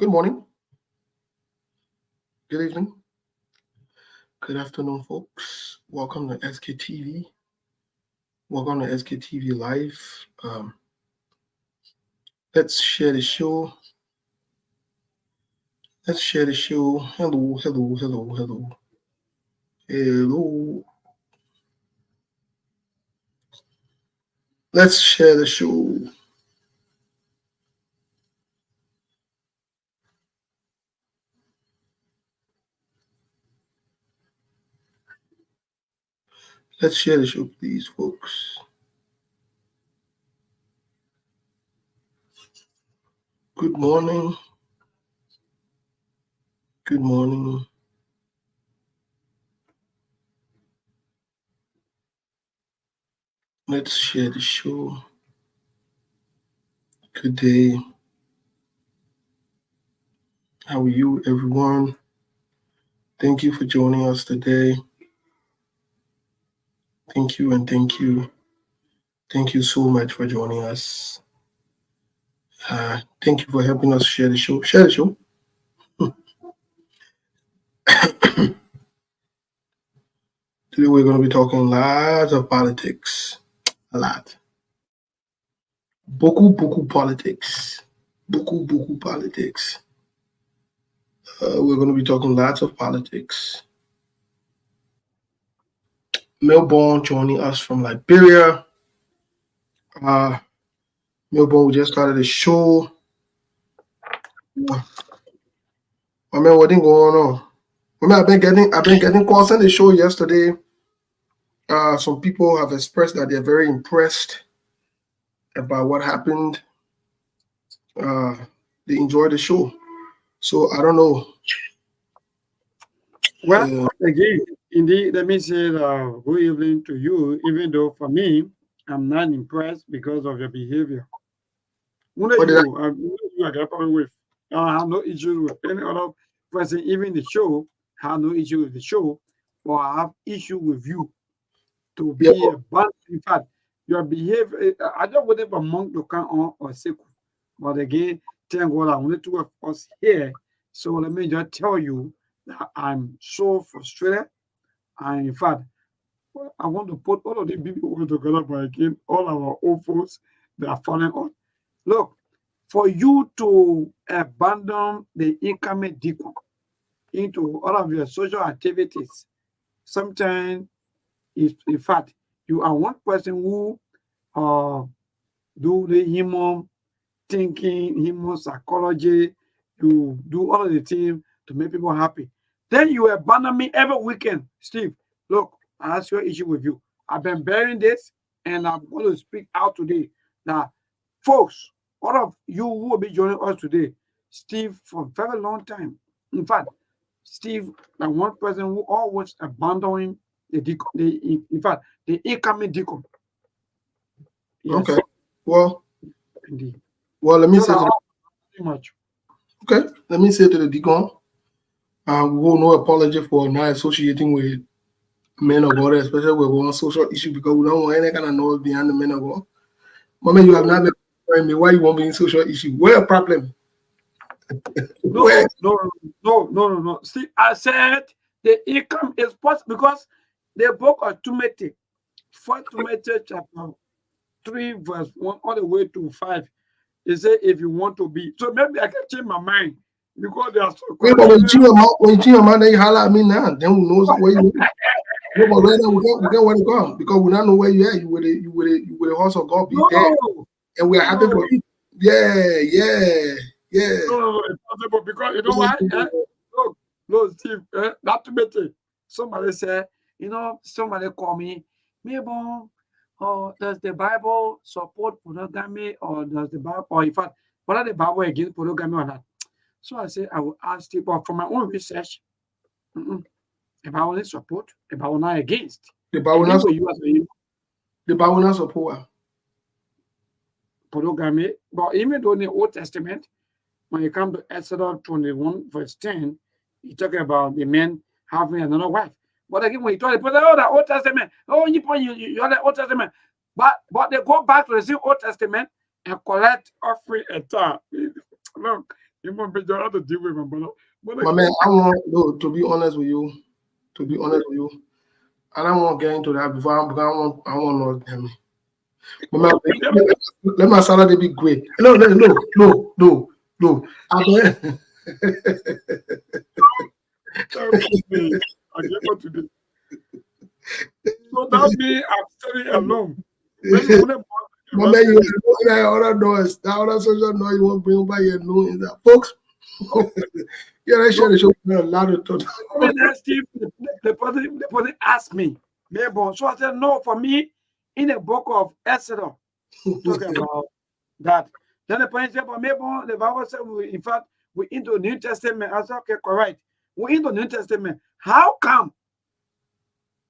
Good morning, good evening, good afternoon, folks. Welcome to SKTV. Welcome to SKTV Live. Let's share the show. Let's share the show. Hello, hello, hello, hello. Hello. Let's share the show. Let's share the show, please, folks. Good morning. Good morning. Let's share the show. Good day. How are you, everyone? Thank you for joining us today. Thank you and thank you. Thank you so much for joining us. Thank you for helping us share the show. Share the show. Today we're going to be talking lots of politics. A lot. Beaucoup politics. Beaucoup politics. We're going to be talking lots of politics. Melbourne joining us from Liberia. Melbourne, we just started the show. I mean, what didn't go on? I mean, I've been getting calls on the show yesterday. Some people have expressed that they're very impressed about what happened. They enjoyed the show. So I don't know. Well, again, indeed, let me say good evening to you, even though for me, I'm not impressed because of your behavior. Only What did I, you are problem with. I have no issues with any other person, even the show. I have no issue with the show, but I have issue with you to yeah, be a bad. In fact, your behavior, I don't whatever monk to come on or sick. But again, thank God, I only two of us here. So let me just tell you that I'm so frustrated. And in fact, I want to put all of the people together, but again, all our old folks, they are falling on. Look, for you to abandon the income deacon into all of your social activities, sometimes, if in fact, you are one person who uh, do the human thinking, human psychology, you do all of the things to make people happy. Then you abandon me every weekend. Steve, look, I have your issue with you. I've been bearing this and I'm going to speak out today. Now, folks, all of you who will be joining us today, Steve, for a very long time. In fact, Steve, the one person who always abandoning the deacon, in fact, the incoming deacon. Yes, okay. Well, indeed. let me So say now, to pretty much. okay. Let me say to the Deacon, we will no apology for not associating with men of God, especially with one social issue, because we don't want any kind of noise behind the men of God. Mama, you have not been telling me why you want me in social issue. Where a problem? No, Where? no. See, I said the income is possible because the book of Timothy, 1 Timothy chapter 3, verse 1, all the way to 5. It said if you want to be. So maybe I can change my mind because they are so Wait, but confusing. when you man, then you holler at me now. Then we know where you. No, but right now we get where to come because we don't know where you at. You with the horse of God be there, No, and we are happy no, for you. Yeah. no, it's possible because you know why? Look, Steve, not Timothy. Somebody said, somebody call me, maybe, does the Bible support polygamy or does the Bible, or in fact, what are the Bible against polygamy or not? So I said, I will ask you, but from my own research, if I only support, if I will not against. The And Bible me not with you as a the Bible not support. polygamy, but even though in the Old Testament, when you come to Exodus 21, verse 10, you talk about the men having another wife. But again, when you talk about the Old Testament, you're the Old Testament. But they go back to the same Old Testament and collect offering a time. Look, You want to deal with my brother. My man, I want to be honest with you. To be honest with you, I don't want to get into that before because I want to know them. My man, let my salary be great. No. I today. So that means I'm staying alone. Maybe when my man, you know that other noise, that other social noise you want to bring over here, no, in that folks. Yeah, that shit is a lot of talk. Steve, the person asked me, Maybe. So I said, no, for me, in the book of Exodus, talking about that. Then the person said, but maybe the Bible said, in fact, we into the New Testament. I said, okay, correct. We into the New Testament. How come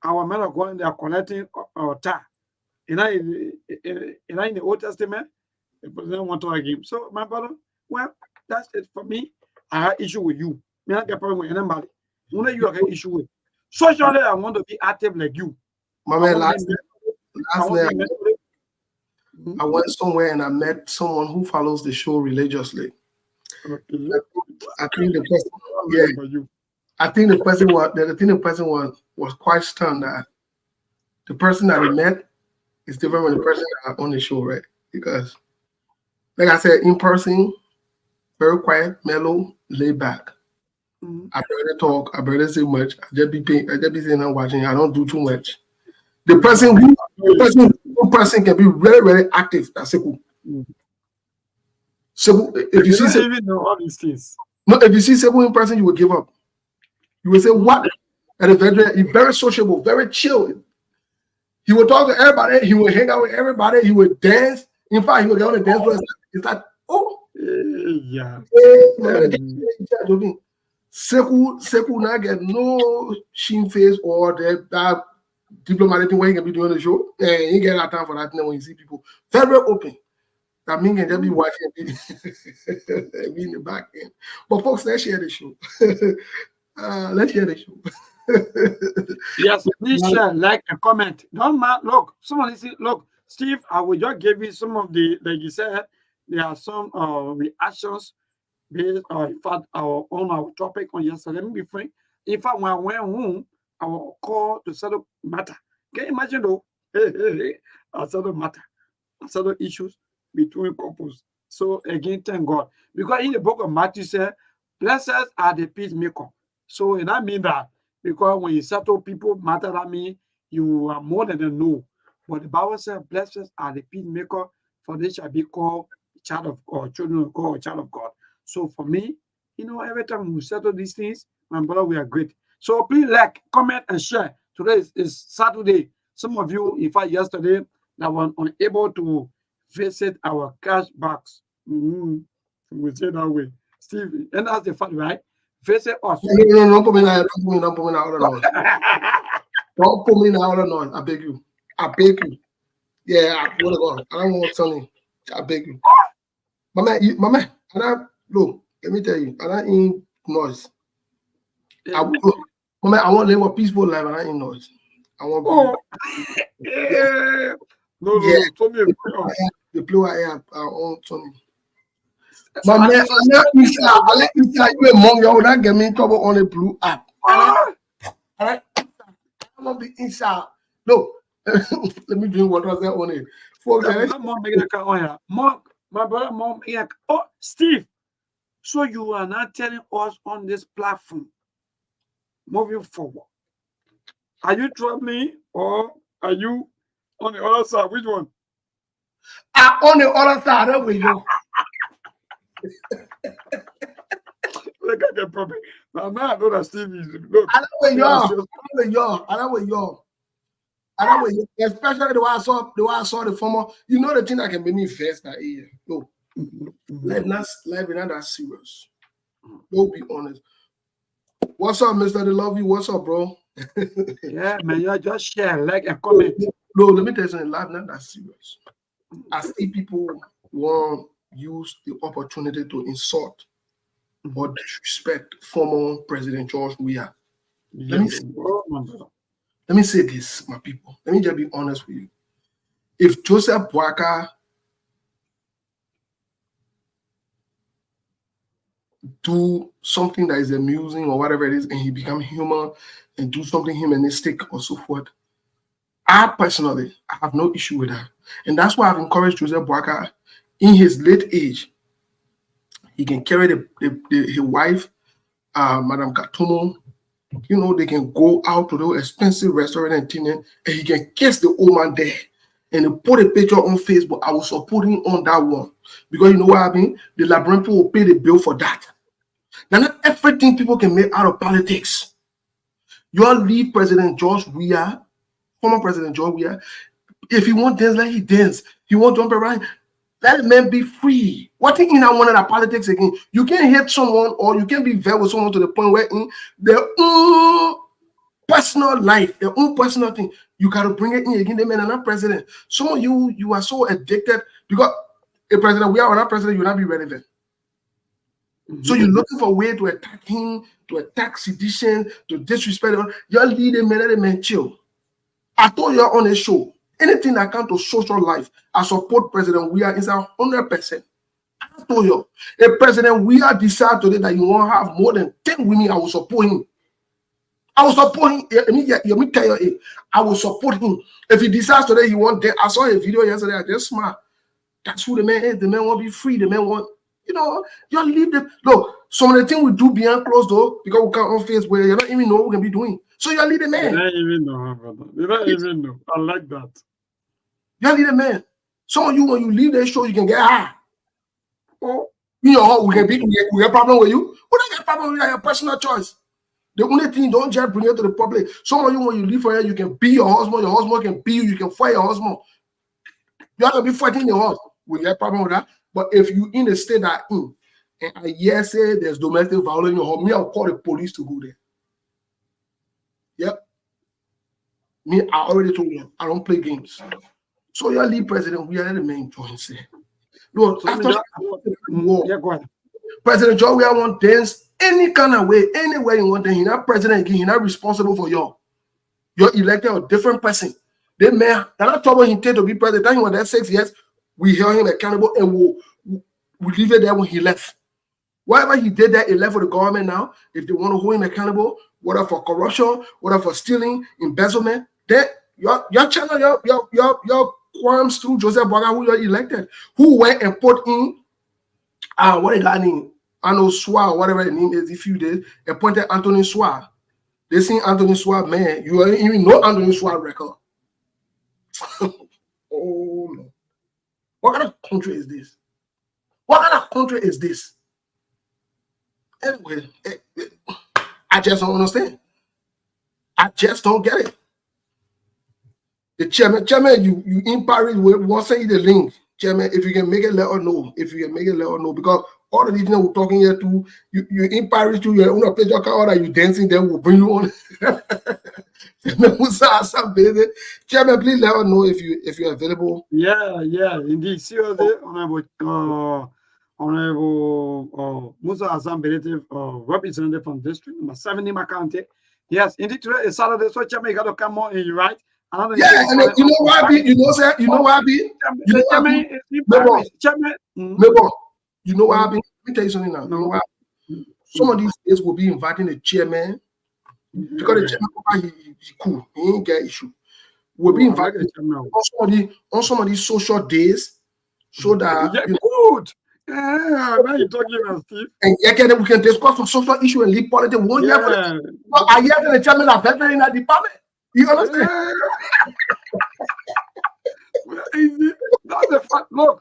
our men are going, they are collecting tar? In the Old Testament, the president want to argue. So, my brother, well, that's it for me. I have issue with you. Me not get problem with anybody. Only you have an issue with. Socially, I want to be active like you. My man, last night, I went somewhere and I met someone who follows the show religiously. Okay. I think the person, I think the person was quite stunned that the person that he met is different from the person that on the show, right? Because, like I said, in person, very quiet, mellow, laid back. I barely talk. I barely say much. I just be sitting and watching. I don't do too much. The person who can be very, very active. That's cool. So if you see even know all these things. No, if you see someone in person, you will give up. You will say, what? And he's very sociable, very chill. He will talk to everybody. He will hang out with everybody. He will dance. In fact, he will get on the dance floor. It's like, oh. Yeah. Seku not get no sheen face or that diplomatic thing where he can be doing the show. He get that time for that when you see people. Very open. That means can just be watching be in the back end. But folks, let's share the show. Let's share the show. Yes, please share, like, and comment. Don't mind. Look, someone say, look, Steve, I will just give you some of the, like you said, there are some reactions based in fact on our topic on yesterday. Let me be frank. In fact, when I went home, I will call to settle matter. Can you imagine though? I settle matter. I settle issues between couples. So again, thank God. Because in the book of Matthew said, blessed are the peacemaker. So that means that because when you settle people matter, that means you are more than a no. But the Bible says, blessed are the peacemaker, for they shall be called child of God, children of God, child of God. So for me, every time we settle these things, my brother, we are great. So please like, comment, and share. Today is Saturday. Some of you, in fact, yesterday, that were unable to visit our cash box. We say that way. Steve, and that's the fact, right? Visit us. No, don't put me now. Don't put me now. Don't put me now. I beg you. Yeah, I want to go. I don't want something. I beg you. My man, look, let me tell you, I don't eat noise. I want to live a peaceful life, and I ain't noise. I want the blue I have our own Tony. My man, I let inside you among you not get me in trouble on the blue app. I want to be inside. No, let me drink water on it. My brother, mom, oh, Steve. So you are not telling us on this platform, moving forward, are you troubling or are you on the other side? Which one? On the other side, there we go. Look at the problem. Now I know that Steve is. Look, I know where y'all. Especially the way I saw the former. You know the thing that can make me first that year. No. Life not that serious. Don't be honest. What's up, Mr. They love you? What's up, bro? Yeah, man, you just share, like, and comment. No, let me tell you something. Life not that serious. I see people want use the opportunity to insult or disrespect former President George Weah. Let me say this, my people. Let me just be honest with you. If Joseph Boakai do something that is amusing or whatever it is, and he become human and do something humanistic or so forth. I personally, I have no issue with that. And that's why I've encouraged Joseph Boakai in his late age. He can carry his wife, Madame Katumo. You know, they can go out to those expensive restaurant and thing, and he can kiss the old man there. And he put a picture on Facebook. I was supporting on that one. Because you know what I mean? The Labyrinth will pay the bill for that. Now, not everything people can make out of politics. You all leave President George Weah, former President George Weah. If he want dance, let he dance. He want jump around, let the man be free. What thing in one of the politics again? You can't hate someone or you can't be very with someone to the point where in their own personal life, their own personal thing, you gotta bring it in again. The man are not president. Some of you are so addicted because a president, we are not president, you will not be relevant. So you're looking for a way to attack him, to attack sedition, to disrespect him. Your leader, man, let the man chill. I told you on a show, anything that comes to social life, I support President Weah is 100%. I told you, if President Weah decide today that you want to have more than 10 women, I will support him. I will support him. Let me tell you, I will support him. If he decides today he want that, I saw a video yesterday, I just smiled. That's who the man is. The man want to be free. The man want, you know, you leave them. Look, some of the things we do behind closed door because we can't on face where you don't even know what we can be doing. So you leave the man. They don't even know, brother. They don't even know. I like that. You leave the man. Some of you, when you leave the show, you can get high. Oh, you know, we have problem with you. We don't get problem with you. Your personal choice. The only thing, don't just bring it to the public. Some of you, when you leave for here, you can be your husband can be you, you can fight your husband. You have to be fighting your husband. We have problem with that. But if you in the state that in, and I say there's domestic violence in your home, me, I'll call the police to go there. Yep. Me, I already told you, I don't play games. So your lead president, we are the main points here. Look, so after war, yeah, go ahead. President George Weah want dance any kind of way, anywhere you want. Then he's not president again. He's not responsible for you. You're elected a different person. The man, they're not trouble him to be president. That he was there 6 years. We held him accountable and we leave it there when he left. Whatever he did there, he left for the government now. If they want to hold him accountable, whether for corruption, whether for stealing, embezzlement, then your channel, your crimes through Joseph Boakai, who you're elected, who went and put in what is that name? Arnold Swar, whatever the name is, if you did, appointed Anthony Swar. They seen Anthony Swar, man. You even know Anthony Swar record. Oh no. What kind of country is this? What kind of country is this? Anyway, I just don't understand. I just don't get it. The chairman, you in Paris, we want to send you the link. Chairman, if you can make it, let us know. If you can make it, let us know. Because all the things we're talking here too, you in Paris too, you're on a page of car, you dancing there, we'll bring you on. Chairman, please let us know if you're available. Yeah, indeed. Seriously, Honorable Musa Hassan Beretive, representative from district number 7 in my county. Yes, indeed, today is Saturday, so Chairman, you got to come on and right. Yeah, and you know what I be? You know what I be? You know what I be? You know what I be? Let me tell you something now. You know what? Some of these days will be inviting the chairman because the chairman he's cool. He ain't get issue. We'll be inviting on some of these social days so that good. Yeah, now you're talking about Steve. And again, we can discuss some social issue and leave politics 1 year. But I hear the chairman are veteran in that department. You understand? That's the fact. Look,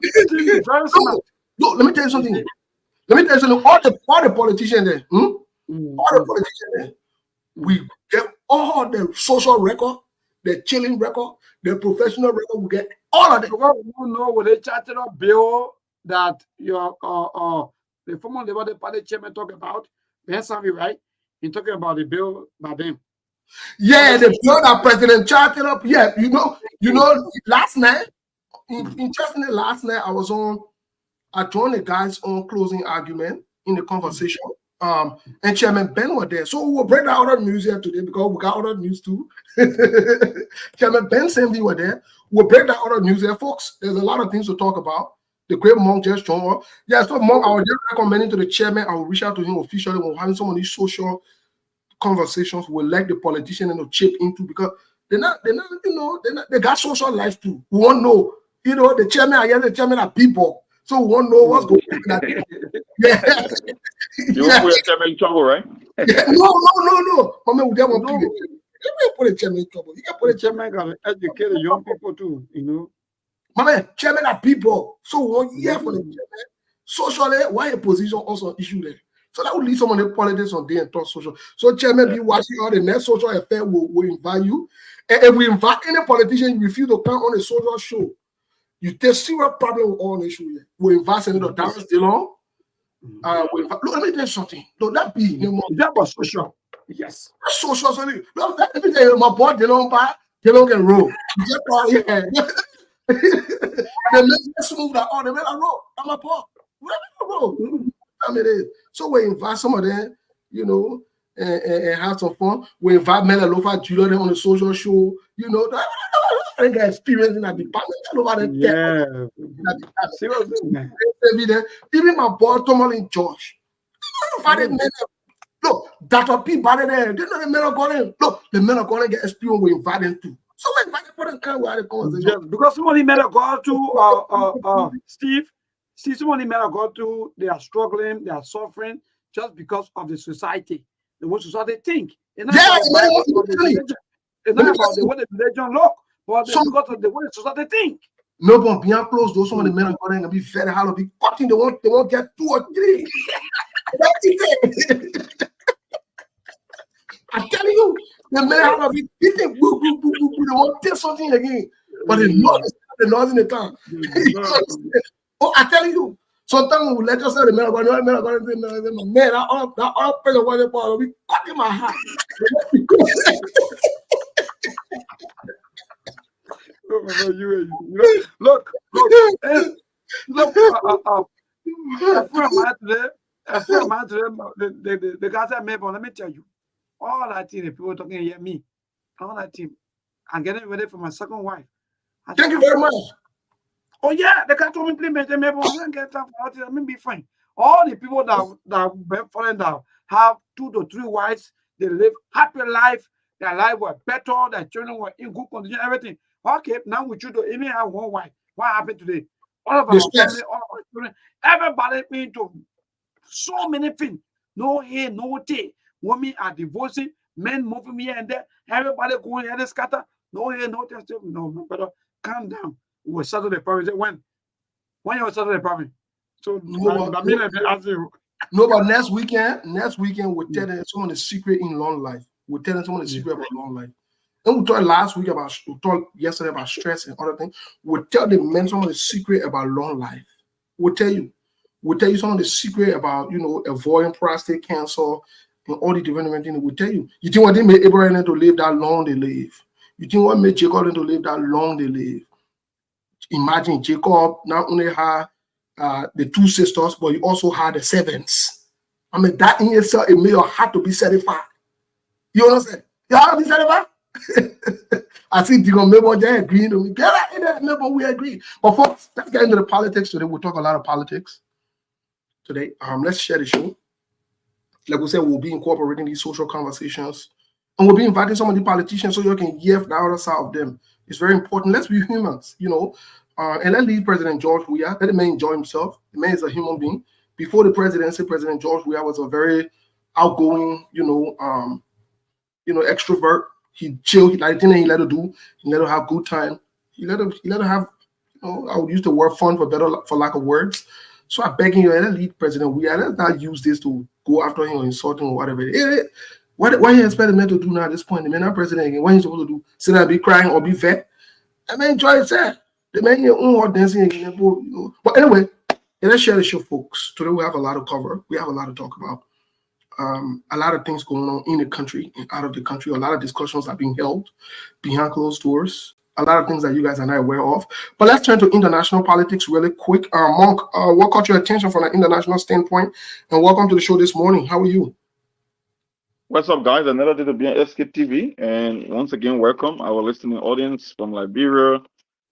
look, let me tell you something. All the politicians there, all the politicians there, we get all the social record, the chilling record, the professional record. We get all of them. You know when they chatted up bill that your the former Liberia Party chairman talk about, Ben Savvy, right? He talking about the bill by them. Yeah, the bill that President charted up. Yeah, you know, last night, interestingly, last night I joined the guys on closing argument in the conversation. And Chairman Ben was there. So we'll break down other news here today because we got other news too. Chairman Ben same thing were there. We'll break down other news here, folks. There's a lot of things to talk about. The great monk just joined us. Yeah, so monk, I was just recommending to the chairman, I will reach out to him officially when we're having some of these social conversations we like the politician and to chip into because they got social life too. We want to know, the chairman, I guess the chairman are people. So we want to know what's going on with that. Yeah. You won't put a chairman in trouble, right? Yeah. No. I mean, we don't want people. You can't put a chairman in trouble. You can't put The a chairman. chairman got to educate the young people too, My man, chairman are people. So 1 year for the chairman. Socially, why a position also issue there? So that would leave some of the politics on there and talk social. So chairman be watching all the next social affair will invite you. And if we invite any politician, you refuse to come on a social show, you take serious problem with all issues here. We invite Senator Darius Dillon. Look, let me tell you something. Don't that be that was social. Yes. Social. Look, let me tell you, my boy Dillon can roll. Yeah. They make smooth that all they make a roll. I'm a boy. Bro. It is. So we invite some of them, and have some fun. We invite Mela Lofa Julia on the social show, I got experience in that department. Yeah. Even my boy Tomal in Josh. Look, Dr. P body there. They know the men are going. Look, the men are going to get experience. We invite them to. So we invite them for the kind of conversation. Yes, because somebody men are going to Steve. See, somebody men are going to, they are struggling, they are suffering just because of the society. The way society think. It's not about the way the religion look, but because of the way the society think. No, but behind closed doors, some of the men are going to be very hard to be cutting. They won't get 2 or 3. That's it. I'm telling you, the men are going to be beating. They won't take something again. But the noise in the town. Oh, I tell you, sometimes we let us say the man man, that all person was about we cut in my heart. Look, a friend of mine today, the guy said, let me tell you, all that thing, the people talking here, me, all that team, I'm getting ready for my second wife. Thank you very much. Oh yeah, they can't implement them. I get time for it. I mean, be fine. All the people that went falling down have 2 to 3 wives. They live happy life. Their life was better. Their children were in good condition. Everything. Okay, now we choose to even have 1 wife. What happened today? All of our family, all of our children, everybody been to so many things. No here, no there. Women are divorcing. Men moving here and there. Everybody going here, they scatter. No here, no there. No, brother, calm down. We will settle the problem. When you will settle the problem? So but next weekend we're telling someone the secret in long life. We're telling someone the secret about long life. And we talked yesterday about stress and other things. We'll tell the men some of the secret about long life. We'll tell you some of the secret about avoiding prostate cancer and all the different things. We'll tell you. You think what they made Abraham to live that long they live? You think what made Jacob to live that long they live? Imagine Jacob not only had the 2 sisters, but he also had the servants. I mean, that in itself, it made your heart to be satisfied. You understand? You have to be satisfied. I think Digon Mabel, they agree to me. Get out in there, Mabel, we agree. But folks, let's get into the politics today. We'll talk a lot of politics today. Let's share the show. Like we said, we'll be incorporating these social conversations. And we'll be inviting some of the politicians so you can hear the other side of them. It's very important. Let's be humans, and let's leave President George Weah. Let the man enjoy himself. The man is a human being. Before the presidency, President George Weah was a very outgoing, extrovert. He chilled. He liked anything he let her do. He let her have good time. He let her have, I would use the word fun for lack of words. So I'm begging you, let's leave President Weah. Let's not use this to go after him or insult him or whatever. What you expect the man to do now at this point? The man not president again. What he's supposed to do? Sit there and be crying or be fat? I mean, enjoy himself. The man your own dancing again. But anyway, let's share the show, folks. Today we have a lot to cover. We have a lot to talk about. A lot of things going on in the country and out of the country. A lot of discussions are being held behind closed doors. A lot of things that you guys are not aware of. But let's turn to international politics really quick. Monk, what caught your attention from an international standpoint? And welcome to the show this morning. How are you? What's up, guys? Another day to be on Escape TV. And once again, welcome our listening audience from Liberia,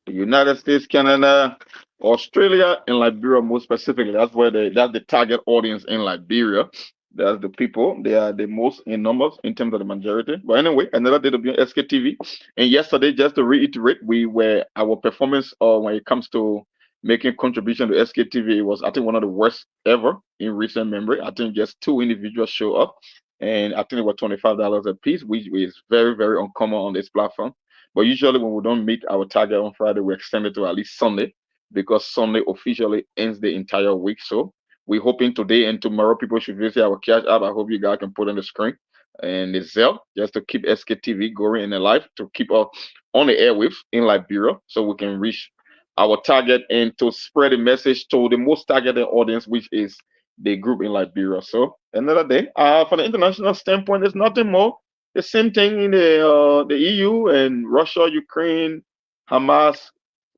the United States, Canada, Australia, and Liberia most specifically. That's the target audience in Liberia. That's the people. They are the most in numbers in terms of the majority. But anyway, another day to be on SKTV. And yesterday, just to reiterate, we were our performance when it comes to making contribution to SKTV, it was I think one of the worst ever in recent memory. I think just two individuals show up, and I think it was $25 a piece, which is very very uncommon on this platform. But usually when we don't meet our target on Friday, we extend it to at least Sunday because Sunday officially ends the entire week. So we're hoping today and tomorrow people should visit our cash app. I hope you guys can put on the screen and the Zelle just to keep SKTV going and alive, to keep us on the airwaves in Liberia so we can reach our target and to spread the message to the most targeted audience, which is the group in Liberia. So another day. For the international standpoint, there's nothing more. The same thing in the EU and Russia, Ukraine, Hamas,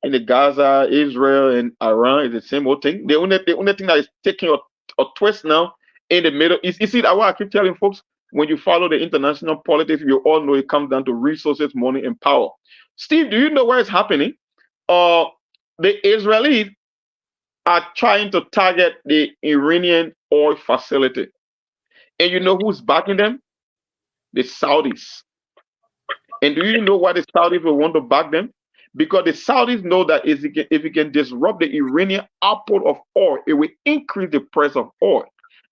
in the Gaza, Israel, and Iran is the same old thing. The only thing that is taking a twist now in the middle is you see that what I keep telling folks, when you follow the international politics, you all know it comes down to resources, money, and power. Steve, do you know where it's happening? Uh the Israelis are trying to target the Iranian oil facility. And you know who's backing them? The Saudis. And do you know why the Saudis will want to back them? Because the Saudis know that if it can disrupt the Iranian output of oil, it will increase the price of oil.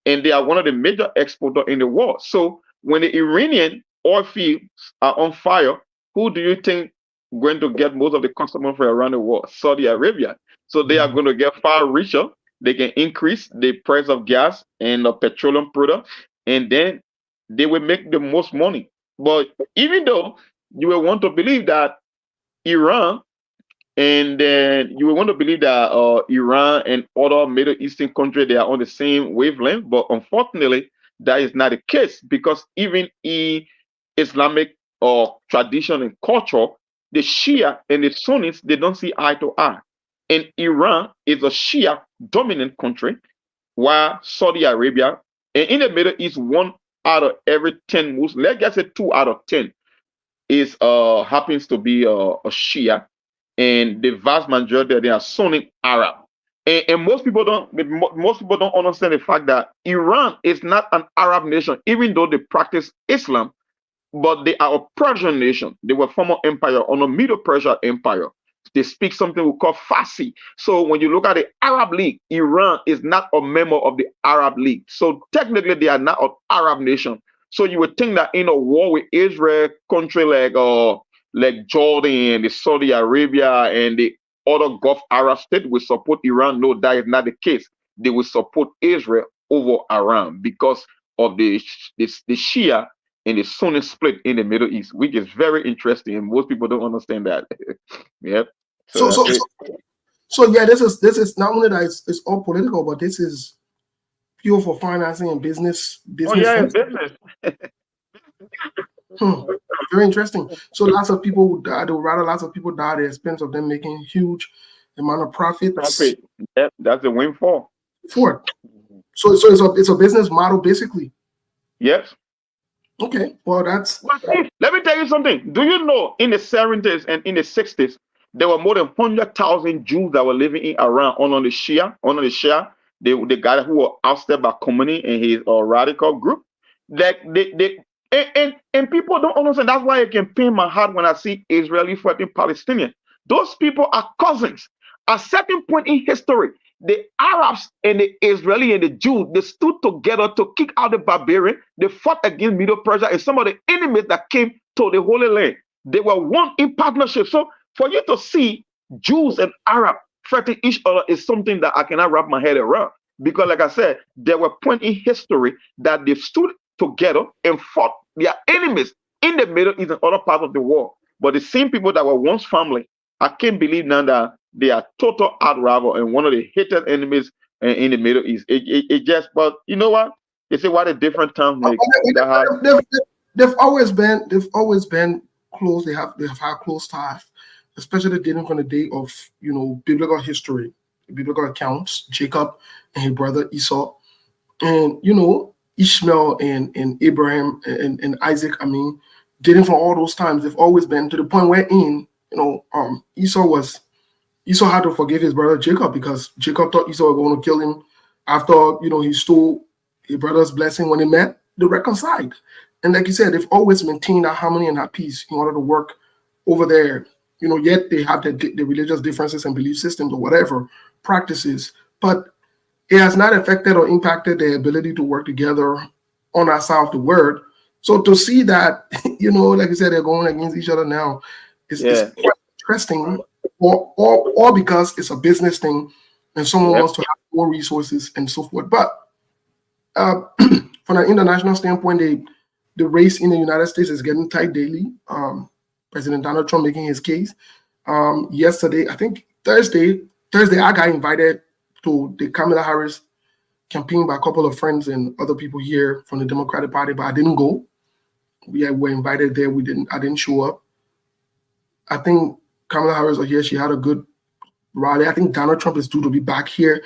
And they are one of the major exporters in the world. So when the Iranian oil fields are on fire, who do you think going to get most of the customers from around the world? Saudi Arabia. So they are going to get far richer. They can increase the price of gas and petroleum products, and then they will make the most money. But even though you will want to believe that Iran, and then you will want to believe that Iran and other Middle Eastern countries they are on the same wavelength, but unfortunately that is not the case because even in Islamic tradition and culture, the Shia and the Sunnis they don't see eye to eye. And Iran is a Shia dominant country, while Saudi Arabia and in the Middle East, 1 out of every 10 Muslims, let's just say 2 out of 10 is happens to be a Shia, and the vast majority of them are Sunni Arab. And most people don't understand the fact that Iran is not an Arab nation, even though they practice Islam, but they are a Persian nation. They were former empire on a Middle Persia empire. They speak something we call Farsi. So when you look at the Arab League, Iran is not a member of the Arab League. So technically, they are not an Arab nation. So you would think that in a war with Israel, country like Jordan, the Saudi Arabia, and the other Gulf Arab state will support Iran. No, that is not the case. They will support Israel over Iran because of the Shia and the Sunni split in the Middle East, which is very interesting, and most people don't understand that. Yeah. So So so that's so, it. so yeah, this is not only that it's all political, but this is pure for financing and Oh business yeah, sense. it's business. Hmm. Very interesting. So lots of people would die. They would rather lots of people die at the expense of them making huge amount of profits Profit. Yeah, that's the windfall. for it. So it's a business model basically. Yes. Okay. Well, that's But Steve, let me tell you something. Do you know in the 70s and in the 60s, there were more than 100,000 Jews that were living in Iran under the Shia, the guy who was ousted by Khomeini and his radical group. Like and people don't understand. That's why it can pain my heart when I see Israeli fighting Palestinians. Those people are cousins. At a certain point in history, the Arabs and the Israeli and the Jews, they stood together to kick out the barbarian. They fought against Middle Persia and some of the enemies that came to the Holy Land. They were one in partnership. So for you to see Jews and Arab fighting each other is something that I cannot wrap my head around. Because like I said, there were points in history that they stood together and fought their enemies in the Middle East and other parts of the world. But the same people that were once family, I can't believe now that they are total out rival and one of the hated enemies in the Middle East. It just, but you know what? They say what a different time make. That how they've always been close. They have had close ties, especially dating from the day of biblical history, biblical accounts. Jacob and his brother Esau, and Ishmael and Abraham and Isaac. Dating from all those times, they've always been to the point wherein Esau was Esau had to forgive his brother Jacob because Jacob thought Esau was going to kill him after, he stole his brother's blessing when they met. They reconciled. And like you said, they've always maintained that harmony and that peace in order to work over there. Yet they have the religious differences and belief systems or whatever practices, but it has not affected or impacted their ability to work together on our side of the word. So to see that, like you said, they're going against each other now, it's quite interesting, or because it's a business thing and someone wants to have more resources and so forth. But from an international standpoint, the race in the United States is getting tight daily. President Donald Trump making his case. Yesterday, I think Thursday, I got invited to the Kamala Harris campaign by a couple of friends and other people here from the Democratic Party, but I didn't go. We were invited there. I didn't show up. I think Kamala Harris was here. She had a good rally. I think Donald Trump is due to be back here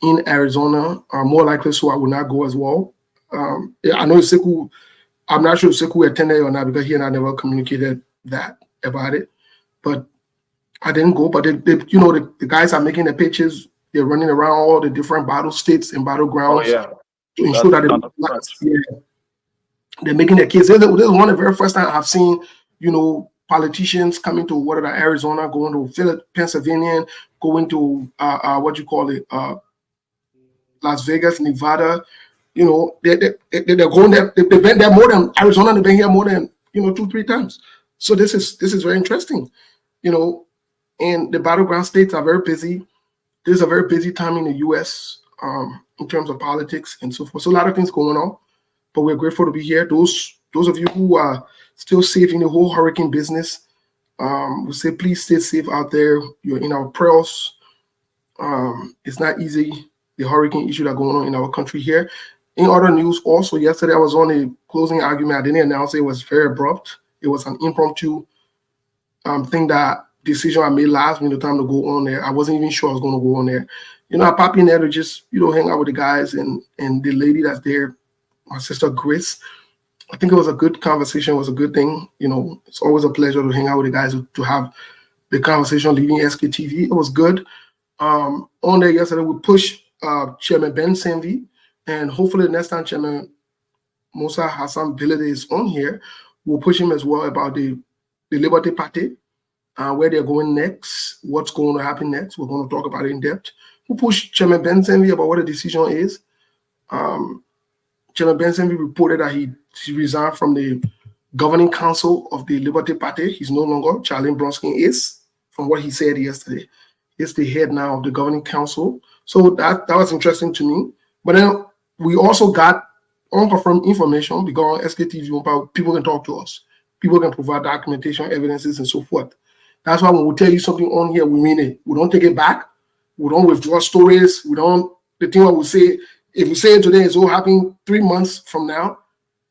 in Arizona. More likely, so I will not go as well. I know Sekou. I'm not sure if Sekou attended or not because he and I never communicated that about it. But I didn't go. But the guys are making the pitches. They're running around all the different battle states and battlegrounds to ensure that they're making their case. This is one of the very first time I've seen, politicians coming to Arizona, going to Pennsylvania, going to Las Vegas, Nevada. They're going there. They've been there more than Arizona. They've been here more than 2-3 times. So this is very interesting. And the battleground states are very busy. There's a very busy time in the U.S. In terms of politics and so forth. So a lot of things going on, but we're grateful to be here. Those of you who are still safe in the whole hurricane business, we say please stay safe out there. You're in our prayers. It's not easy, the hurricane issue that's going on in our country here. In other news, also yesterday I was on a closing argument. I didn't announce it. It was very abrupt. It was an impromptu thing that decision I made last minute time to go on there. I wasn't even sure I was going to go on there. I pop in there to just hang out with the guys and the lady that's there, my sister Grace. I think it was a good conversation. It was a good thing. It's always a pleasure to hang out with the guys to have the conversation leaving SKTV. It was good. On there yesterday, we pushed Chairman Ben Sanvi, and hopefully the next time Chairman Musa Hassan Bilade is on here, we'll push him as well about the Liberty Party, where they're going next, what's going to happen next. We're going to talk about it in depth. We'll push Chairman Ben Sanvi about what the decision is. Chairman Ben Sanvi reported that he resigned from the governing council of the Liberty Party. He's no longer. Charlie Bronsky is, from what he said yesterday. He's the head now of the governing council. So that was interesting to me. But then we also got unconfirmed information because on SKTV, people can talk to us. People can provide documentation, evidences, and so forth. That's why when we tell you something on here, we mean it. We don't take it back. We don't withdraw stories. The thing that we say, if we say it today, it's all happening 3 months from now,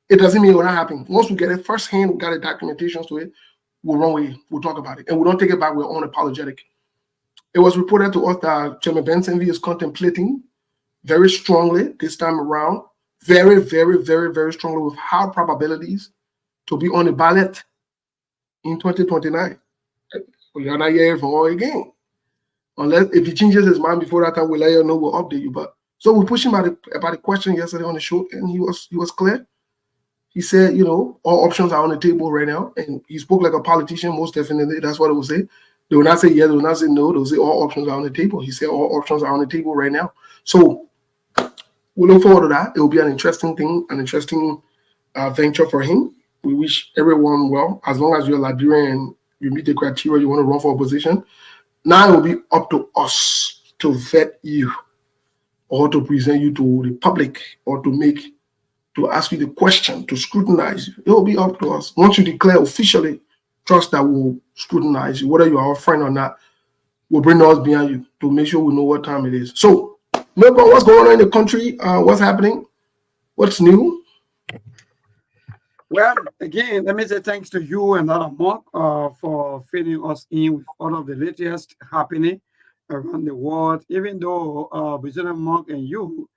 it doesn't mean it will not happen. Once we get it firsthand, we got the documentation to it, we'll run with it. We'll talk about it. And we don't take it back. We're unapologetic. It was reported to us that Chairman Ben Sanvi is contemplating very strongly this time around, very, very, very, very strongly with high probabilities to be on the ballot in 2029. We're not here for again. Unless if he changes his mind before that time, we'll let you know, we'll update you. But so we pushed him about the question yesterday on the show, and he was clear. He said, all options are on the table right now. And he spoke like a politician, most definitely. That's what it will say. They will not say yes, they will not say no. They'll say all options are on the table. He said all options are on the table right now. So we look forward to that. It will be an interesting thing, an interesting venture for him. We wish everyone well. As long as you're Liberian and you meet the criteria, you want to run for a position. Now it will be up to us to vet you or to present you to the public or to ask you the question, to scrutinize you. It will be up to us. Once you declare officially, trust that we'll scrutinize you, whether you are our friend or not, we'll bring us behind you to make sure we know what time it is. So, Milton, what's going on in the country? What's happening? What's new? Well, again, let me say thanks to you and Dr. Mark for filling us in with all of the latest happening around the world. Even though President Mark and you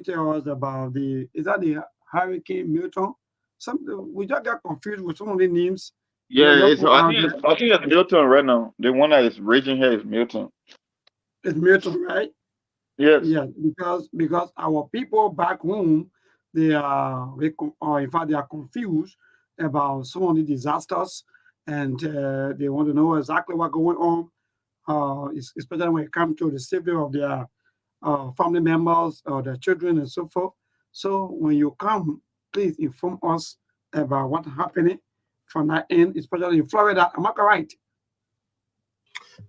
tell us about the Hurricane Milton? We just got confused with some of the names Yeah, it's I think it's Milton right now. The one that is raging here is Milton. it's Milton, right? Yes. Yeah, because our people back home, in fact they are confused about some of the disasters, and they want to know exactly what's going on, especially when it comes to the safety of their family members or their children and so forth. So when you come, please inform us about what's happening from that end, especially in Florida. Am I correct?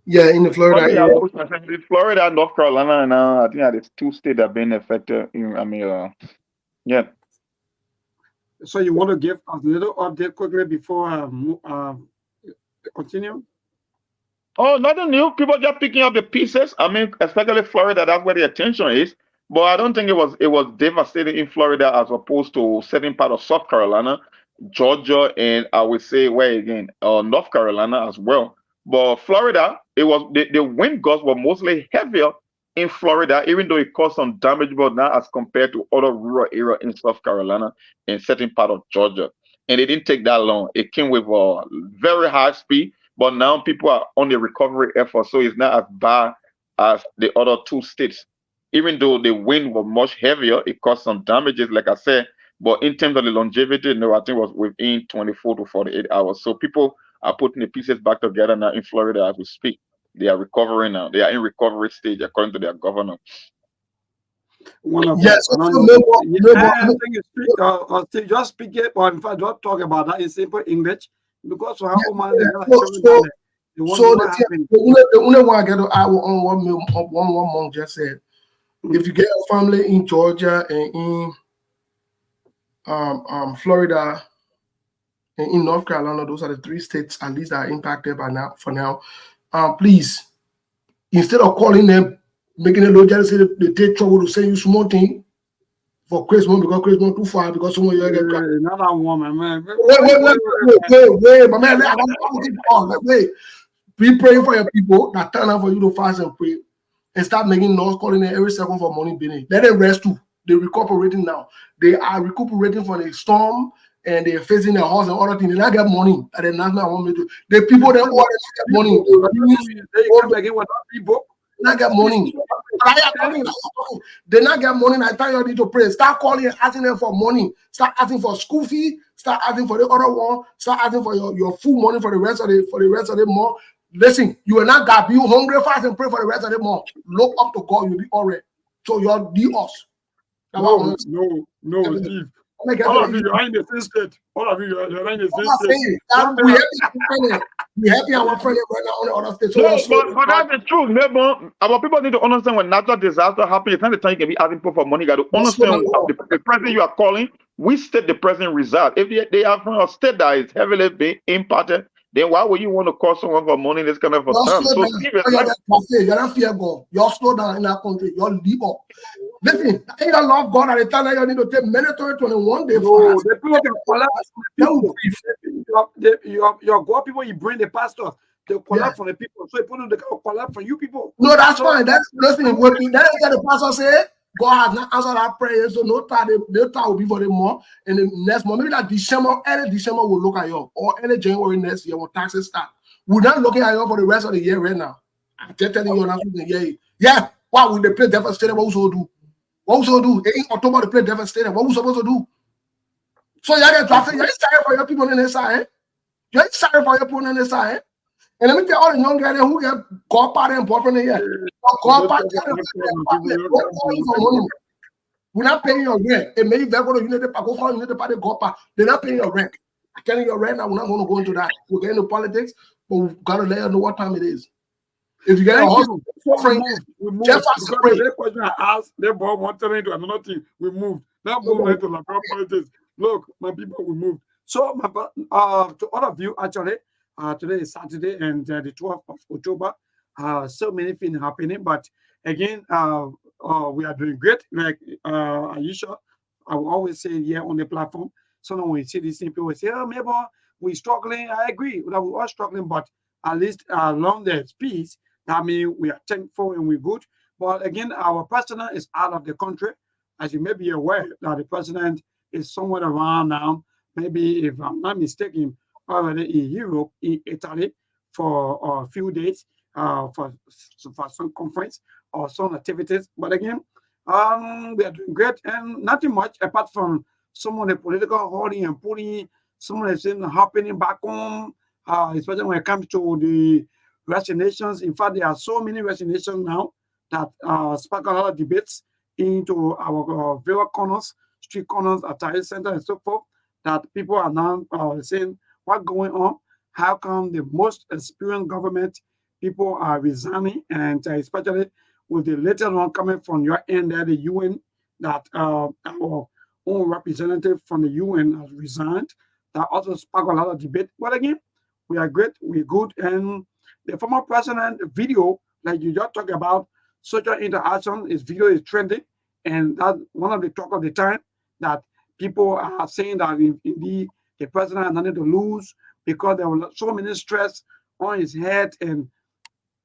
Yeah, in the Oh Florida yeah, area. most especially Florida, North Carolina, and I think that it's two states that have been affected. I mean, yeah. So you want to give us a little update quickly before continue? Oh, nothing new. People just picking up the pieces. I mean, especially Florida, that's where the attention is. But I don't think it was devastating in Florida as opposed to certain part of South Carolina, Georgia, and I would say where again, North Carolina as well. But Florida, it was the wind gusts were mostly heavier in Florida, even though it caused some damage, but not as compared to other rural area in South Carolina and certain part of Georgia. And it didn't take that long. It came with a very high speed, but now people are on the recovery effort, so it's not as bad as the other two states. Even though the wind was much heavier, it caused some damages, like I said. But in terms of the longevity, no, I think it was within 24 to 48 hours. So people are putting the pieces back together now in Florida as we speak. They are recovering now. They are in recovery stage according to their governor. Yes, Wonderful. I don't also know. member, I think you speak, Steve, just speak it, or in fact, don't talk about that in simple English because for how yeah, man they yeah. got a So, children down so, there. They want to so know the what happened. the only one I get to add on one monk just said. If Mm. you get a family in Georgia and in Florida and in North Carolina, those are the three states at least that are impacted by now. For now, please, instead of calling them, making a low jealous, say they take trouble to send you small thing for Christmas because Christmas too far because someone you get. Not that woman, man. Wait, my man. I want to call. Wait, be praying for your people that turn out for you to fast and pray and start making noise calling them every second for money billing. Let them rest too. They're recuperating now. They are recuperating from the storm and they're facing their house and other things. They not get money. And then that's not what me do. The people that order get money. They come again with people. They not get money. They not get money. I tell you need to pray. Start calling and asking them for money. Start asking for school fee. Start asking for the other one. Start asking for your food money for the rest of the month. Listen, you will not God be hungry, fast and pray for the rest of the month. Look up to God, you'll be all right. So you're the us. No, Steve. All of you are in the same state. All of you are in the same state. We happy our friend right now on the other state. No, but that's the truth. Neighbor, our people need to understand when natural disaster happens, it's not the time you can be asking people for money. You got to understand the president you are calling, which state the president resides. If they are from a state that is heavily being impacted, then why would you want to call someone for money in this kind of a time? So you're not fear God. You're slow down in that country. You're leave up. Listen, I think I love God at the time that you need to take mandatory 21 days. No, the people can collapse. Your God people, you bring the pastors. They collapse from the people. So you put them, they can collapse from you people. No, that's fine. That's listen. Working. That's what the pastor said. God has not answered our prayers, so no time. The time will be for the month. And the next month, maybe like December, early December, we'll look at you, or early January next year when taxes start. We're not looking at you for the rest of the year right now. I'm just telling you, yeah. Why would they play devastated? What we supposed to do? What we supposed to do? In October, they play devastated. What we supposed to do? So you get drafted. You're excited for your people on the side. You're excited for your people on the side. And let me tell all the young guys who get caught party and boyfriend here. We're not paying your rent. It may go to unit go for unit party go back. They're not paying your rent. I'm telling you right now, we're not going to go into that. We're getting into politics, but we've got to let you know what time it is. If you get a husband, we moved. Just the question I asked, they both wanted into another thing. We moved. Now move into local politics. Look, my people, we moved. So, to all of you, actually, today is Saturday and the 12th of October. So many things happening, but again, we are doing great. Like Aisha, I will always say here on the platform. So when we see these things, people will say, "Oh, maybe we're struggling." I agree that we're all struggling, but at least along the peace, that means we are thankful and we're good. But again, our president is out of the country. As you may be aware, that the president is somewhere around now. Maybe, if I'm not mistaken, already in Europe, in Italy, for a few days, for some conference or some activities. But again, we are doing great, and nothing much apart from some of the political holding and pulling, some of the things happening back home, especially when it comes to the vaccinations. In fact, there are so many vaccinations now that spark a lot of debates into our various corners, street corners, attire center, and so forth. That people are now saying what's going on. How come the most experienced government people are resigning, and especially with the latest one coming from your end, there, the UN, that our own representative from the UN has resigned. That also sparked a lot of debate. But again, we are great, we're good, and the former president video, like you just talked about, social interaction, his video is trending, and that's one of the talk of the time that people are saying that indeed the president had nothing to lose because there was so many stress on his head, and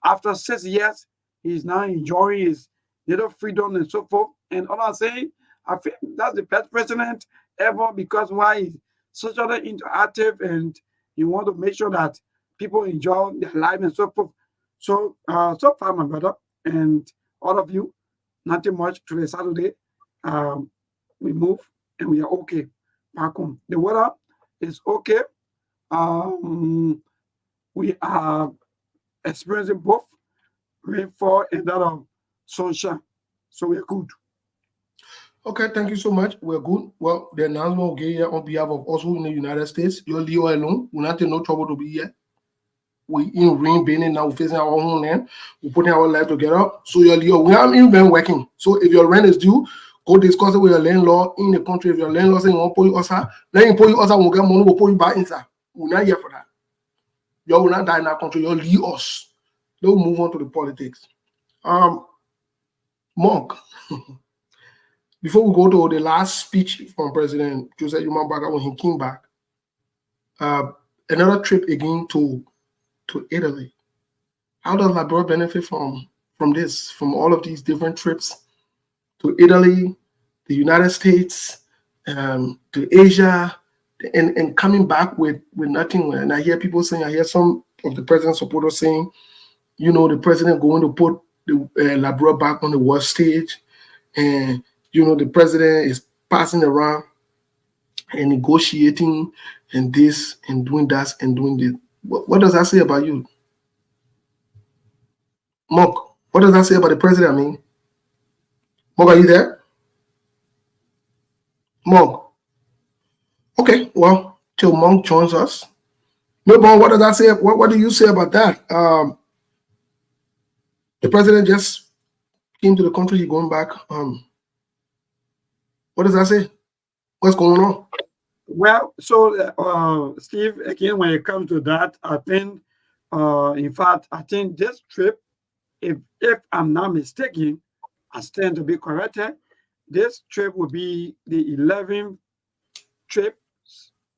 after 6 years, he's now enjoying his little freedom and so forth. And all I'm saying, I think that's the best president ever because why he's socially interactive and he want to make sure that people enjoy their life and so forth. So, so far, my brother, and all of you, nothing much. Today, Saturday, um, we move and we are okay back home. The weather is okay. Um, we are experiencing both rainfall and that of sunshine. So we're good. Okay, thank you so much. We're good. Well, the announcement will get here on behalf of us in the United States. You're Leo alone. We're not in no trouble to be here. We in rain bailing now, we're facing our own land. We're putting our life together. So you're Leo. We haven't even been working. So if your rent is due, go discuss it with your landlord in the country. If your landlord saying won't pay you outside, then you pay you outside, we'll get money, we'll pay you back inside. We're not here for that. You will not die in our country. You'll leave us. Then we'll move on to the politics. Monk. Before we go to the last speech from President Joseph Yuma Baga when he came back, another trip again to Italy. How does Liberia benefit from this, from all of these different trips to Italy, the United States, to Asia, and coming back with nothing? And I hear people saying, I hear some of the president's supporters saying, the president going to put the Liberia back on the world stage, and the president is passing around and negotiating and this and doing that and doing this. What does that say about you? Mark, what does that say about the president? I mean, Mark, are you there? Mark. Okay, well, till Monk joins us. No, but what does that say? What do you say about that? The president just came to the country, he's going back. What does that say? What's going on? Well, so Steve, again, when it comes to that, I think, in fact, I think this trip, if I'm not mistaken, I stand to be corrected. This trip will be the 11th trip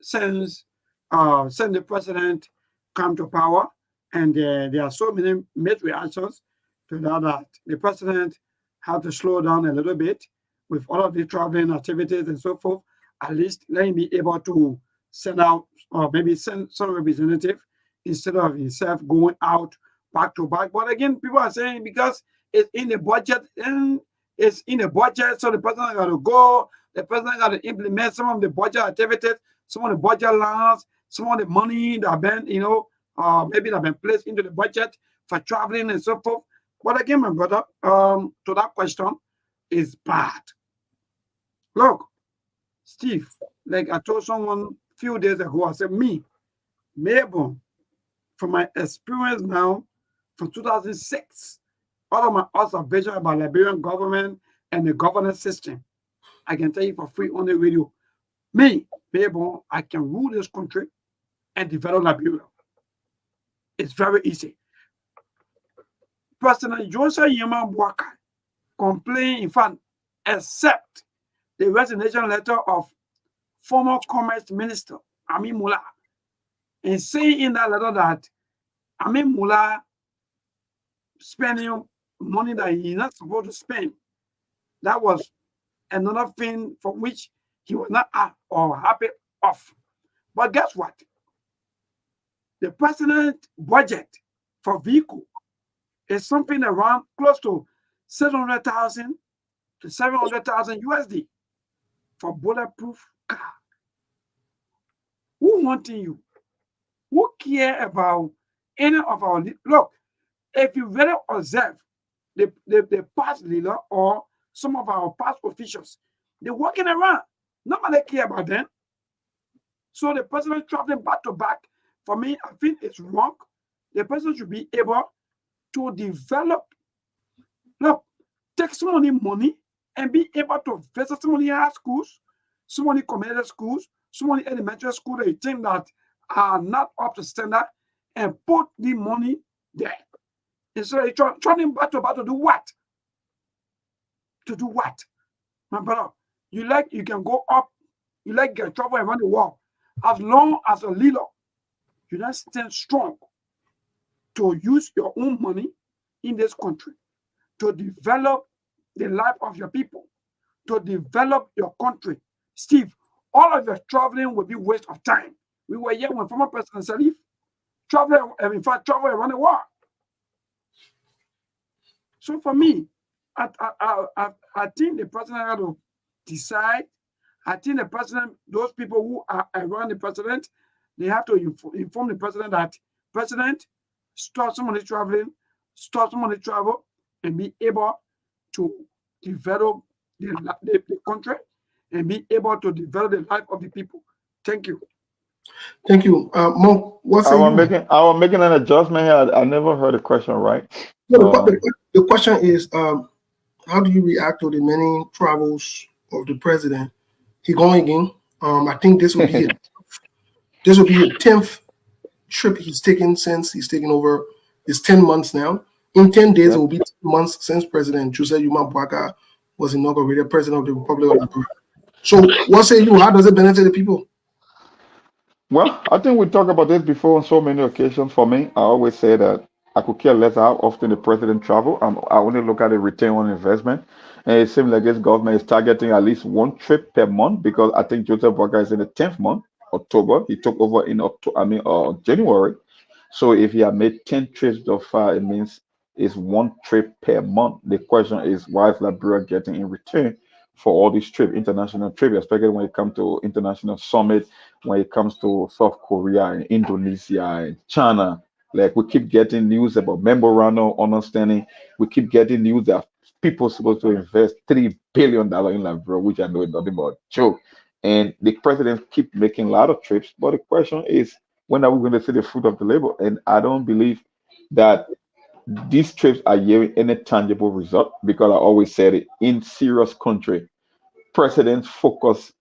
since the president come to power, and there are so many mixed reactions to that the president had to slow down a little bit with all of the traveling activities and so forth. At least let him be able to send out or maybe send some representative instead of himself going out back to back. But again, people are saying because it's in the budget and it's in the budget, so the president got to go. The president got to implement some of the budget activities, some of the budget lines, some of the money that have been, maybe that have been placed into the budget for traveling and so forth. But again, my brother, to that question, is bad. Look, Steve, like I told someone a few days ago, I said, maybe from my experience now, from 2006, all of my observation about Liberian government and the governance system, I can tell you for free on the radio. Maybe I can rule this country and develop Liberia. It's very easy. President Joseph Yema Bwaka complained, in fact, accept the resignation letter of former Commerce Minister Amin Mullah, and saying in that letter that Amin Mullah spending money that he's not supposed to spend. That was another thing for which he was not or happy of. But guess what? the president budget for vehicle is something around close to 700,000 to 700,000 USD for bulletproof car. Who wanting you? Who care about any of our look? If you really observe the past leader or some of our past officials, they're walking around. Nobody care about them. So the president traveling back to back, for me, I think it's wrong. The president should be able to develop, look, take money and be able to visit some of the high schools, some of the community schools, some of the elementary schools that you think that are not up to standard, and put the money there. Instead of traveling back to do what? To do what? My brother, you can go up, you get travel around the world. As long as a leader, you not stand strong to use your own money in this country to develop the life of your people, to develop your country. Steve, all of your traveling will be waste of time. We were here when former President Salif travel around the world. So for me, I think the president had to decide. I think the president, those people who are around the president, they have to inform the president that, President, stop some money traveling, stop some money travel, and be able to develop the country and be able to develop the life of the people. Thank you. Thank you. Mo, what say you? I was making an adjustment here. I never heard the question right. No, the question is, how do you react to the many travels of the president? He going again. I think this will be his 10th trip he's taken since he's taken over. It's 10 months now. In 10 days, it will be 10 months since President Joseph Yuma Bwaka was inaugurated president of the Republic of Liberia. So, what say you? How does it benefit the people? Well, I think we talked about this before on so many occasions. For me, I always say that I could care less how often the president travel. I only look at the return on investment. And it seems like this government is targeting at least one trip per month because I think Joseph Boga is in the 10th month, October. He took over in January. So if he had made 10 trips so far, it means it's one trip per month. The question is, why is Liberia getting in return for all these trips, international trips, especially when it comes to international summit, when it comes to South Korea and Indonesia and China? Like we keep getting news about memorandum of understanding. We keep getting news that people supposed to invest $3 billion in Liberia, which I know is nothing but a joke. And the president keep making a lot of trips, but the question is, when are we going to see the fruit of the labor? And I don't believe that these trips are yielding any tangible result because I always said it in serious country presidents focus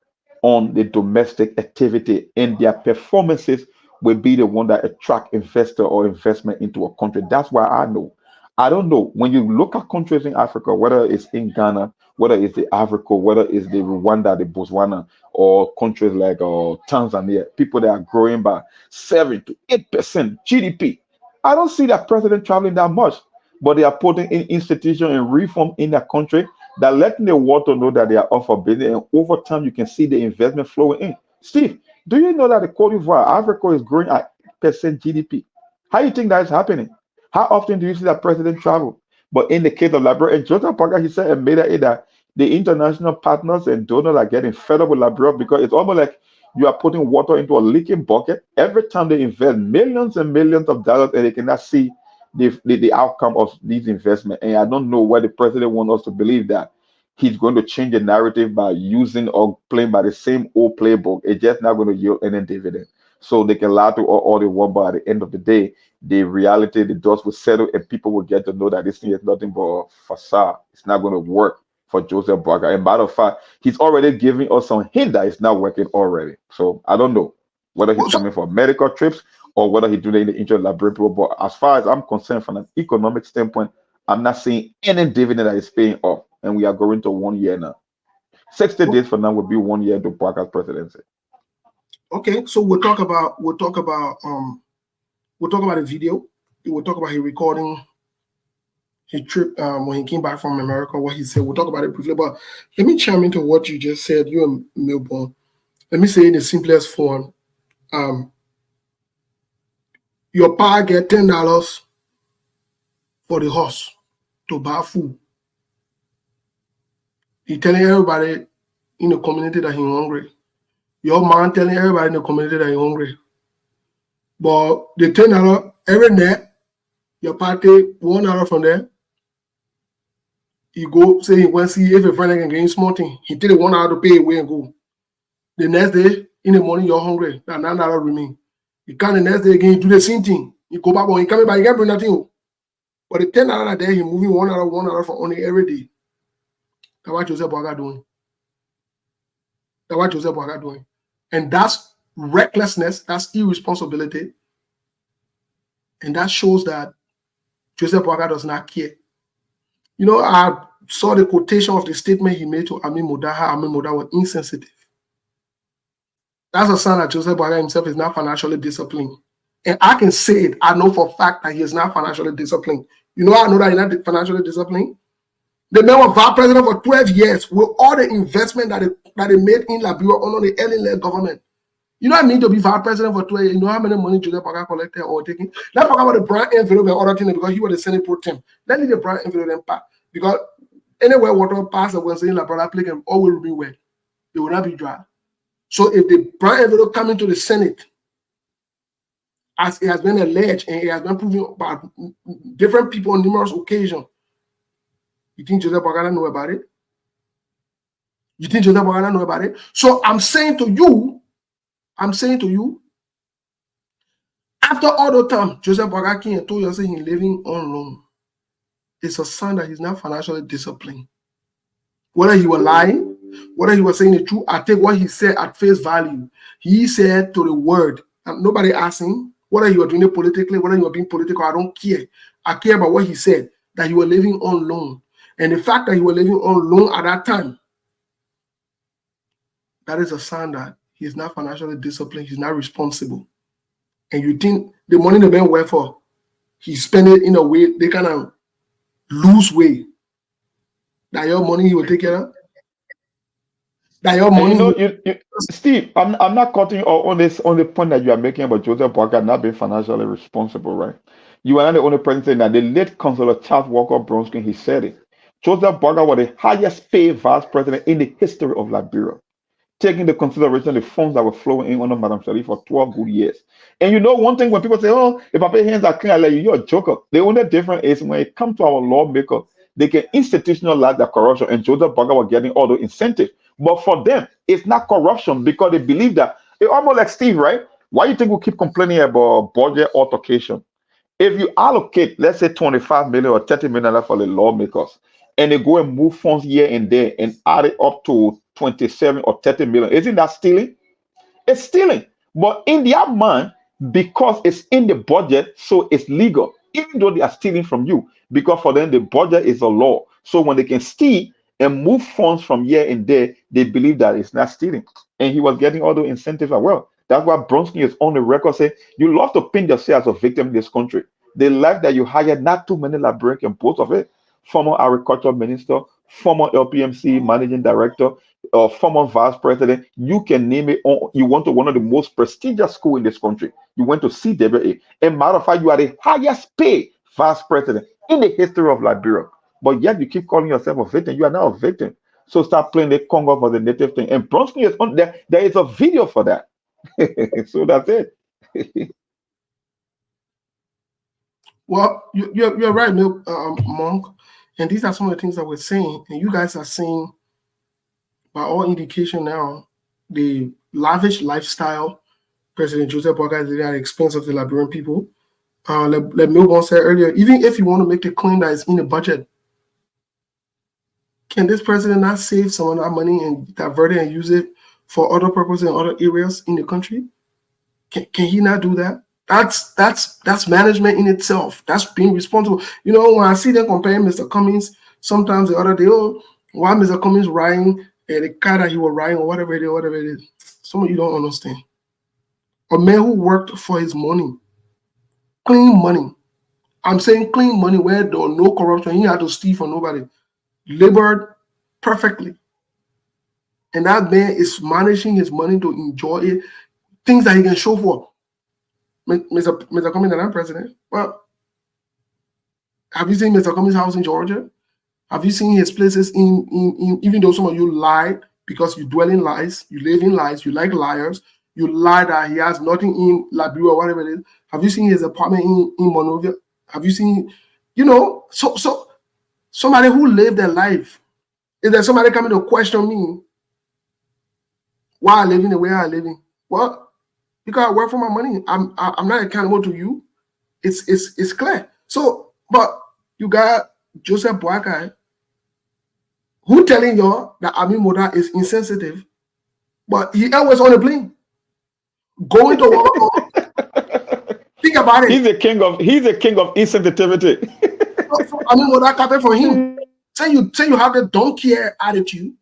on the domestic activity and their performances will be the one that attract investor or investment into a country. That's why I know. I don't know. When you look at countries in Africa, whether it's in Ghana, whether it's the Africa, whether it's the Rwanda, the Botswana, or countries like Tanzania, people that are growing by 7 to 8% GDP. I don't see that president traveling that much, but they are putting in institution and reform in their country that letting the world to know that they are off for business, and over time you can see the investment flowing in. Steve, do you know that the Cote d'Ivoire, Africa is growing at percent GDP? How do you think that is happening? How often do you see that president travel? But in the case of Liberia, and Joseph Parker, he said and made it that the international partners and donors are getting fed up with Liberia because it's almost like you are putting water into a leaking bucket. Every time they invest millions and millions of dollars and they cannot see the outcome of these investments. And I don't know why the president wants us to believe that he's going to change the narrative by using or playing by the same old playbook. It's just not going to yield any dividend. So they can lie to all they want, but at the end of the day, the reality, the dust will settle, and people will get to know that this thing is nothing but a facade. It's not going to work for Joseph Boga. And matter of fact, he's already giving us some hint that it's not working already. So I don't know whether he's coming for medical trips or whether he's doing it in the interest of people. But as far as I'm concerned, from an economic standpoint, I'm not seeing any dividend that is paying off. And we are going to 1 year now. 60 days from now will be 1 year to Parker's presidency. Okay, so we'll talk about a video. We'll talk about his recording his trip when he came back from America, what he said. We'll talk about it briefly, but let me chime into what you just said, you and Milburn. Let me say in the simplest form. Your pa get $10 for the horse to buy food. He telling everybody in the community that he's hungry. Your man telling everybody in the community that he's hungry. But the $10 every night, your pa take $1 from there. He go say he went see if a friend can get him small thing. He take the $1 to pay away and go. The next day, in the morning, you're hungry. That $9 remain. You come the next day again, you do the same thing. You go back, but he coming back, you can't bring nothing. But the $10 there, he moving $1 for only every day. That's what Joseph Boaga doing. That's what Joseph Boaga doing. And that's recklessness, that's irresponsibility. And that shows that Joseph Boaga does not care. You know, I saw the quotation of the statement he made to Amin Moda, how Amin Moda was insensitive. That's a sign that Joseph Boaga himself is not financially disciplined. And I can say it, I know for a fact that he is not financially disciplined. You know how I know that he's not financially disciplined? The man was vice president for 12 years with all the investment that they made in Liberia under the Ellen government. You know what I mean to be vice president for 12 years? You know how many money Joseph Boaga collected or taking? Let's talk about the brown envelope and other things because he was the Senate pro tem. Let me the brown envelope and pass. Because anywhere water pass the Wednesday in Liberia, applicant all will be wet. They will not be dry. So if the brown envelope come into the Senate, as it has been alleged and it has been proven by different people on numerous occasions, you think Joseph Boaga know about it? You think Joseph Boaga know about it? So I'm saying to you, after all the time, Joseph Boaga came and told you that he's living on loan. It's a sign that he's not financially disciplined. Whether he was lying, whether he was saying the truth, I take what he said at face value. He said to the word, and nobody asked him whether you were doing it politically, whether you were being political, I don't care. I care about what he said, that he was living on loan. And the fact that he was living on loan at that time, that is a sign that he's not financially disciplined, he's not responsible. And you think the money the man work for, he spend it in a way, they kind of lose way. That your money he will take care of? That your money... Steve, I'm not cutting you on the point that you are making about Joseph Boaga not being financially responsible, right? You are not the only person saying that. The late Councilor Charles Walker Bronsky, he said it. Joseph Boaga was the highest paid vice president in the history of Liberia, taking into consideration the funds that were flowing in under Madam Sharif for 12 good years. And you know one thing, when people say, oh, if I pay hands are clean, I let you, you're a joker. The only difference is when it comes to our lawmakers, they can institutionalize the corruption, and Joseph Boaga was getting all the incentives. But for them, it's not corruption because they believe that. It's almost like Steve, right? Why do you think we keep complaining about budget altercation? If you allocate, let's say 25 million or 30 million for the lawmakers, and they go and move funds here and there and add it up to 27 or 30 million, isn't that stealing? It's stealing. But in their mind, because it's in the budget, so it's legal, even though they are stealing from you, because for them, the budget is a law. So when they can steal and move funds from here and there, they believe that it's not stealing. And he was getting all the incentives as well. That's why Bronsky is on the record saying, you love to paint yourself as a victim in this country. The life that you hired, not too many Liberians can boast of it. Former agriculture minister, former LPMC managing director, former vice president, you can name it. You went to one of the most prestigious schools in this country. You went to CWA. And matter of fact, you are the highest paid vice president in the history of Liberia. But yet you keep calling yourself a victim. You are not a victim. So start playing the Congo for the native thing. And Bronsky is on there. There is a video for that. So that's it. Well, you're right, Monk. And these are some of the things that we're saying. And you guys are saying, by all indication now, the lavish lifestyle President Joseph Boaga is living at the expense of the Liberian people. Like Milburn said earlier, even if you want to make the claim that it's in the budget, can this president not save some of that money and divert it and use it for other purposes in other areas in the country? Can he not do that? That's management in itself. That's being responsible. You know, when I see them comparing Mr. Cummings, sometimes the other day, oh, why Mr. Cummings riding the car that he was riding or whatever it is. Some of you don't understand. A man who worked for his money, clean money. I'm saying clean money where there was no corruption. He had to steal from nobody. Labored perfectly. And that man is managing his money to enjoy it. Things that he can show for. Mr. Cummings and I'm president. Well, have you seen Mr. Cummings' house in Georgia? Have you seen his places in even though some of you lied because you dwell in lies, you live in lies, you like liars, you lie that he has nothing in Liberia or whatever it is. Have you seen his apartment in Monrovia? Have you seen, so somebody who lived their life? Is there somebody coming to question me why I living the way I living? Well, because I work for my money. I'm not accountable to you. It's clear. So, but you got Joseph Boakai, who telling y'all that Amin Moda is insensitive, but he always on the plane, going to war. Think about it. He's a king of insensitivity. So Amin Moda capping for him. Say you have the don't care attitude.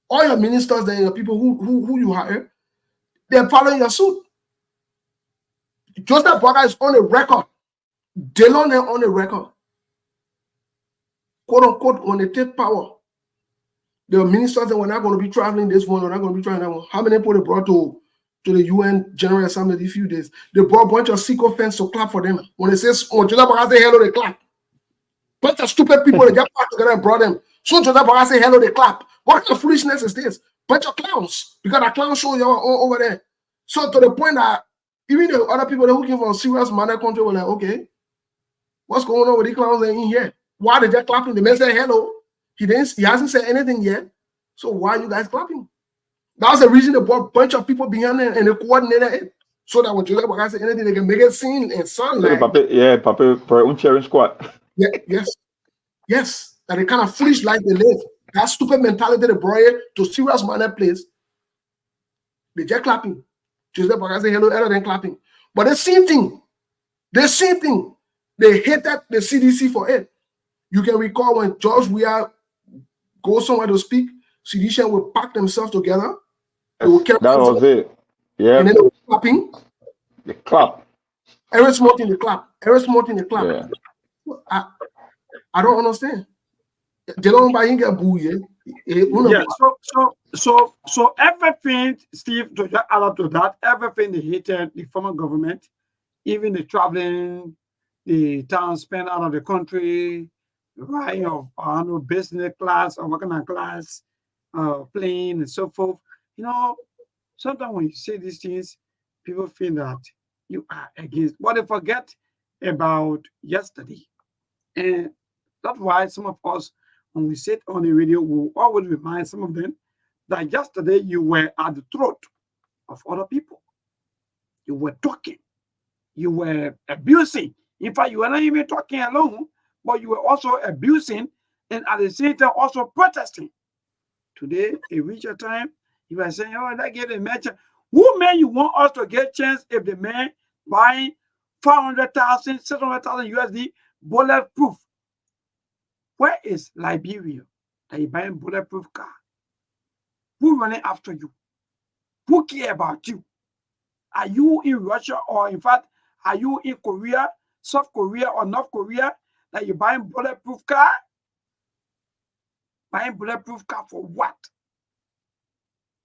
All your ministers and your people who you hire, they're following your suit. Joseph Boakai is on the record. Delon is on the record. Quote unquote, when they take power, the ministers that were not going to be traveling this one, we're not going to be traveling that one. How many people they brought to the UN General Assembly these few days? They brought a bunch of sycophants to clap for them. When they say, when Joseph Boakai say hello, they clap. Bunch of stupid people, they get back together and brought them. So Joseph Boakai say hello, they clap. What kind of foolishness is this? Bunch of clowns. Because the clown show you all over there. So to the point that even the other people that are looking for a serious manner country were like, okay, what's going on with these clowns in here? Why they just clapping? The man said hello. He hasn't said anything yet. So why are you guys clapping? That's the reason they brought a bunch of people behind them and they coordinated it. So that when Joseph Boakai say anything, they can make it seen and sound like Papa for a cheering squad. Yeah, yes. That they kind of foolish life they live. That stupid mentality they brought it to serious manner place. They just clapping. Joseph Boakai say hello, other than clapping. But the same thing. They hated the CDC for it. You can recall when George Weah goes somewhere to speak, CDC will pack themselves together. They will carry that was it. Yeah. And then they were clapping. The clap. Every small thing they clap. Yeah. I don't understand. They don't buy in get boo, yeah. So everything, Steve, to just add up to that, everything they hated the former government, even the traveling, the town spent out of the country, right, of business class or working class, plane and so forth. Sometimes when you say these things, people feel that you are against. But they forget about yesterday. And that's why some of us, when we sit on the radio, we always remind some of them that yesterday you were at the throat of other people. You were talking. You were abusing. In fact, you were not even talking alone, but you were also abusing and at the same time also protesting. Today, it reached a time, you are saying, oh, that gave a match. Who man you want us to get chance if the man buying 500,000, 600,000 USD bulletproof? Where is Liberia that you buying bulletproof car? Who running after you? Who care about you? Are you in Russia or in fact, are you in Korea, South Korea or North Korea that you're buying bulletproof car? Buying bulletproof car for what?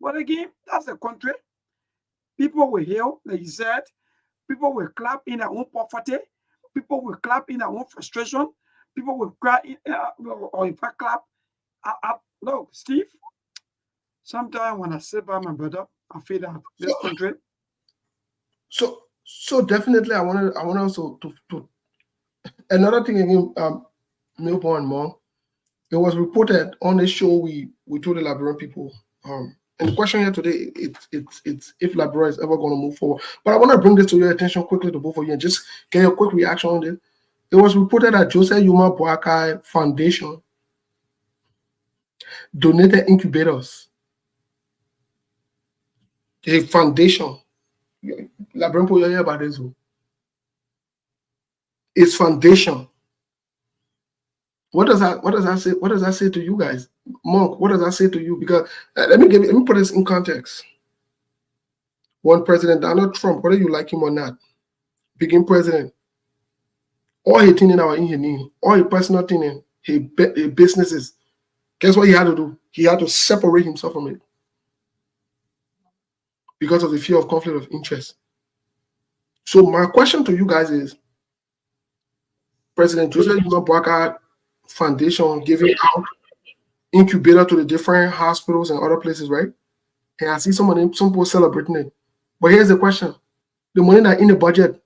But again, that's the country. People will heal, like you said. People will clap in their own poverty. People will clap in their own frustration. People will cry or in fact clap. No, Steve, sometimes when I sit by my brother, I feel that this country. So definitely I want also to another thing again, Milpo and Mom. It was reported on the show we told the Liberian people. And the question here today, it's if Liberia is ever going to move forward. But I want to bring this to your attention quickly to both of you and just get a quick reaction on this. It was reported that Joseph Yuma Boakai Foundation donated incubators. A foundation. Liberian people hear about this. It's foundation. What does that say? What does that say to you guys? Monk, what does that say to you? Because let me put this in context. One President Donald Trump, whether you like him or not, became president. All he thing in our engineering, all his personal thing, his businesses. Guess what he had to do? He had to separate himself from it because of the fear of conflict of interest. So my question to you guys is, President Joseph Boakai Foundation giving out incubator to the different hospitals and other places, right? And I see some people celebrating it. But here's the question: the money that in the budget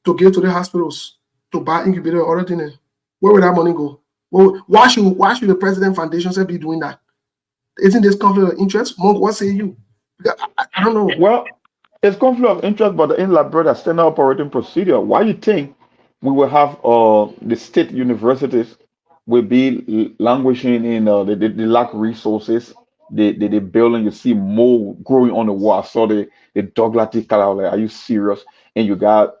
to give to the hospitals to buy incubator and other things, where would that money go? Well, why should the President Foundation say be doing that? Isn't this conflict of interest? Monk, what say you? I don't know. Well, it's conflict of interest, but in Liberia standard operating procedure, why you think we will have the state universities will be languishing in they lack resources. They building, you see mold growing on the wall. I saw the Douglas color, like, are you serious? And you got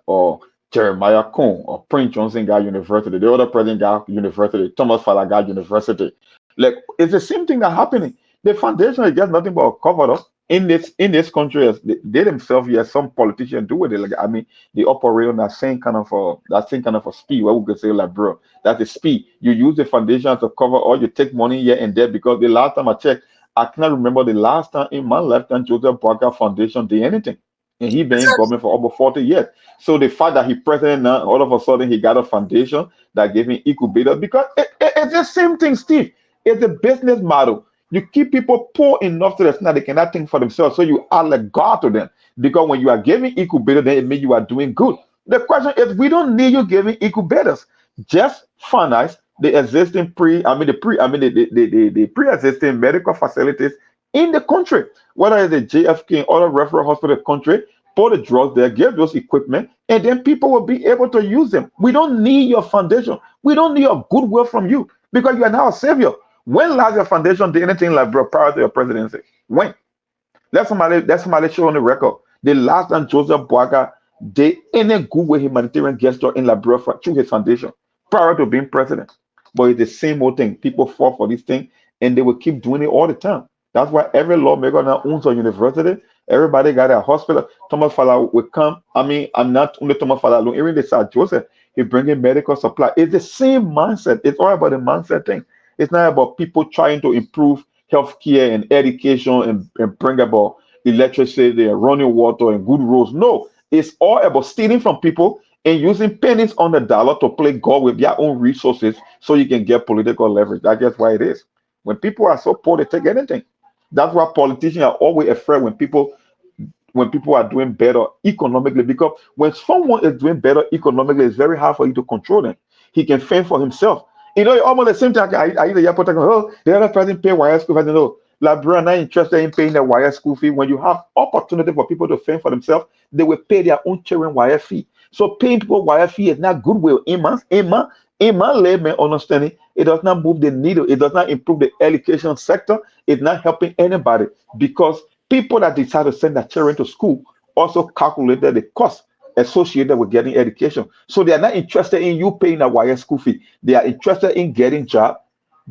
Jeremiah Cone or Prince Johnson got university, the other president got university, Thomas Fowler got university. Like it's the same thing that happening. The foundation is just nothing but covered up in this country. As they themselves, yes, some politicians do it. Like I mean, they operate on that same kind of a speed. What we could say, like, bro, that's the speed. You use the foundation to cover all. You take money here and there because the last time I checked, I cannot remember the last time in my lifetime Joseph Parker Foundation did anything. And he been in government for over 40 years. So the fact that he president now, all of a sudden he got a foundation that gave him incubator because it's the same thing, Steve. It's a business model. You keep people poor enough to the extent that they cannot think for themselves. So you are like God to them. Because when you are giving incubator, then it means you are doing good. The question is, we don't need you giving incubators. Just finance the existing the pre-existing medical facilities in the country, whether it's the JFK and other referral hospital country, pour the drugs there, give those equipment, and then people will be able to use them. We don't need your foundation. We don't need a goodwill from you because you are now a savior. When last your foundation did anything like bro prior to your presidency? When? Let somebody show on the record. The last time Joseph Boakai did any good with humanitarian gesture in Liberia through his foundation prior to being president. But it's the same old thing. People fall for this thing and they will keep doing it all the time. That's why every lawmaker now owns a university. Everybody got a hospital. Thomas Fala will come. I mean, I'm not only Thomas Fala alone. Even the South Joseph, he bringing medical supply. It's the same mindset. It's all about the mindset thing. It's not about people trying to improve healthcare and education and bring about electricity and running water and good roads. No, it's all about stealing from people and using pennies on the dollar to play God with their own resources so you can get political leverage. That's just why it is. When people are so poor, they take anything. That's why politicians are always afraid when people are doing better economically, because when someone is doing better economically, it's very hard for you to control them. He can fend for himself. Almost the same time. I either you're talking, oh, the other person pay wire school fees. No, Liberia not interested in paying the wire school fee. When you have opportunity for people to fend for themselves, they will pay their own children wire fee. So paying people wire fee is not goodwill. In my layman understanding, it does not move the needle. It does not improve the education sector. It's not helping anybody because people that decide to send their children to school also calculated the cost associated with getting education. So they are not interested in you paying a wire school fee. They are interested in getting job,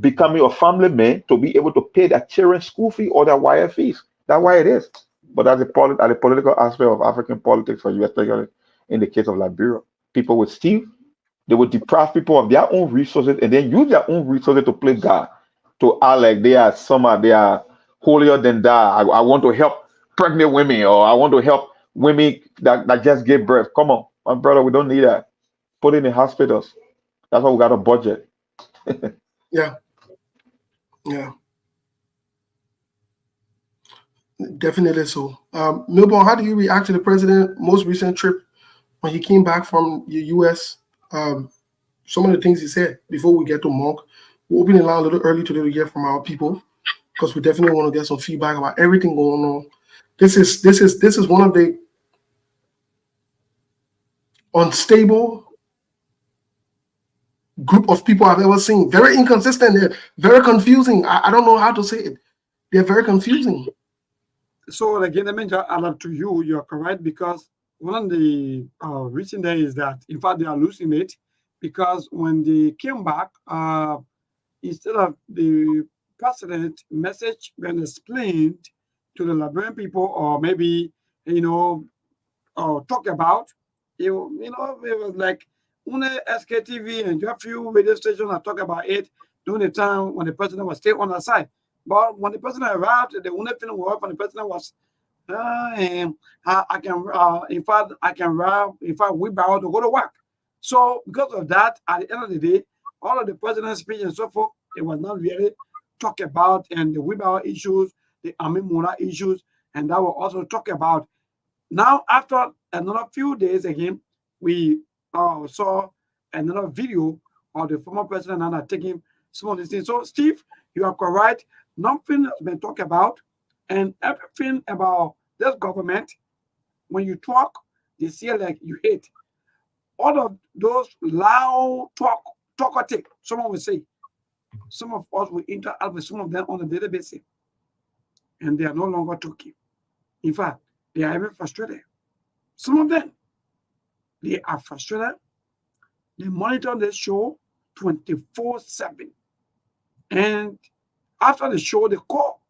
becoming a family man to be able to pay their children's school fee or their wire fees. That's why it is. But at the political aspect of African politics for you, especially in the case of Liberia, people would steal, they would deprive people of their own resources and then use their own resources to play God, to act like they are holier than thou. I want to help pregnant women or I want to help women that just give birth. Come on, my brother, we don't need that. Put it in hospitals. That's why we got a budget. Yeah, yeah, definitely so. Milborn, how do you react to the president's most recent trip when he came back from the U.S.? Some of the things he said before we get to Monk. We'll open the line a little early today to hear from our people because we definitely want to get some feedback about everything going on. This is one of the unstable group of people I've ever seen. Very inconsistent. They're very confusing. I don't know how to say it. They're very confusing. So again, I mean, I love to you. You're correct because one of the recent days is that in fact they are losing it because when they came back, instead of the president message being explained to the Liberian people or maybe talk about, it was like only SKTV and just few radio stations that talk about it during the time when the president was still on our side. But when the president arrived, the only thing we heard from the president was And I can, in fact, I can ride, in fact, wheelbarrow to go to work. So because of that, at the end of the day, all of the president's speech and so forth, it was not really talk about and the wheelbarrow issues, the Army Mura issues, and that will also talk about. Now, after another few days again, we saw another video of the former president and taking some of these things. So, Steve, you are correct. Nothing has been talked about, and everything about this government, when you talk, they say like you hate. All of those loud talkative, someone will say, some of us will interact with some of them on a daily basis, and they are no longer talking. In fact, they are even frustrated. Some of them, they are frustrated. They monitor the show 24/7. And after the show, they call.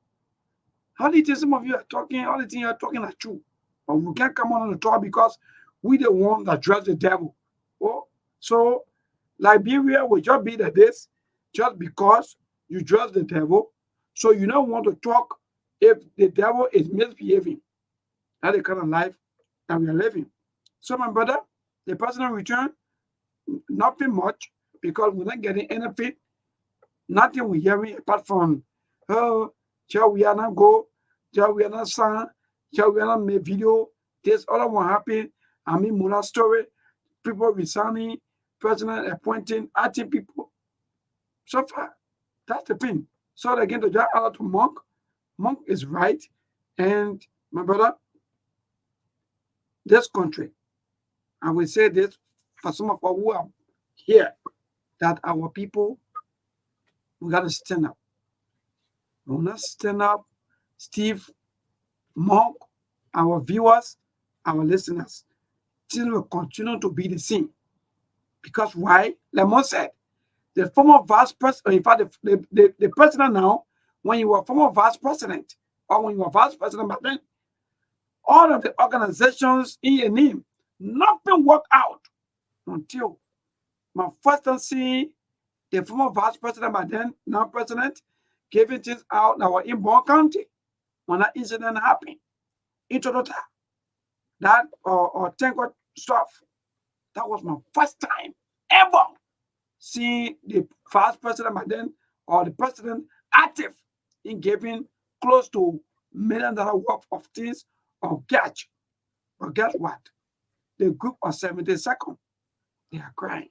How do you think some of you are talking? All the things you are talking are true. But we can't come on the talk because we the one that dress the devil. Oh, so Liberia will just be like this just because you dress the devil. So you don't want to talk if the devil is misbehaving. That's the kind of life that we are living. So, my brother, the personal return, nothing much because we're not getting anything. Nothing we're hearing apart from, oh, shall we not go? Shall we not sing? Shall we not make video? This other one happen. I mean, Mula story, people resigning, president appointing, acting people. So far, that's the thing. So again, to just add to Monk, Monk is right. And my brother, this country, I will say this for some of us who are here, that our people, we got to stand up. We will not stand up, Steve, Monk, our viewers, our listeners. Things will continue to be the same. Because why? Like Mo said, the former vice president, in fact, the president now, when you were former vice president, or when you were vice president back then, all of the organizations in your name, nothing worked out until my first time seeing the former vice president by then, now president, giving things out in our inborn county when that incident happened. In Toyota, that or tanker stuff. That was my first time ever seeing the vice president by then or the president active in giving close to $1 million worth of things of cash. But guess what? The group of 72nd, they are crying.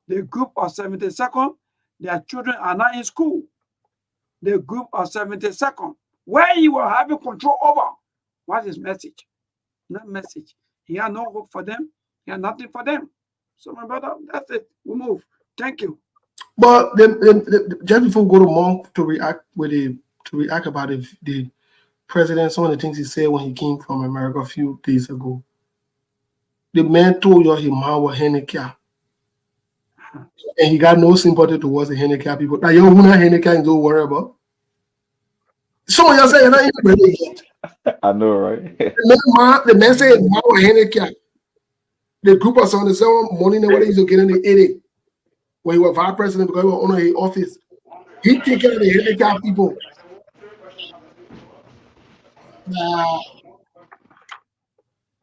The group of 72nd, their children are not in school. The group of 72nd, where you were having control over, what is message? Not message. He had no hope for them. He had nothing for them. So, my brother, that's it. We move. Thank you. But then just before we go to Monk to react about the president, some of the things he said when he came from America a few days ago. The man told you his man was handicapped. And he got no sympathy towards the handicapped people. Now, you're not handicapped, don't worry about. Some of you say you're not even ready yet. I know, right? The man said his man was handicapped. The group of 77 money they used to get in the 80 when he was vice president because he was owner his office. He take care of the handicapped people.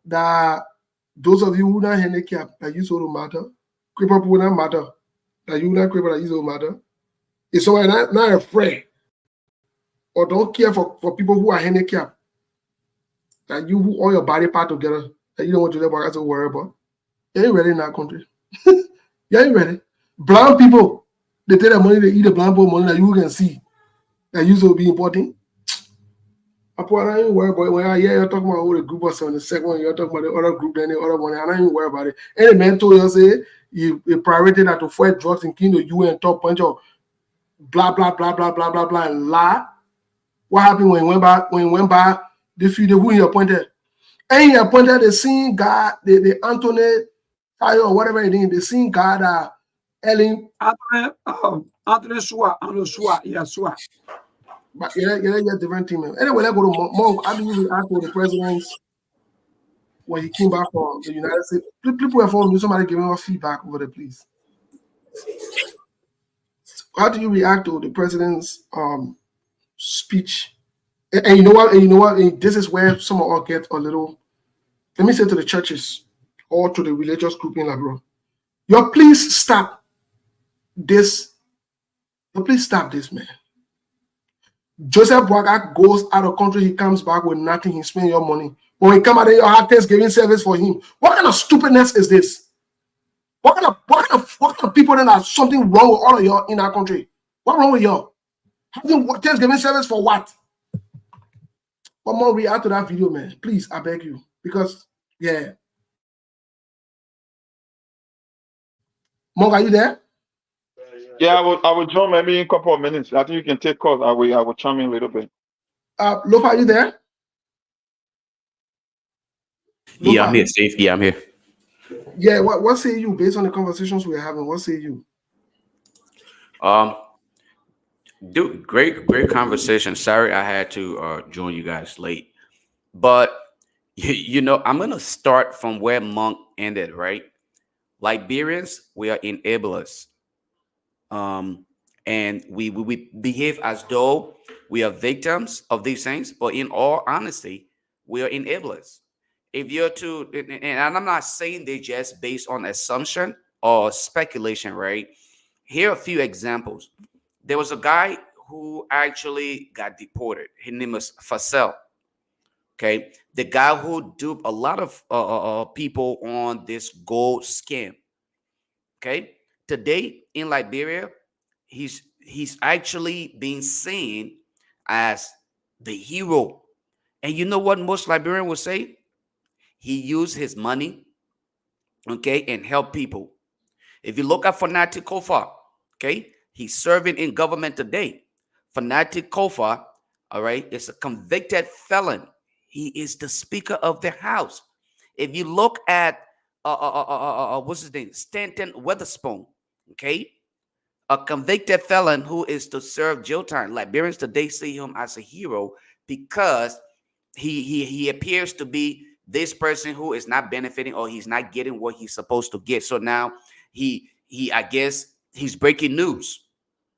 That those of you who not handicapped, that you sort of matter. Cripple people not matter. That you not cripple, that you sort of matter. If someone not afraid or don't care for people who are handicapped, that you who all your body part together, that you don't want to let about to worry about. You ain't ready in that country. You ain't ready. Blind people, they take their money, they eat the blind people money that you can see. That used to be important. I don't even worry about it. When I hear you're talking about the group or something, the second one, you're talking about the other group, then the other one, I don't even worry about it. Any man told you, say, you priority that to fight drugs and kill the UN top bunch of blah, blah, blah, blah, blah, blah, blah, and lie. What happened when he went back, the few who he appointed? And he appointed the same guy, the Anthony Tayo or whatever it is, the same guy that Ellen. Anthony Sua, yeah, Sua. But yeah, different team. Anyway, let's go to Monk. How do you react to the president's when he came back from the United States? People are following you. Somebody giving us feedback over there, please. How do you react to the president's speech And you know what? And you know what? And this is where some of us get a little. Let me say to the churches or to the religious group in Liberia, y'all please stop this. Please stop this, man. Joseph Boaga goes out of country, he comes back with nothing, he spends your money. When he come out, you have Thanksgiving service for him. What kind of stupidness is this? What kind of people then have something wrong with all of y'all in our country? What's wrong with y'all? Having Thanksgiving service for what? But more react to that video, man. Please, I beg you. Because, yeah. Monk, are you there? Yeah, I will join maybe in a couple of minutes. I think you can take calls. I will chime in a little bit. Lofa, are you there? Yeah, I'm here, Steve. Yeah, I'm here. Yeah, what say you based on the conversations we're having? What say you? Dude, great conversation. Sorry I had to join you guys late. But you know, I'm gonna start from where Monk ended, right? Liberians, we are enablers. And we behave as though we are victims of these things, but in all honesty, we are enablers. If you're to, and I'm not saying they just based on assumption or speculation, right? Here are a few examples. There was a guy who actually got deported. His name was Facel. Okay, the guy who duped a lot of people on this gold scam. Okay, today in Liberia, he's actually being seen as the hero. And you know what most Liberians will say? He used his money, okay, and help people. If you look at Fanatic Kofa, okay, he's serving in government today. Fanatic Kofa, all right, is a convicted felon. He is the Speaker of the House. If you look at what's his name, Stanton Weatherspoon, okay, a convicted felon who is to serve jail time. Liberians today see him as a hero because he appears to be this person who is not benefiting or he's not getting what he's supposed to get. So now he I guess he's breaking news.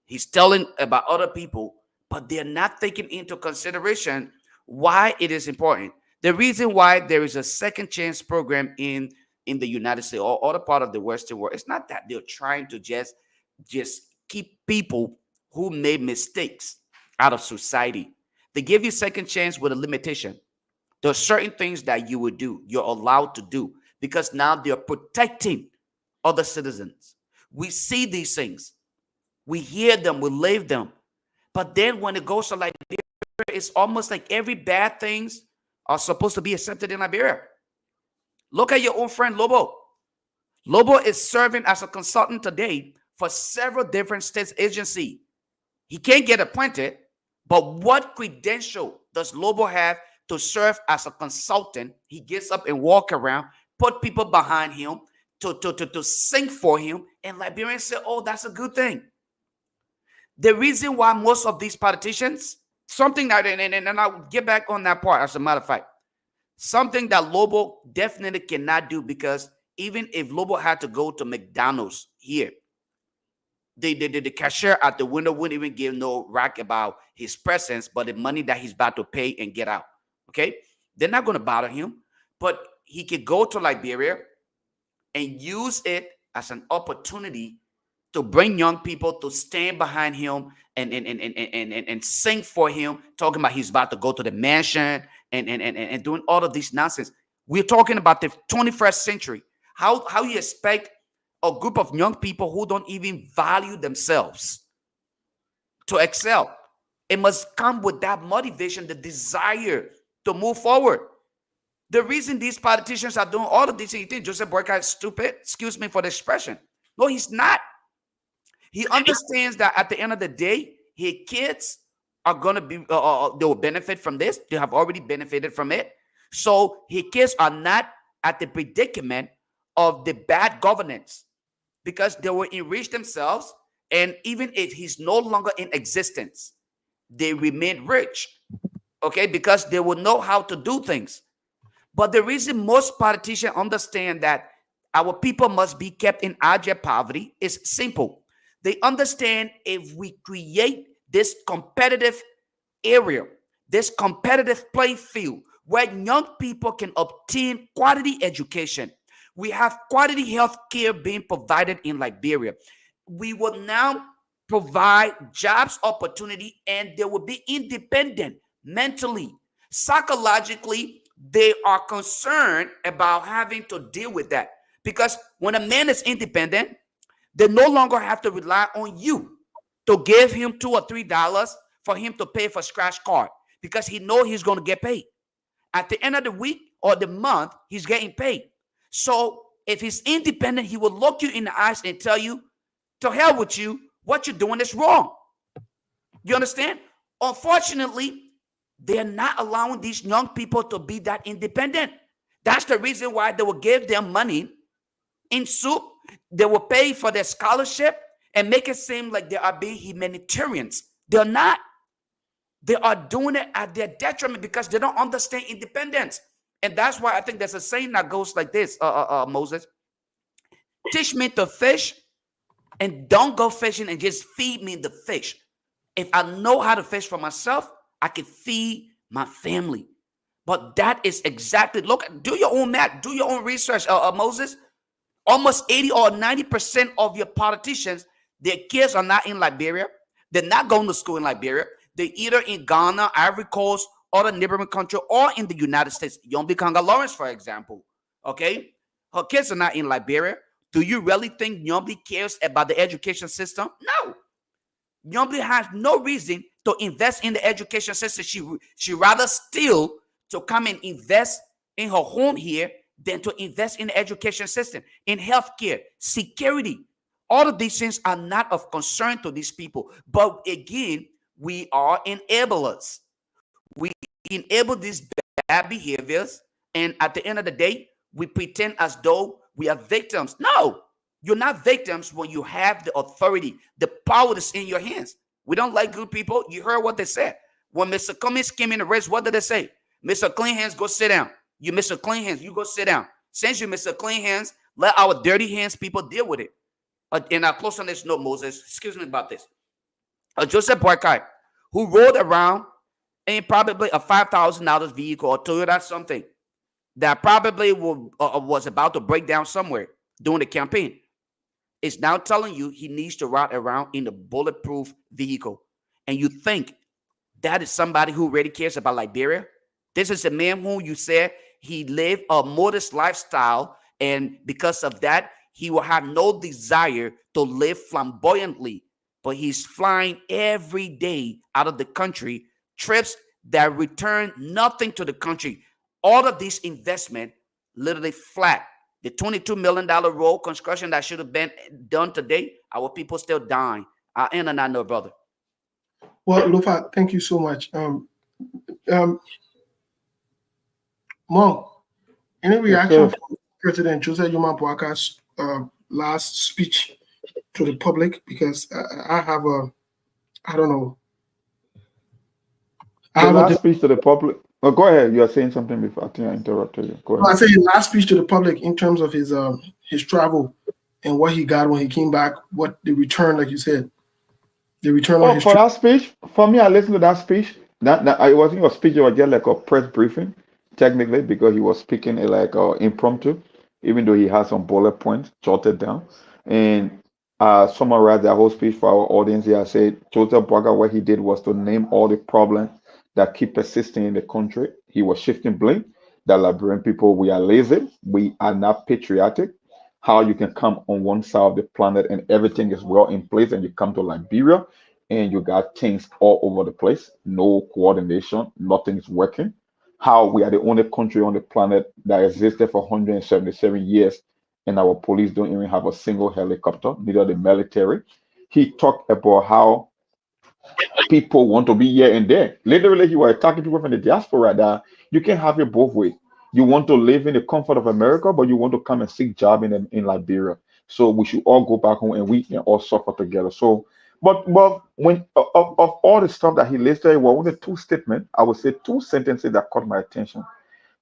He's telling about other people, but they're not taking into consideration why it is important. The reason why there is a second chance program in the United States or other part of the Western world, it's not that they're trying to just keep people who made mistakes out of society. They give you second chance with a limitation. There are certain things that you would do, you're allowed to do, because now they're protecting other citizens. We see these things, we hear them, we live them. But then when it goes to Liberia, it's almost like every bad things are supposed to be accepted in Liberia. Look at your own friend Lobo. Lobo is serving as a consultant today for several different states agency. He can't get appointed, but what credential does Lobo have to serve as a consultant? He gets up and walk around, put people behind him to sing for him, and Liberians say, oh, that's a good thing. The reason why most of these politicians, something that, and I'll get back on that part as a matter of fact, something that Lobo definitely cannot do, because even if Lobo had to go to McDonald's here, the cashier at the window wouldn't even give no rack about his presence, but the money that he's about to pay and get out. Okay, they're not going to bother him, but he could go to Liberia and use it as an opportunity to bring young people to stand behind him and sing for him, talking about he's about to go to the mansion and doing all of this nonsense. We're talking about the 21st century. How you expect a group of young people who don't even value themselves to excel? It must come with that motivation, the desire to move forward. The reason these politicians are doing all of these things, you think Joseph Boyka is stupid? Excuse me for the expression. No, he's not. He understands that at the end of the day, his kids are going to be, they will benefit from this. They have already benefited from it. So his kids are not at the predicament of the bad governance, because they will enrich themselves. And even if he's no longer in existence, they remain rich, okay, because they will know how to do things. But the reason most politicians understand that our people must be kept in abject poverty is simple. They understand if we create this competitive area this competitive playing field where young people can obtain quality education. We have quality health care being provided in Liberia. We will now provide jobs opportunity, and they will be independent mentally, psychologically. They are concerned about having to deal with that, because when a man is independent, they no longer have to rely on you to give him $2 or $3 for him to pay for scratch card, because he know he's going to get paid at the end of the week or the month. He's getting paid. So if he's independent, he will look you in the eyes and tell you, to hell with you, what you're doing is wrong. You understand? Unfortunately, they're not allowing these young people to be that independent. That's the reason why they will give them money in soup. They will pay for their scholarship and make it seem like they are being humanitarians. They're not. They are doing it at their detriment because they don't understand independence. And that's why I think there's a saying that goes like this, Moses. Teach me to fish, and don't go fishing and just feed me the fish. If I know how to fish for myself, I can feed my family. But that is exactly, look, do your own math, do your own research, Moses. Almost 80 or 90% of your politicians, their kids are not in Liberia. They're not going to school in Liberia. They're either in Ghana, Ivory Coast, or the neighboring country, or in the United States. Yombi Kanga Lawrence, for example. Okay? Her kids are not in Liberia. Do you really think Yombi cares about the education system? No. Yombi has no reason to invest in the education system. She rather steal to come and invest in her home here than to invest in the education system, in healthcare, security. All of these things are not of concern to these people. But again, we are enablers. We enable these bad behaviors, and at the end of the day, we pretend as though we are victims. No, you're not victims when you have the authority, the power that's in your hands. We don't like good people. You heard what they said. When Mr. Cummings came in the race, what did they say? Mr. Clean Hands, go sit down. You Mr. Clean Hands, you go sit down. Since you Mr. Clean Hands, let our dirty hands people deal with it. And I'll close on this note, Moses. Excuse me about this. Joseph Boycott, who rode around in probably a $5,000 vehicle or Toyota something that probably was about to break down somewhere during the campaign, is now telling you he needs to ride around in a bulletproof vehicle. And you think that is somebody who really cares about Liberia? This is a man who you said he lived a modest lifestyle, and because of that, he will have no desire to live flamboyantly. But he's flying every day out of the country, trips that return nothing to the country. All of these investment literally flat. The $22 million road construction that should have been done today, our people still dying. I end on that note, brother. Well, Lufa, thank you so much. Mo, any reaction from President Joseph Yuma Boaka's last speech to the public? Because I have I don't know. The last speech to the public. Oh, go ahead. You are saying something before I think I interrupted you. Go ahead. I say last speech to the public in terms of his travel and what he got when he came back, what the return, like you said, the return on his for that speech. For me, I listened to that speech. That I wasn't a speech. It was just like a press briefing, technically, because he was speaking like impromptu, even though he had some bullet points jotted down. And summarized that whole speech for our audience here. I said Joseph Boakai, what he did was to name all the problems that keep persisting in the country. He was shifting blame that Liberian people, we are lazy, we are not patriotic. How you can come on one side of the planet and everything is well in place, and you come to Liberia and you got things all over the place, no coordination, nothing is working. How we are the only country on the planet that existed for 177 years, and our police don't even have a single helicopter, neither the military. He talked about how people want to be here and there. Literally, he was attacking people from the diaspora that you can have it both ways. You want to live in the comfort of America, but you want to come and seek job in Liberia. So we should all go back home and we can all suffer together. So, but when of all the stuff that he listed, well, only two statements, I would say two sentences that caught my attention.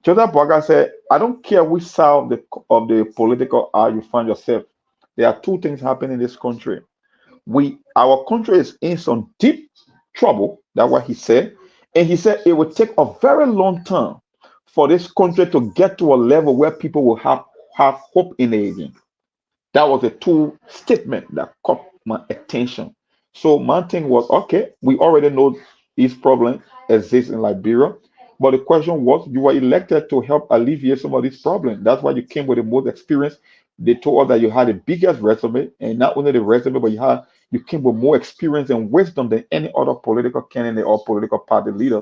Joseph Boakai said, "I don't care which side of the political aisle you find yourself. There are two things happening in this country. Our country is in some deep trouble. That's what he said. And he said it would take a very long time for this country to get to a level where people will have hope in it again. That was a two statement that caught my attention. So my thing was, okay, we already know this problem exists in Liberia, but the question was, you were elected to help alleviate some of these problems. That's why you came with the most experience. They told us that you had the biggest resume, and not only the resume, but you came with more experience and wisdom than any other political candidate or political party leader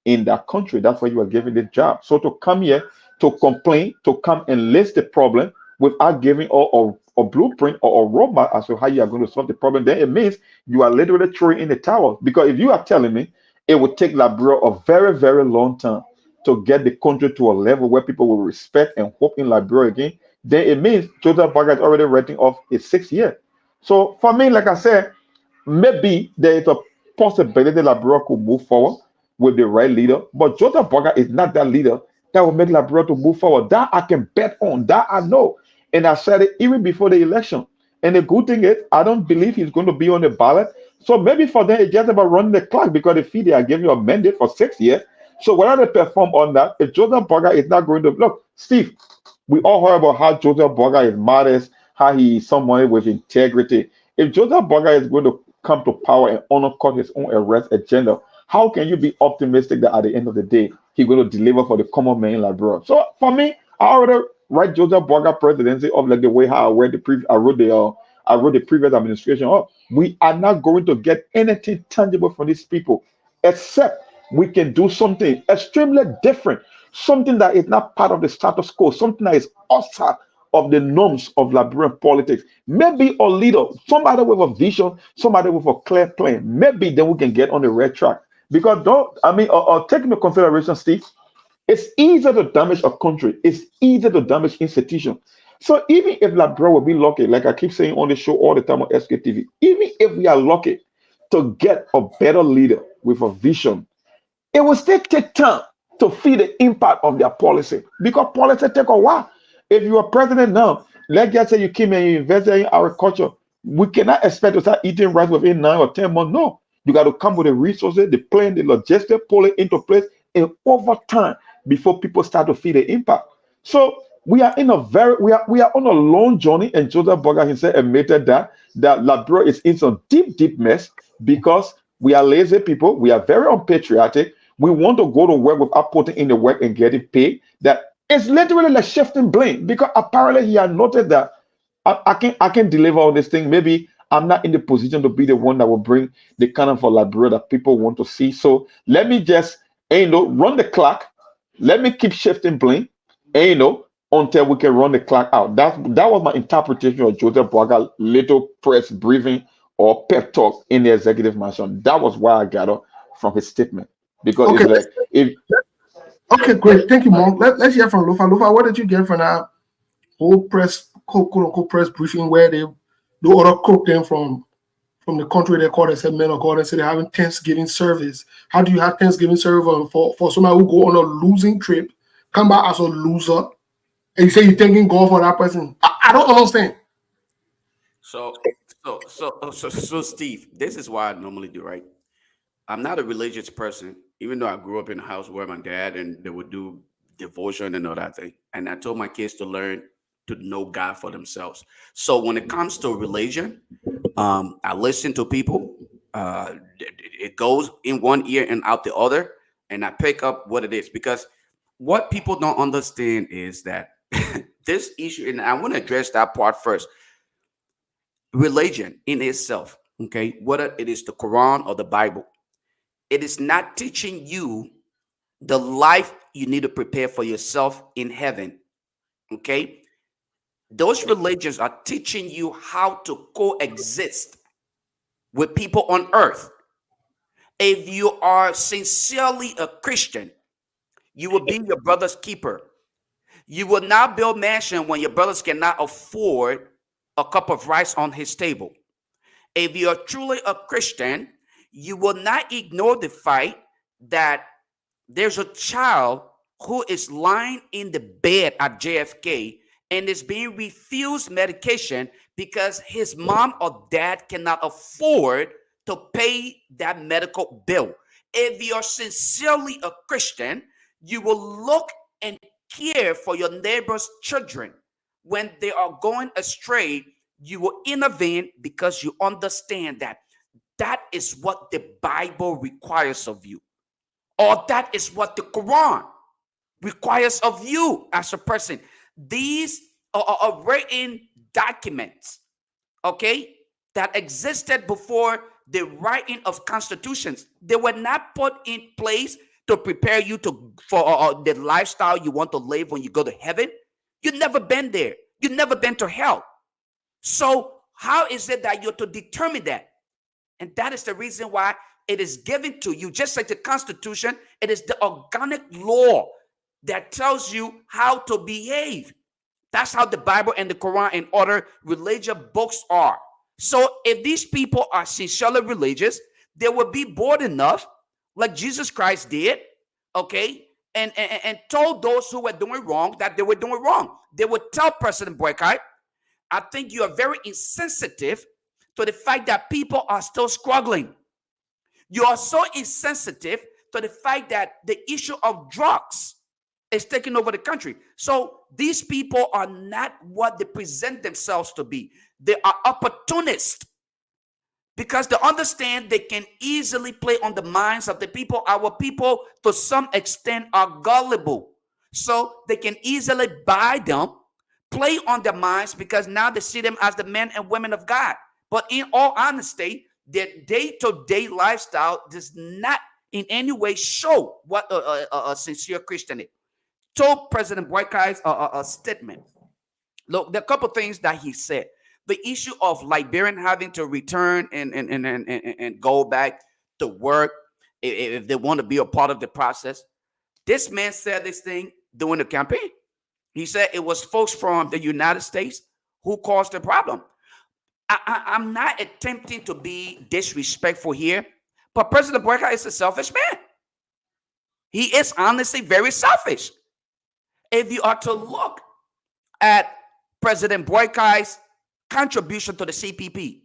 in that country. That's why you were given the job. So to come here to complain, to come and list the problem without giving a blueprint or a roadmap as to how you are going to solve the problem, then it means you are literally throwing in the towel. Because if you are telling me it would take Liberia a very, very long time to get the country to a level where people will respect and hope in Liberia again, then it means Joseph Baga is already writing off his 6 year. So for me, like I said, maybe there is a possibility Liberia could move forward with the right leader, but Joseph Burger is not that leader that will make Liberia to move forward. That I can bet on. That I know. And I said it even before the election. And the good thing is, I don't believe he's going to be on the ballot. So maybe for them, it's just about running the clock because the fee they are giving you a mandate for 6 years. So whether they perform on that, if Joseph Burger is not going to look, Steve, we all heard about how Joseph Burger is modest, how he is someone with integrity. If Joseph Burger is going to come to power and undercut his own arrest agenda, how can you be optimistic that at the end of the day he's going to deliver for the common man in Liberia? So for me, I already write Joseph Burger presidency of like the way how I wrote the previous administration up. We are not going to get anything tangible from these people, except we can do something extremely different, something that is not part of the status quo, something that is outside of the norms of Liberian politics. Maybe a leader, somebody with a vision, somebody with a clear plan. Maybe then we can get on the right track. Because don't I mean, take into consideration, Steve, it's easier to damage a country. It's easier to damage institutions. So even if Labrador will be lucky, like I keep saying on the show all the time on SKTV, even if we are lucky to get a better leader with a vision, it will still take time to feel the impact of their policy because policy take a while. If you are president now, let's just say you came and you invested in agriculture, we cannot expect to start eating rice within 9 or 10 months. No, you got to come with the resources, the plan, the logistics, pull it into place, and over time before people start to feel the impact. So we are in a very we are on a long journey, and Joseph Burger himself admitted that Liberia is in some deep mess because we are lazy people, we are very unpatriotic, we want to go to work without putting in the work and getting paid. That it's literally like shifting blame because apparently he had noted that I can deliver all this thing. Maybe I'm not in the position to be the one that will bring the kind of a Liberia that people want to see. So let me just run the clock. Let me keep shifting blame, until we can run the clock out. That was my interpretation of Joseph Boaga little press briefing or pep talk in the executive mansion. That was why I got up from his statement because Okay, it's like if okay, great. Thank you, Monk. Let's hear from Lufa. Lufa, what did you get from that whole quote unquote press briefing where the other quote them from the country they call themselves men of God and say they're having Thanksgiving service. How do you have Thanksgiving service for somebody who go on a losing trip, come back as a loser, and you say you're thanking God for that person? I don't understand. So, Steve, this is why I normally do, right? I'm not a religious person, even though I grew up in a house where my dad and they would do devotion and all that thing. And I told my kids to learn to know God for themselves. So when it comes to religion, I listen to people. It goes in one ear and out the other, and I pick up what it is because what people don't understand is that this issue, and I want to address that part first. Religion in itself, okay, whether it is the Quran or the Bible, it is not teaching you the life you need to prepare for yourself in heaven. Okay. Those religions are teaching you how to coexist with people on earth. If you are sincerely a Christian, you will be your brother's keeper. You will not build mansion when your brothers cannot afford a cup of rice on his table. If you are truly a Christian, you will not ignore the fact that there's a child who is lying in the bed at JFK and is being refused medication because his mom or dad cannot afford to pay that medical bill. if you're sincerely a Christian, you will look and care for your neighbor's children. When they are going astray, you will intervene because you understand that that is what the Bible requires of you, or that is what the Quran requires of you as a person. These are written documents, okay, that existed before the writing of constitutions. They were not put in place to prepare you for the lifestyle you want to live when you go to heaven. You've never been there. You've never been to hell. So how is it that you're to determine that? And that is the reason why it is given to you. Just like the Constitution, it is the organic law that tells you how to behave. That's how the Bible and the Quran and other religious books are. So if these people are sincerely religious, they will be bold enough, like Jesus Christ did, okay, and told those who were doing wrong that they were doing wrong. They would tell President Boycott, I think you are very insensitive to the fact that people are still struggling. You are so insensitive to the fact that the issue of drugs is taking over the country. So these people are not what they present themselves to be. They are opportunists because they understand they can easily play on the minds of the people. Our people, to some extent, are gullible. So they can easily buy them, play on their minds, because now they see them as the men and women of God. But in all honesty, their day-to-day lifestyle does not in any way show what a sincere Christian is. Told President Boykai's a statement. Look, there are a couple things that he said. The issue of Liberian having to return and go back to work if they want to be a part of the process. This man said this thing during the campaign. He said it was folks from the United States who caused the problem. I'm not attempting to be disrespectful here, but President Boycott is a selfish man. He is honestly very selfish. If you are to look at President Boykai's contribution to the CPP,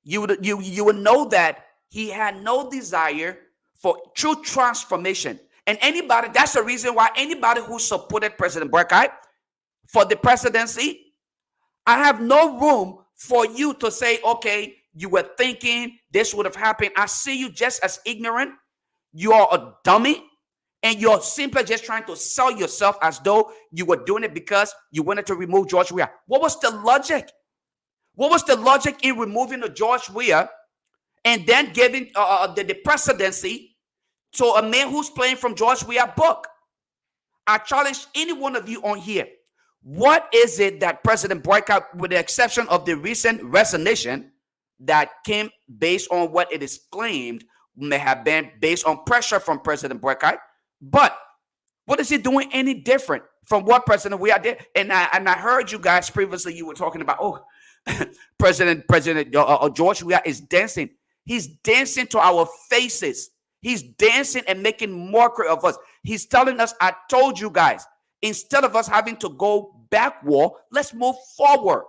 you would know that he had no desire for true transformation. And anybody, that's the reason why anybody who supported President Boykai for the presidency, I have no room for you to say, okay, you were thinking this would have happened. I see you just as ignorant. You are a dummy. And you're simply just trying to sell yourself as though you were doing it because you wanted to remove George Weah. What was the logic? What was the logic in removing the George Weah and then giving the presidency to a man who's playing from George Weah's book? I challenge any one of you on here. What is it that President Boycott, with the exception of the recent resignation that came based on what it is claimed may have been based on pressure from President Boycott, but what is he doing any different from what President Weah did? And I heard you guys previously, you were talking about, President George Weah is dancing. He's dancing to our faces. He's dancing and making mockery of us. He's telling us, I told you guys, instead of us having to go backward, let's move forward.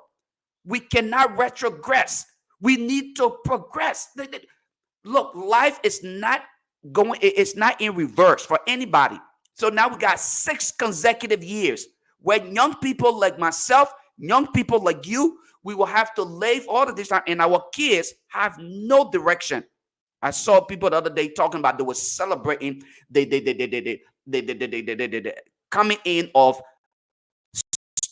We cannot retrogress. We need to progress. Look, life is not going, it's not in reverse for anybody. So now we got 6 consecutive years where young people like myself, young people like you, we will have to live all of this time, and our kids have no direction. I saw people the other day talking about they were celebrating the coming in of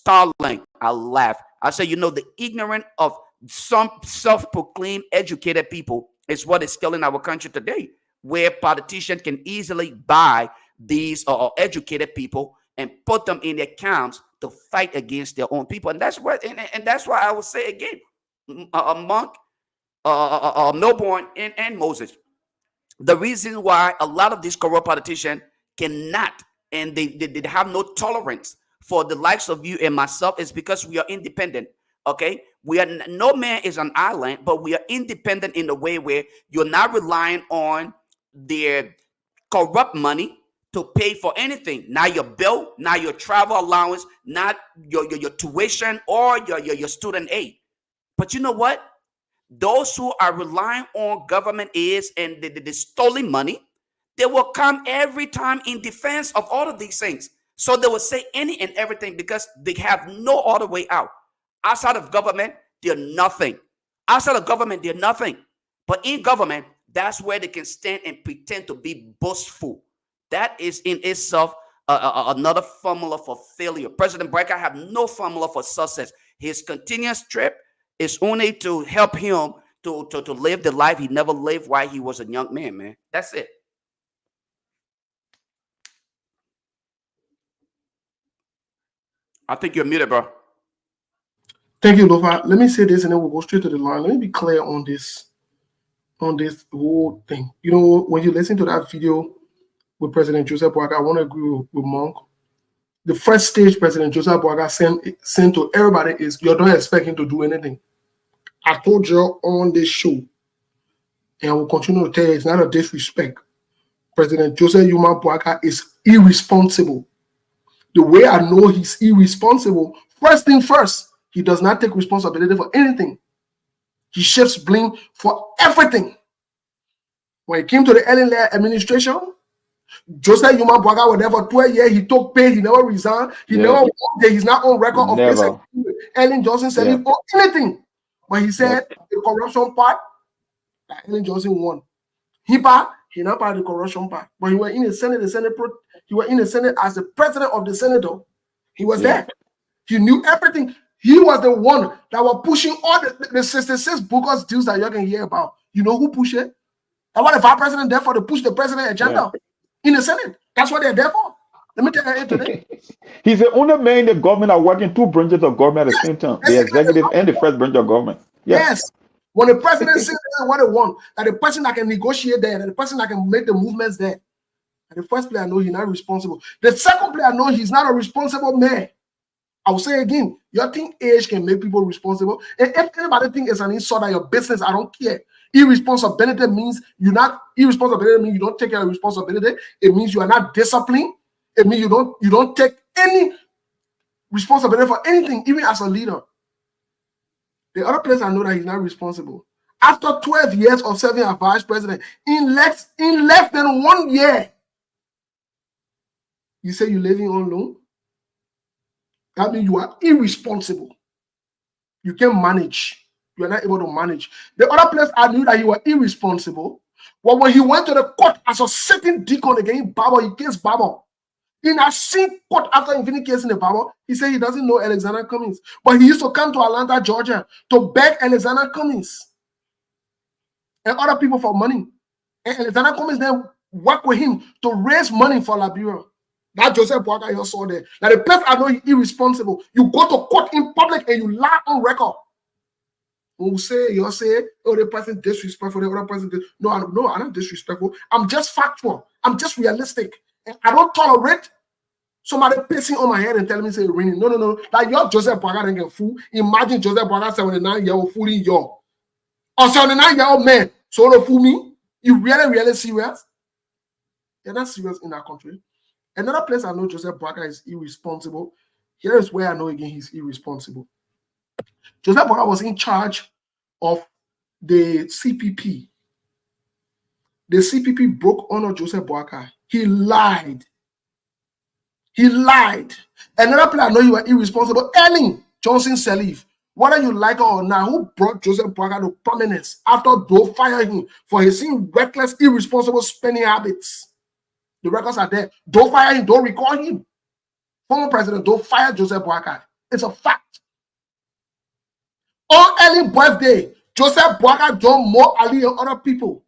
Starlink. I laugh. I said, the ignorant of some self-proclaimed educated people is what is killing our country today, where politicians can easily buy these educated people and put them in their camps to fight against their own people. And that's what, and that's why I will say again, Monk, Milborn, and Moses, the reason why a lot of these corrupt politicians cannot, and they have no tolerance for the likes of you and myself, is because we are independent. Okay, we are, no man is an island, but we are independent in the way where you're not relying on their corrupt money to pay for anything. Not your bill, not your travel allowance, not your tuition or your student aid. But you know what? Those who are relying on government aids and the stolen money, they will come every time in defense of all of these things. So they will say any and everything because they have no other way out. Outside of government, they're nothing. Outside of government, they're nothing. But in government, that's where they can stand and pretend to be boastful. That is in itself another formula for failure. President Brecker have no formula for success. His continuous trip is only to help him to live the life he never lived while he was a young man. That's it. I think you're muted, bro. Thank you, Lofa. Let me say this and then we'll go straight to the line. Let me be clear on this whole thing. You know, when you listen to that video with President Joseph Boakai, I want to agree with Monk. The first stage President Joseph Boakai sent to everybody is, you don't expect him to do anything. I told you on this show, and I will continue to tell you, it's not a disrespect. President Joseph Yuma Boakai is irresponsible. The way I know he's irresponsible, first thing first, he does not take responsibility for anything. He shifts blame for everything. When it came to the Ellen administration, Joseph Yuma Boakai was there for 12 years. He took pay. He never resigned. He never worked there. He's not on record of Ellen Johnson selling or anything. But he said the corruption part, that Ellen Johnson won. He not part of the corruption part. But he was in the Senate. He was in the Senate as the president of the Senate. He was there. He knew everything. He was the one that was pushing all the 66 bogus deals that you can hear about. You know who pushed it? That was the vice president there for to push the president agenda in the Senate. That's what they're there for. Let me tell you today. He's the only man in the government that working two branches of government at the same time. The executive and the first branch of government. Yes. When the president says what they want, that the person that can negotiate there, that the person that can make the movements there. And the first player I know he's not responsible. The second player I know he's not a responsible man. I will say again, your think age can make people responsible. And if anybody think it's an insult at your business, I don't care. Irresponsibility means you don't take your responsibility. It means you are not disciplined. It means you don't take any responsibility for anything, even as a leader. The other place I know that he's not responsible. After 12 years of serving as vice president, in less than 1 year, you say you're living on loan? That means you are irresponsible. You can't manage. You are not able to manage. The other place I knew that you were irresponsible was when he went to the court as a sitting deacon against Bible, he case Bible. In a same court after infinite case in the Bible, he said he doesn't know Alexander Cummings. But he used to come to Atlanta, Georgia to beg Alexander Cummings and other people for money. And Alexander Cummings then worked with him to raise money for Liberia. That Joseph Boakai you saw there. Now the place I know he's irresponsible. You go to court in public and you lie on record. You say, oh, the person disrespectful, the other person. No, I'm not disrespectful. I'm just factual. I'm just realistic. And I don't tolerate somebody pissing on my head and telling me, say, raining. No. Like you're Joseph Boakai and get fool. Imagine Joseph Boakai 79-year-old fooling you. Or 79-year-old man. So don't fool me. You really serious? You're not serious in our country. Another place I know Joseph Boakai is irresponsible. Here is where I know again he's irresponsible. Joseph Boakai was in charge of the CPP. The CPP broke honor Joseph Boakai. He lied. Another place I know you were irresponsible. Ellen Johnson Sirleaf. Whether you like her or not, who brought Joseph Boakai to prominence after Doe fired him for his reckless, irresponsible spending habits? The records are there. Don't fire him. Don't recall him. Former president, don't fire Joseph Boakai. It's a fact. On Ellen's birthday, Joseph Boakai joined Mo Ali and other people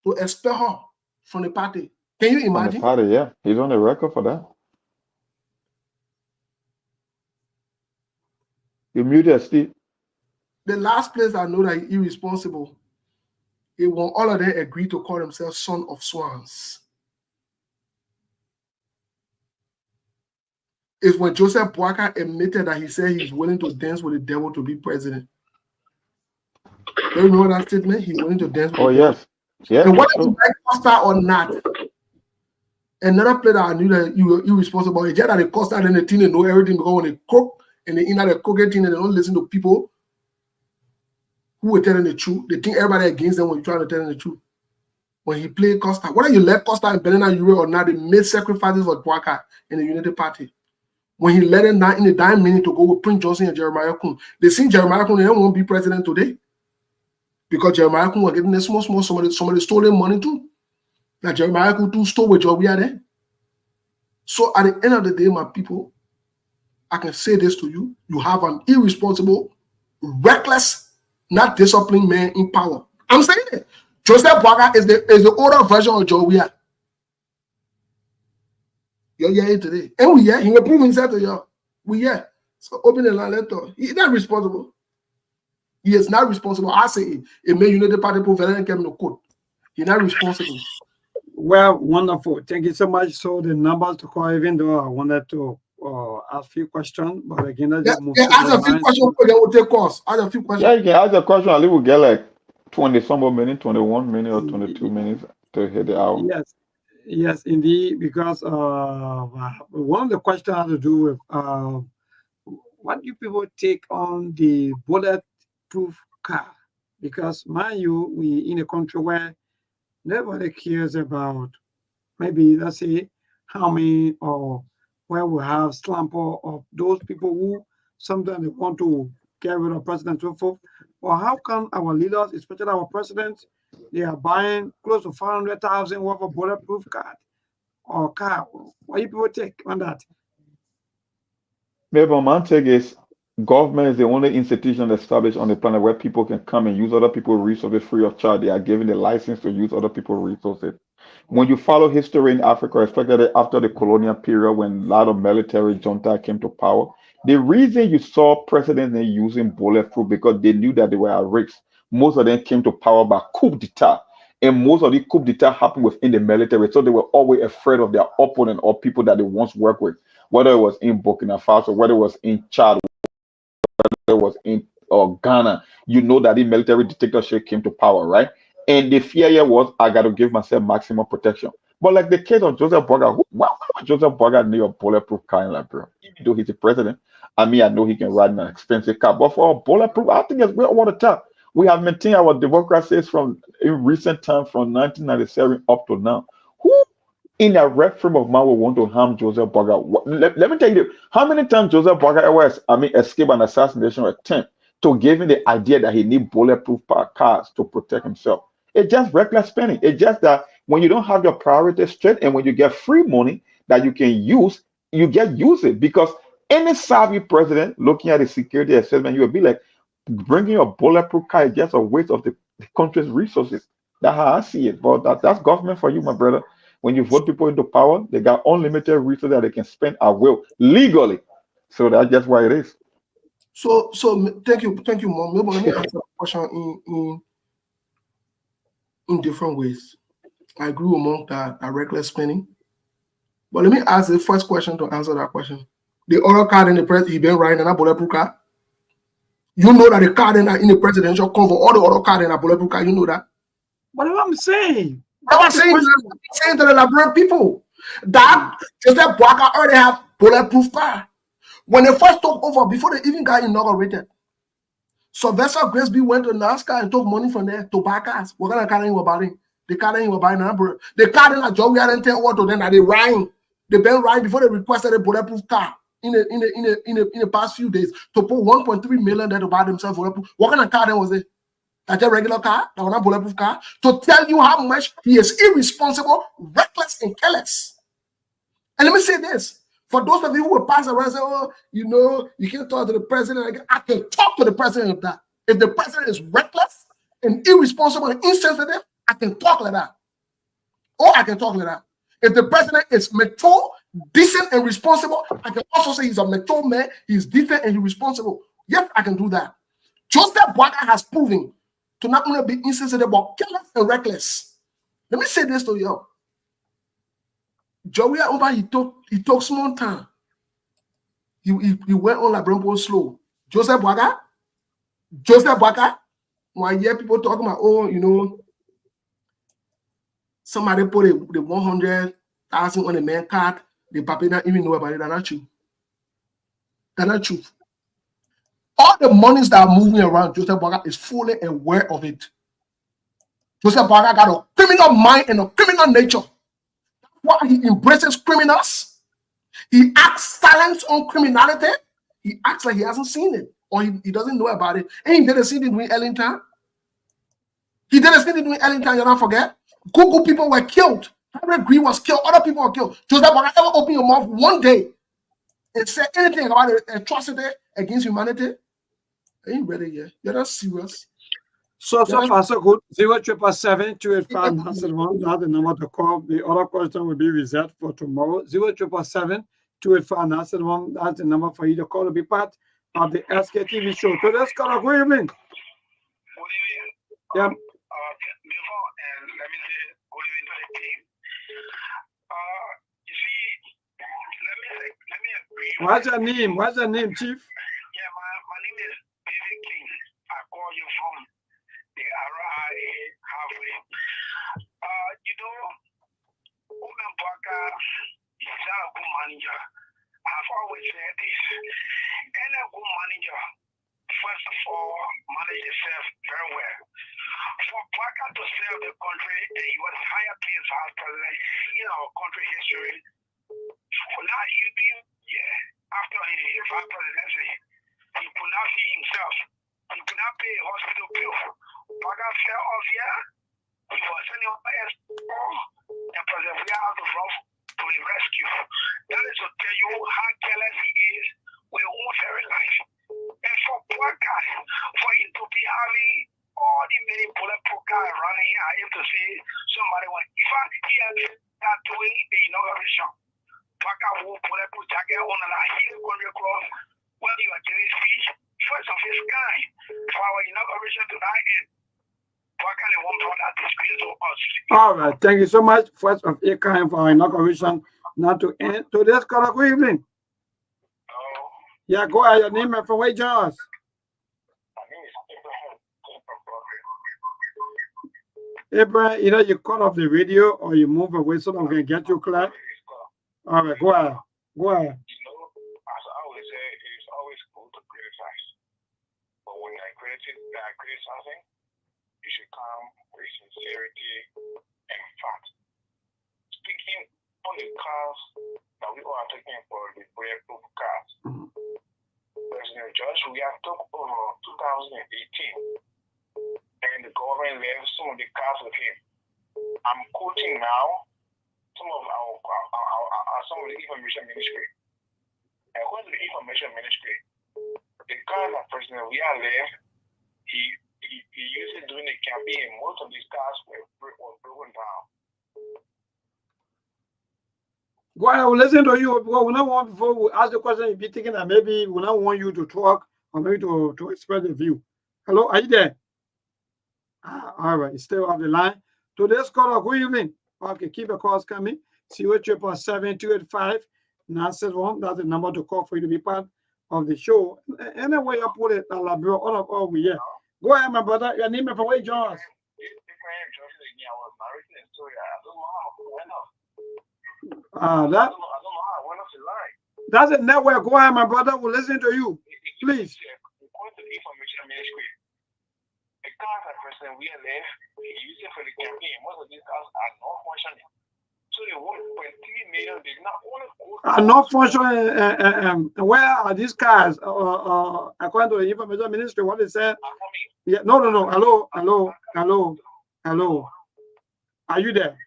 to expel her from the party. Can you imagine? From the party, yeah. He's on the record for that. You muted, Steve. The last place I know that he's irresponsible is when all of them agreed to call themselves Son of Swans. Is when Joseph Boakai admitted that he said he's willing to dance with the devil to be president. Do you remember that statement? He's willing to dance with the devil. Yes. Yeah. And whether you like Costa or not, another player that I knew that you were irresponsible, it's just that the Costa and the team they know everything because when they cook and they in the cooking team and they don't listen to people who are telling the truth. They think everybody against them when you're trying to tell them the truth. when he played Costa. Whether you let Costa and Bernard Ure or not, they made sacrifices for Boakai in the Unity Party. When he let him down in the dying minute to go with Prince Johnson and Jeremiah Kun, they seen Jeremiah Kun, they don't want to be president today. Because Jeremiah Kun was getting the small, somebody stolen money too. Now Jeremiah Kun too stole with job we are there. So at the end of the day, my people, I can say this to you: you have an irresponsible, reckless, not disciplined man in power. I'm saying it. Joseph Boakai is the older version of Joe Weah. You're here today. And we here. He will prove himself to you. We here. So open the line, let talk. He's not responsible. He is not responsible. I say it may United Party president came no code. He's not responsible. Well, wonderful. Thank you so much. So the numbers to call, even though I wanted to ask a few questions, but again, I just move to ask the a few line. questions, then we'll take course. Ask a few questions. Yeah, you can ask a question and we will get like 20 some more minutes, 21 minutes or 22 minutes to hit the hour. Yes, indeed, because one of the questions has to do with what do people take on the bulletproof car? Because mind you, we in a country where nobody cares about maybe let's say how many or where we have slump of those people who sometimes they want to get rid of president and so forth. Or how come our leaders, especially our presidents, they are buying close to 500,000 worth of bulletproof card or car? What do people take on that? Maybe my take is government is the only institution established on the planet where people can come and use other people's resources free of charge. They are given the license to use other people's resources. When you follow history in Africa, especially after the colonial period when a lot of military junta came to power, the reason you saw presidents using bulletproof because they knew that they were at risk. Most of them came to power by coup d'etat. And most of the coup d'etat happened within the military. So they were always afraid of their opponent or people that they once worked with, whether it was in Burkina Faso, whether it was in Chad, whether it was in Ghana. You know that the military dictatorship came to power, right? And the fear here was, I got to give myself maximum protection. But like the case of Joseph Boakai, why would Joseph Boakai need a bulletproof car in Liberia? Even though he's the president, I mean, I know he can ride an expensive car, but for a bulletproof, I think it's way over the top. We have maintained our democracies from in recent time, from 1997 up to now. Who in a red frame of mind will want to harm Joseph Boakai? Let me tell you, how many times Joseph Boakai ever, escaped an assassination attempt to give him the idea that he need bulletproof cars to protect himself? It's just reckless spending. It's just that when you don't have your priorities straight and when you get free money that you can use, you use it. Because any savvy president looking at the security assessment, you will be like, bringing a bulletproof car is just a waste of the country's resources. That's how I see it. But that's government for you, my brother. When you vote people into power, they got unlimited resources that they can spend at will legally. So that's just why it is. So thank you, Mom. Maybe let me answer the question in different ways. I agree with Monk that reckless spending. But let me ask the first question to answer that question. The other card in the press, he been riding in a bulletproof car. You know that the card in the presidential cover, all the other card in a bulletproof car, you know that. What am I saying? I'm saying to the Liberian people that Joseph Boakai already have bulletproof car. When they first took over, before they even got inaugurated, Sylvester Grisby went to NASCAR and took money from there to buy cars. What kind of car you were buying? The car you were buying, the car that Joe hadn't tell what to them that they riding. They been riding before they requested a bulletproof car in the past few days to put 1.3 million there to buy themselves bulletproof. What kind of car then was it? That's a regular car, that was not bulletproof car. To tell you how much he is irresponsible, reckless, and careless. And let me say this. For those of you who will pass around and say, oh, you can't talk to the president. I can talk to the president of that. If the president is reckless and irresponsible and insensitive, I can talk like that. Or I can talk like that. If the president is mature, decent, and responsible, I can also say he's a mature man, he's decent and he's responsible. Yes, I can do that. Joseph Boakai has proven to not only be insensitive, but careless and reckless. Let me say this to you. Joey Umba, he took small time. He went on like Brempo slow. Joseph Boakai, when I hear people talking about, somebody put the 100,000 on the man card, the papi not even know about it. That's not true. That's not true. All the monies that are moving around, Joseph Boakai is fully aware of it. Joseph Boakai got a criminal mind and a criminal nature. That's why he embraces criminals. He acts silent on criminality. He acts like he hasn't seen it or he doesn't know about it. And he didn't see it during Ellington. He didn't see it during Ellington, you don't forget. Google people were killed. Harriet Green was killed. Other people were killed. Joseph Boakai ever open your mouth one day and say anything about an atrocity against humanity? Are you ready yet? You're not serious. So far, so good. 077-285-971. That's the number to call. The other question will be reserved for tomorrow. 077-285-971. That's the number for you to call to be part of the SKTV show. So let's call. Good evening. Yeah. Before, and let me say good evening to the team. You see, let me agree. What's your name, Chief? Yeah, my name is David King. I call you from the RIA halfway. Woman Boakai is not a good manager. I've always said this. Any good manager, first of all, manage yourself very well. For Boakai to serve the country, and he was higher placed as president in our country history. For now, after his vice presidency, he could not feed himself. He could not pay a hospital bill. Boakai fell off here. He was sending up and President we are out of rough to the rescue. That is to tell you how careless he is with his own very life. And for Boakai, for him to be having all the many bulletproof cars around here, I have to say somebody went. If he had not doing the inauguration, Boakai wore bulletproof jacket on and he the country cross when he was giving speech, first of his kind, for our inauguration to that end. All right, thank you so much. First of a kind for our inauguration. Not to end today's call. Good evening. Yeah, go ahead. Your name and from where you join us. Abraham, either you cut off the radio or you move away so that we can get you clear. All right, go ahead. Go ahead. As I always say, it's always good to criticize. But when I criticize something, you should come with sincerity and fact. Speaking on the cars that we are taking for the bulletproof cars, President George, we have took over 2018, and the government left some of the cars with him. I'm quoting now some of the information ministry. According to the information ministry, the cars that President we are left, he used it during the campaign. Most of these cars were broken down. Go ahead, we'll listen to you. Well, we don't want before we ask the question, you be thinking that maybe we don't want you to talk or maybe to express the view. Hello, are you there? All right, stay off the line. Today's caller, good evening. Okay, keep the calls coming. 077-285-971. That's the number to call for you to be part of the show. Anyway, you put it, all we hear. Go ahead, my brother. Your name and from where you join us. That's a network. Go ahead, my brother. We'll listen to you. Please. The cars that President we are left, he used it for the campaign. Most of these cars are not functioning. So the 1.3 million did not only are not functioning. Where are these cars? According to the information ministry, what they said. Yeah, no. Hello. Are you there?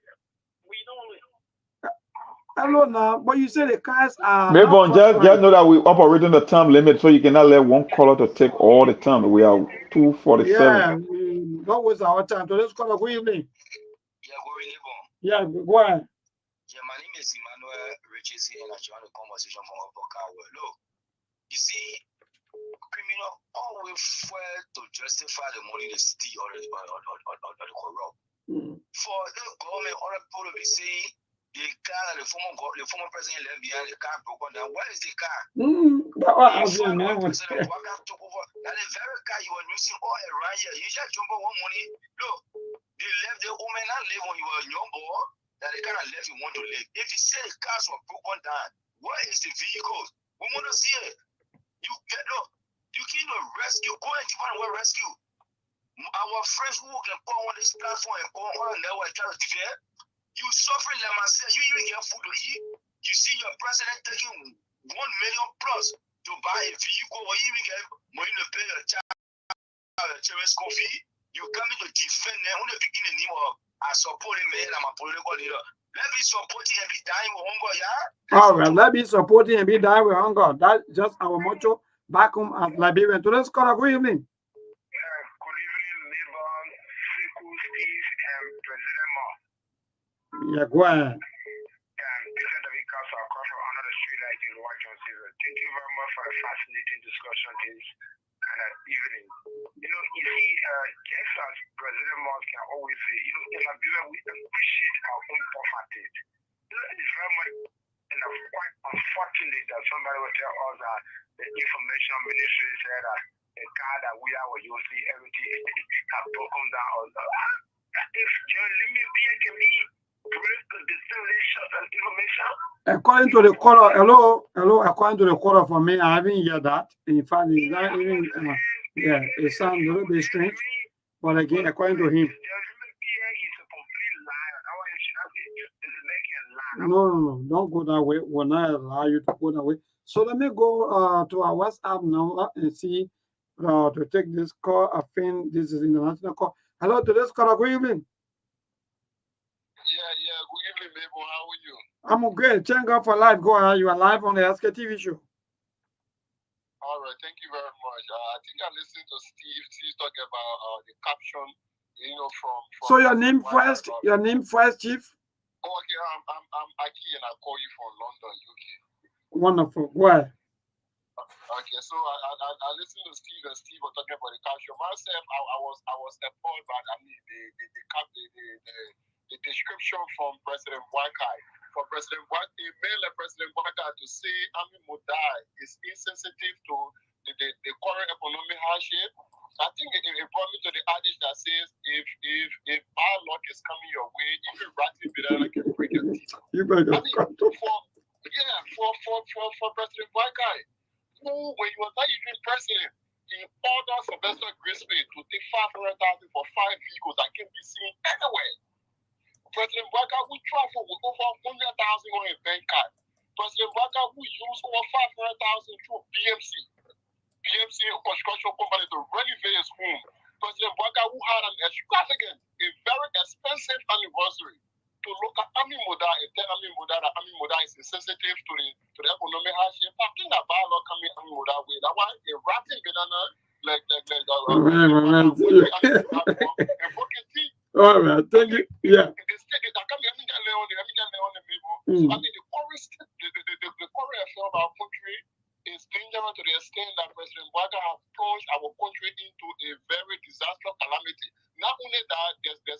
Hello now, but you say the cars are. Maybe just know that we operating the time limit, so you cannot let one caller to take all the time. We are 2:47. Yeah, don't waste our time. So let's call a good evening. Yeah, go ahead. Yeah, my name is Emmanuel Riches, and I joined the conversation from Boakai. Look, you see, criminal always fail to justify the money they steal or the corrupt. For the government, other people to be saying. The car that the former president left behind, the car broken down. Where is the car? President Boakai took over. That the very car you were using all around here. You just jump on one money. Look, they left the woman not live when you were young boy. That the car left you want to live. If you say the cars were broken down, where is the vehicles? We want to see it. You can't rescue. Go and find where rescue. Our friends who can go on this platform and go on the network try to fair. You suffering like myself, you even get food to eat. You see your president taking 1 million plus to buy a vehicle or even get money to pay your child school fee. You coming to defend them when they begin the name of I support him and I'm a political leader. Let me support him and be dying with hunger, yeah? All right, let me support him and be dying with hunger. That's just our motto back home at Liberia. Today's call, good evening. Good evening, Liban, Siku, Steve, and President Ma. Yeah, go ahead. This is David Castle across from another street like in Washington State. Thank you very much for a fascinating discussion this evening. You know, you see, just as President Moss can always say, you know, in Liberia, we appreciate our own poverty. You know, it's very much and quite unfortunate that somebody will tell us that the information ministry said that the car that we are using, everything has broken down. If your limit here can be great to distinguish information. According to the caller, hello, according to the caller for me, I haven't heard that. In fact, it's not even, yeah, it sounds a little bit strange. But again, according to him. No, don't go that way. We'll not allow you to go that way. So let me go to our WhatsApp now and see to take this call. I think this is international call. Hello, to this caller. Good evening. Yeah, good evening, Mabel. How are you? I'm great. Thank God for life. Go ahead. You are live on the SK TV show. All right, thank you very much. I think I listened to Steve talking about the caption, you know, from so your name first, Chief? Oh, okay, I'm Aki and I call you from London, UK. Wonderful. Go ahead. Okay, so I listened to Steve and Steve were talking about the caption. Myself, I was appalled by the description from President Wakai. For President Wakai, a man like President Wakai to say Ami Modai is insensitive to the current economic hardship. I think it brought me to the adage that says if bad luck is coming your way, even ratting banana can break your teeth. You better I mean, for President Wakai, who when you were not even president, he ordered Sylvester Grisby to take 500,000 for 5 vehicles that can be seen anywhere. President Waka who traveled with over 100,000 on a bank card. President Waka who used over 500,000 through BMC construction company to renovate his home. President Waka who had an extravagant, a very expensive anniversary to look at Ami Moda and tell Ami Moda that Ami Moda is insensitive to the economic hardship. I think that by law coming Ami Moda way. That why a ratting banana all right, thank you. Yeah. So I think the current affair of our country is dangerous to the extent that President Waka has plunged our country into a very disastrous calamity. Not only that, there's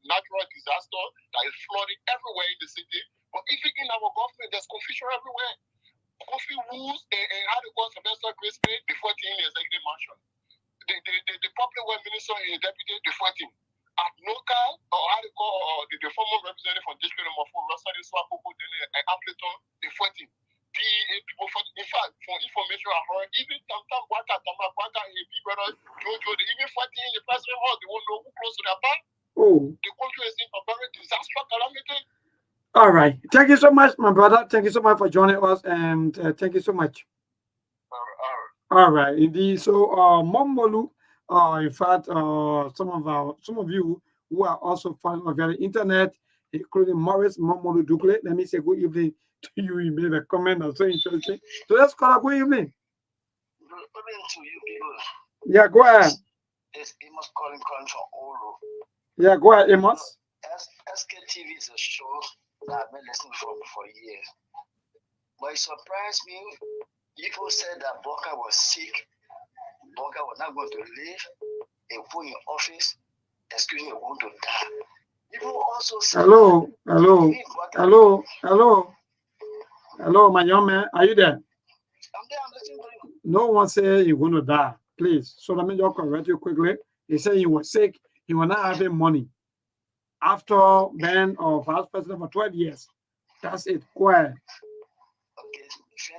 natural disaster that is flooding everywhere in the city, but even in our government, there's confusion everywhere. Coffee rules and how to call Sylvester Grisby before in the executive mansion. The public work minister and the deputy before him. At local, or how to call the former representative from district number 4, Russell Swapo, and Appleton, before him. People in fact, for information I heard, even Tamtam Waka, and Big Brother Jojo, they even fighting in the president hall, they won't know who close to their back. Oh. The country is in a very disastrous calamity. All right. Thank you so much, my brother. Thank you so much for joining us, and thank you so much. All right. Indeed. So, Momolu, in fact, some of you who are also following via the internet, including Morris Momolu Dukle. Let me say good evening to you. You made a comment that's so interesting. So let's call a good evening. Good evening to you people. Yeah, go ahead. It's Amos calling from Oro. Yeah, go ahead, Amos. SKTV is a show that I've been listening for years. But it surprised me. People said that Boka was sick. Boka was not going to live. He put in office. Excuse me, going to die. People also said hello, my young man. Are you there? I'm there, I'm listening to you. No one said you're going to die. Please. So let me just correct you quickly. He said he was sick. He was not having money. After being vice president for 12 years. That's it. Go ahead. Okay,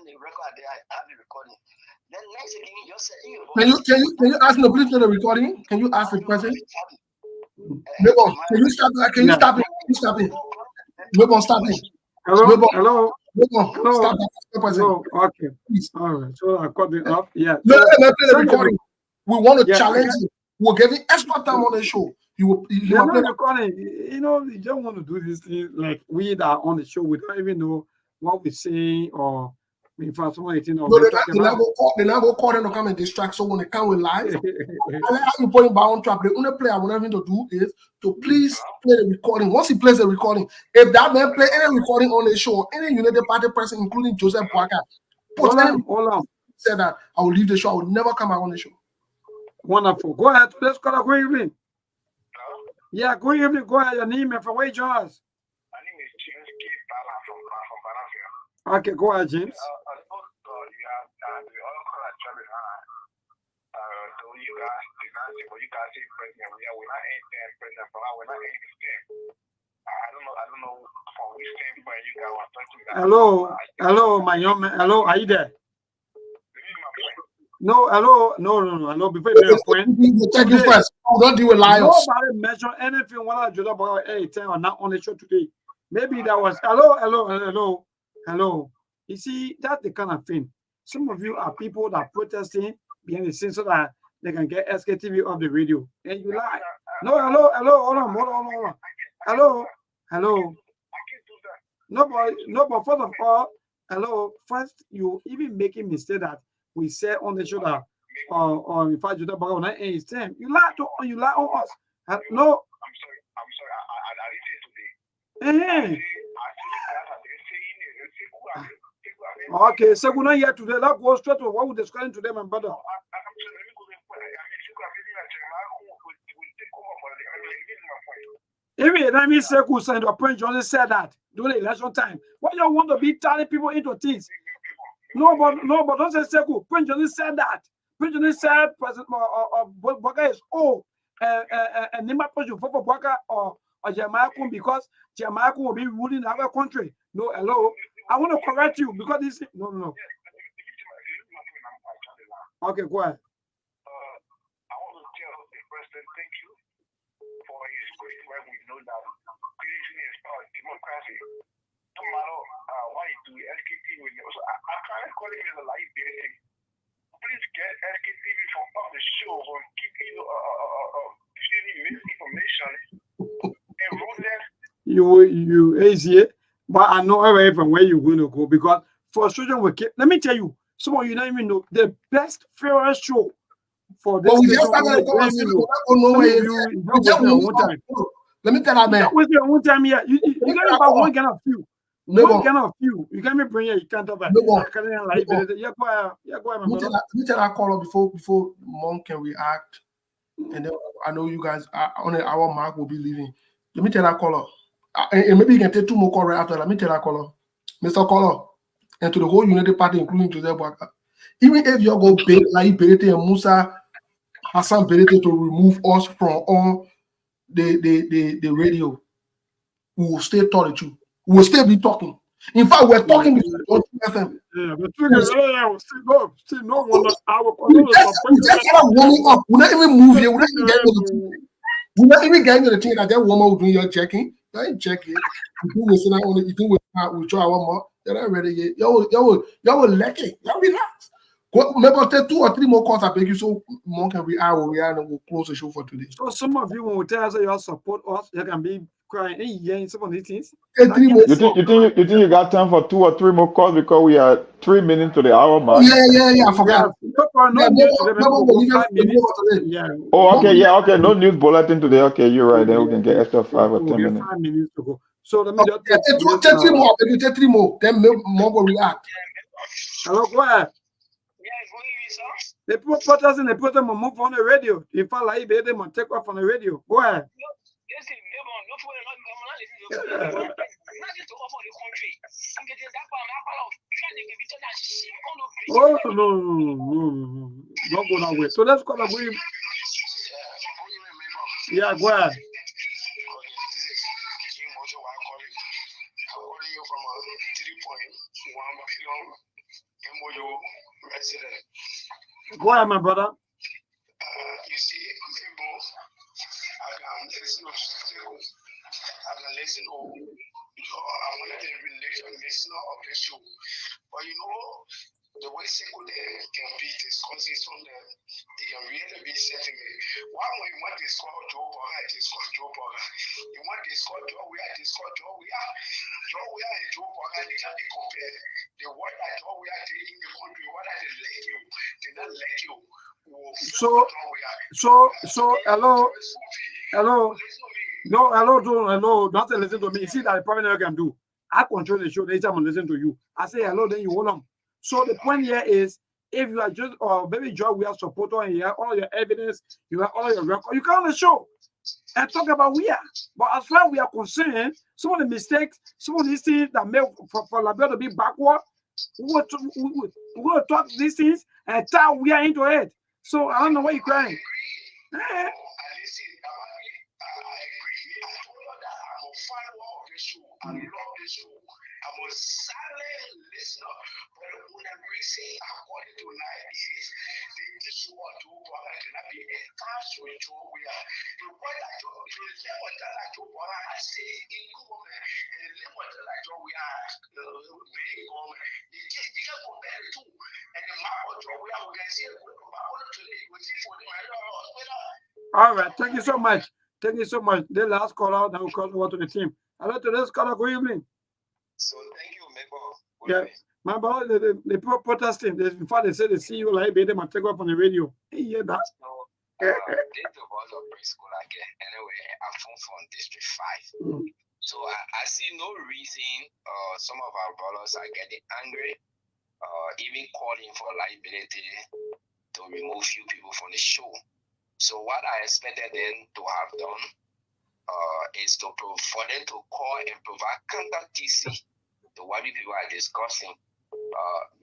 the record there, I have the recording. Then next thing you just say, Can you ask him to please play the recording? Can you ask the person? Maybe, can you stop it? Can you stop it? Can you stop it? Maybe stop it. Hello, Maybe, hello, maybe hello, stop that person. hello. Okay, Please. all right. So I cut it off. Yeah. No, So let me play the send recording. We want to Yeah, challenge okay. you. We'll give you extra time on the show. You They're will not play that. recording. You know, you don't want to do this thing like we that are on the show. We don't even know what we're saying or in fact, someone or No, we're talking they're not about. going to call. They're not going to call them to come and distract. So when they come with live, I like how you put him back on trap. The only play I want him to do is to please play the recording. Once he plays the recording, if that man play any recording on the show, any United Party person, including Joseph Boaka, Hold on. said that I will leave the show. I will never come back on the show. Wonderful. Go ahead. Let's call a good evening. Yeah, good evening. Go ahead. Your name and from where you join us. My name is James K. Bala from Panavia. Okay, go ahead, James. You guys say president. We're not president, but we're not any stem. I don't know from which standpoint you guys are talking. Hello, my young man. Hello, are you there? No, hello, no. Before you make a point, Check you first. Don't deal with liars. Nobody mentioned anything when I just about 10 or not on the show today. Maybe that was hello. You see, that's the kind of thing. Some of you are people that protesting behind the scenes so that they can get SKTV off the radio, and you lie. No, hello, hold on. Hello. No, but first of all, hello. First, you even making mistake that we said on the show that or in fact you talk about that age 10. You lie on us. No. I'm sorry. I didn't say today. Okay, so we're not here today. Let's go straight to what we're discussing today, my brother. Even Rami Sekou signed a point, Johnson said that during the election time. Why you want to be turning people into things? No, but don't say Sekou. Prince Johnson said that. Prince Johnson said President Boaka is old and Nima President for Boaka or Jamaican because Jamaican will be ruling our country. No, hello. I want to correct you because this no. Okay, go ahead. I want to tell the president thank you for his great work. We know that creation is about democracy. No matter what you do, SKTV will never. So I can't call it a liability. Please get SKTV from off the show or keep misinformation and ruthless. You easy, but I know from where you're going to go because frustration will keep. Let me tell you, some of you don't even know the best fairest show for this. But we just started the conversation. Let me tell that man. With your own time here, you can't about one kind of few. One kind of few. You can't bring it. You can't have it. Yeah, go ahead. Let me tell that caller before Monk can react, and then I know you guys on an hour mark will be leaving. Let me tell that caller, and maybe you can take 2 more calls right after. Let me tell that caller, Mr. Caller, and to the whole United Party, including Joseph Boaka. Even if you go big like Berete and Musa Hassan Berete to remove us from all the radio, we will still talk to you. We will still be talking. In fact, we're talking before FM. Yeah, but still no one. We just started warming up. We're not even moving. We're not even getting to the thing that that woman will do your checking. You ain't checking. You do with our more. You're not ready yet. Y'all will like it. Y'all relax. Maybe take 2 or 3 more calls I beg you so more can we and we'll close the show for today. So some of you when we tell us that you support us, you can be crying in some of these things. You think you got time for 2 or 3 more calls because we are 3 minutes to the hour mark? Yeah. I forgot. Oh, okay, yeah, okay. No news bulletin today. Okay, you're right. Then we can get extra 5 or 10 minutes. 5 minutes to go. So let me just take 3 more. Maybe take 3 more. Then more will react. Hello, go ahead. Yes, good evening, sir. They put protesters and they put them on move on the radio. If I like they them take off on the radio. Go ahead. Oh no. Don't go that way. So let's call a brief. Yeah, go ahead. I'm calling you from a 3.1 billion MOU resident. Go ahead, my brother. You see, people, I can listen to I wanted to relation listener of the show. But you know, the way secular can be discussing on them, they can really be sentiment. Why when you want to discuss Joe Boga, discuss Joe Boga. You want to discuss Joe, we are discuss Joe, we are. Joe, we are and Joe Boga, they can be compared. The word that Joe, we are taking in the country, what are they like you? They not like you. So, hello. No, hello, don't listen to me. You see that probably never can do. I control the show, later I'm listen to you. I say hello, then you hold on. So the point here is, if you are just maybe Joe, we are supporter and you have all your evidence, you have all your record, you come on the show and talk about we are. But as far as we are concerned, some of the mistakes, some of these things that make for Liberia to be backward, we're going to talk these things and tie we are into it. So I don't know why you're crying. I love this show. I'm a silent listener, but when I'm reason according to life is this show to cannot be attached to Joe. We are the word that Joe is never that Joe I say in government and never that Joe we are paying government. You can't compare the two. And the map of Joe we can see today. We see for them. All right, thank you so much. Thank you so much. The last call out, then we'll call over to the team. Hello to this caller. Good evening. So thank you, Mabel. Yeah, my boy, the people protesting. Before they say they see you like them and take up on the radio. Hey, yeah, that. This was a preschool again. Anyway, I'm from District 5. So I see no reason some of our brothers are getting angry, even calling for liability to remove few people from the show. So what I expected them to have done is for them to call and provide counter TC to what people are discussing.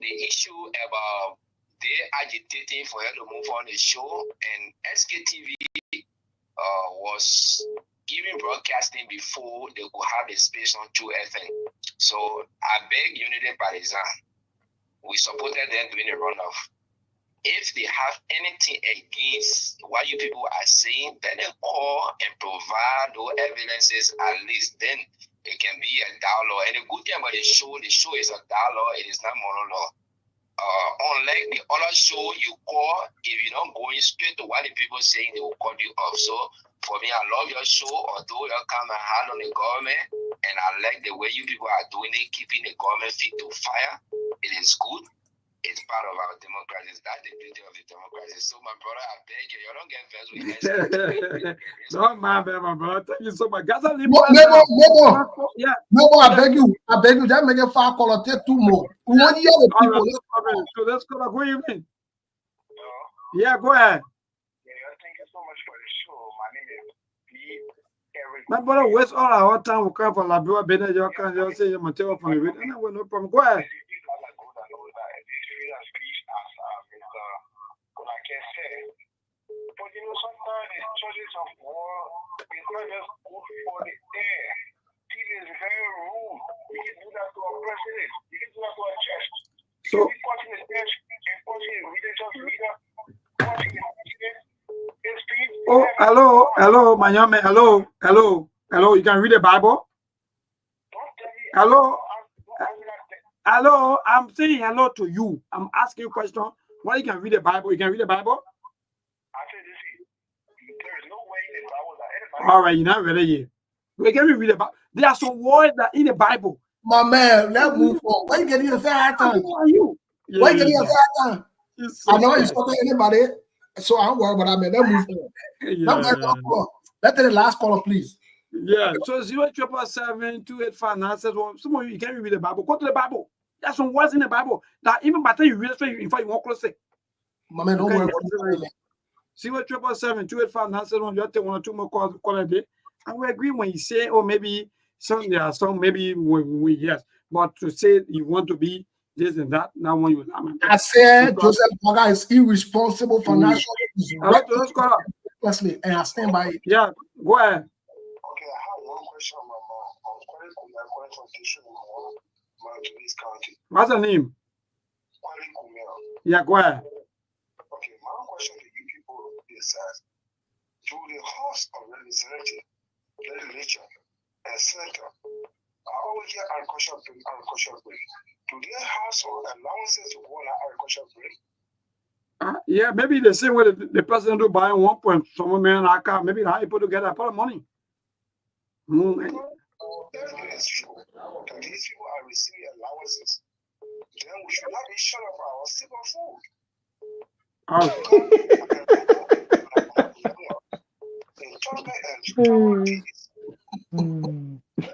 The issue about they agitating for her to move on the show, and SKTV was even broadcasting before they could have the space on 2FM. So I beg Unity Partisan, we supported them doing the runoff. If they have anything against what you people are saying, then they call and provide those evidences at least. Then it can be a dialogue. And the good thing about the show is a dialogue. It is not monologue. Unlike the other show, you call, if you're not going straight to what the people saying, they will cut you off. So for me, I love your show, although you come and hand on the government, and I like the way you people are doing it, keeping the government feet to fire. It is good. It's part of our democracy. That's the beauty of the democracy. So, my brother, I beg you, you don't get versed with Don't mind, my brother. Thank you so much. Guys, No, I beg you. Just make a far call or take 2 more. We want to hear the people. So let's go. Good evening. Yeah, go ahead. Thank you so much for the show. My name is Eric. My brother, waste all our time. We come for Liberia, Benin, you can just say your material from the radio. No problem. Go ahead. But you know, sometimes the choices of war is not just good for the air. It is very rude. You can do that to our president. You can do that to our church. So, you punching the church and punching the religious leader, punching the president. Oh, hello, my young man. Hello. You can read the Bible. Hello. I'm saying hello to you. I'm asking you a question. Why you can read the Bible? You can read the Bible? There is no way in the Bible that anybody. All right, you're not ready yet. We can read about. There are some words that in the Bible. My man, let's move on. Why you getting your fair time? Who are you? Why you getting your fair time? I know it's not anybody, so I don't worry about that, man. Let's move on. Let's take the last caller, please. Yeah, so 077-285-961. Some of you can't read the Bible. Go to the Bible. There's some words in the Bible that even by the time you read it, in fact, you won't close it. My man, don't worry about it. 077-285-961. You take 1 or 2 more calls a day. And we agree when you say, oh, maybe there are some, maybe we yes. But to say you want to be this and that, now when you I said Joseph Boga is irresponsible financially. And I stand by it. Yeah, go ahead. Okay, I have one question, Mama. I'm calling from County. What's the name? Yeah, go ahead. Okay, my question to you people is that to the house of legislature and senator, I always hear agricultural break. Do they have some allowances to go on agricultural break? Yeah, maybe the same way the president do buy 1 point some man I car, maybe how you put together a lot of money. If it is true that these people are receiving allowances, then we should not be short of our simple food. In chocolate and flour teas, the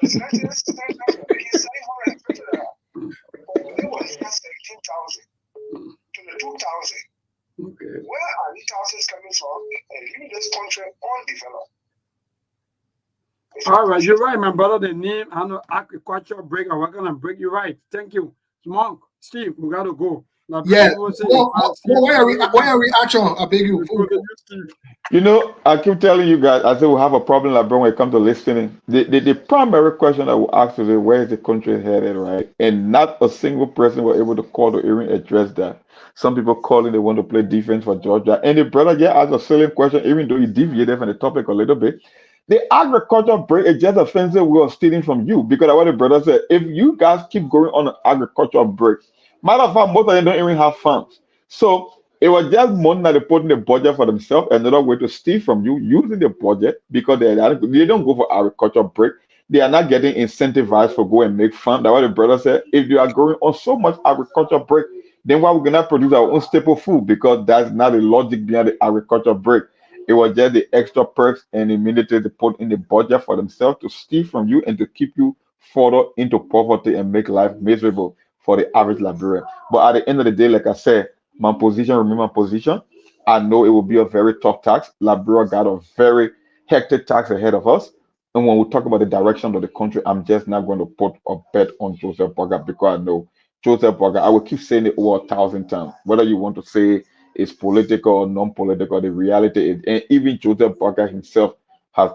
legislators stand up and making $750. They were here 17,000 to the 2,000. Okay. Where are these thousands coming from and leaving this country undeveloped? All right, you're right, my brother. The name, I know agricultural break. We're gonna break you right. Thank you, Monk. Steve, we gotta go. Now, Yeah. Why are we action? I beg you. You know, I keep telling you guys, I say we have a problem, like, bro, when it comes to listening. The primary question I will ask is, where is the country headed, right? And not a single person was able to call to even address that. Some people calling, they want to play defense for Georgia. And the brother just asked a silly question, even though he deviated from the topic a little bit. The agriculture break is just a fancy way of stealing from you. Because what the brother said, if you guys keep going on an agricultural break, matter of fact, most of them don't even have farms. So it was just money that they put in the budget for themselves, another way to steal from you using the budget because they don't go for agriculture break. They are not getting incentivized for go and make fun. That's what the brother said. If you are going on so much agriculture break, then why we cannot produce our own staple food? Because that's not the logic behind the agriculture break. It was just the extra perks and immediately they put in the budget for themselves to steal from you and to keep you further into poverty and make life miserable for the average Liberian. But at the end of the day, like I said, my position remain my position. I know it will be a very tough tax. Liberia got a very hectic tax ahead of us. And when we talk about the direction of the country, I'm just not going to put a bet on Joseph Boga because I know Joseph Boga. I will keep saying it over 1,000 times. Whether you want to say it's political or non-political, the reality is, and even Joseph Boga himself has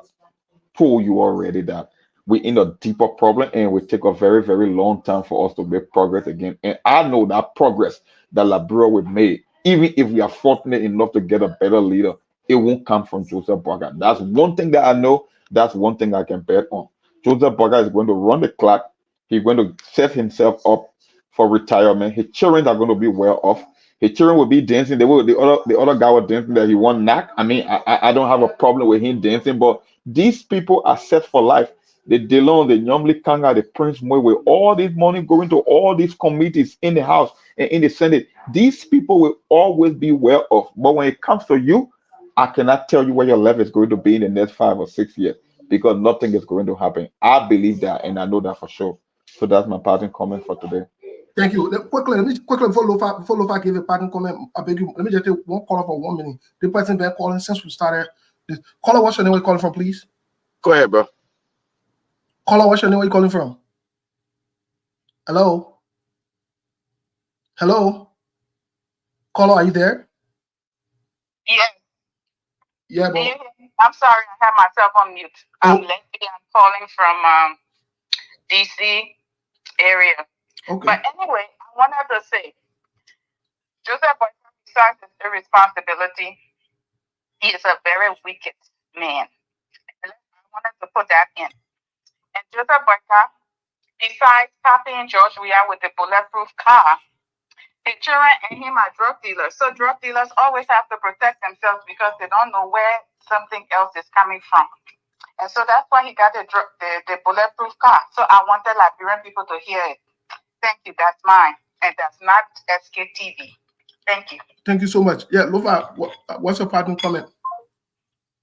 told you already that we're in a deeper problem and we take a very, very long time for us to make progress again. And I know that progress that Liberia will make, even if we are fortunate enough to get a better leader, it won't come from Joseph Boga. That's one thing that I know. That's one thing I can bet on. Joseph Boga is going to run the clock. He's going to set himself up for retirement. His children are going to be well off. His children will be dancing. The other guy was dancing that he won knack. I mean, I don't have a problem with him dancing, but these people are set for life. The Delon, the Nyomli Kanga, the Prince Moy, with all this money going to all these committees in the House and in the Senate, these people will always be well off. But when it comes to you, I cannot tell you where your level is going to be in the next 5 or 6 years because nothing is going to happen. I believe that and I know that for sure. So that's my parting comment for today. Thank you. Quickly, before Lofa give a parting comment, I beg you, let me just take one caller for 1 minute. The person been calling since we started. Caller, what's your name? Where you calling from, please? Go ahead, bro. Caller, what's your name? Where you calling from? Hello? Hello? Caller, are you there? Yes. Yeah, bro. I'm sorry, I have myself on mute. I'm calling from DC area. Okay. But anyway, I wanted to say, Joseph Boyka, besides his irresponsibility, he is a very wicked man. I wanted to put that in. And Joseph Boyka, besides copying George Weah with the bulletproof car, his children and him are drug dealers. So drug dealers always have to protect themselves because they don't know where something else is coming from. And so that's why he got the bulletproof car. So I wanted Liberian people to hear it. Thank you. That's mine. And that's not SKTV. Thank you. Thank you so much. Yeah, Lofa, what's your parting comment?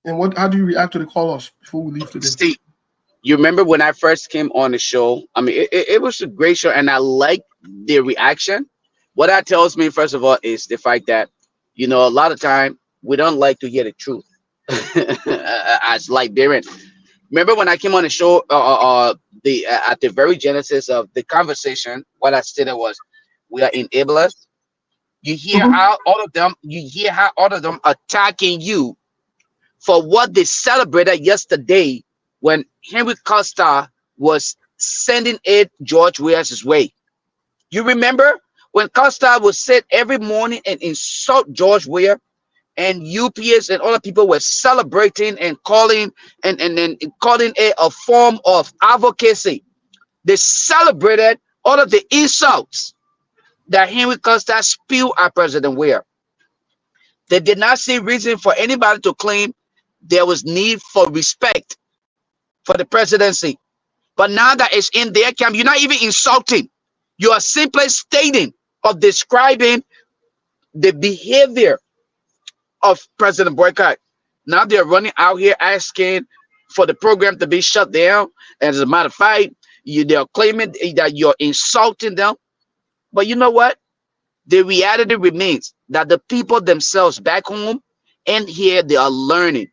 And how do you react to the callers before we leave today? Steve, you remember when I first came on the show? I mean, it was a great show, and I liked the reaction. What that tells me, first of all, is the fact that, a lot of time we don't like to hear the truth as Liberian. Remember when I came on the show, at the very genesis of the conversation, what I stated was, we are enablers. You hear how all of them attacking you for what they celebrated yesterday when Henry Costa was sending it George Weah's way. You remember when Costa would sit every morning and insult George Weah, and UPS and other people were celebrating and calling and calling it a form of advocacy. They celebrated all of the insults that Henry Costa spewed at President Weah. They did not see reason for anybody to claim there was need for respect for the presidency. But now that it's in their camp, you're not even insulting. You are simply stating or describing the behavior of President Boycott. Now they're running out here asking for the program to be shut down. And as a matter of fact, they're claiming that you're insulting them. But you know what? The reality remains that the people themselves back home and here, they are learning.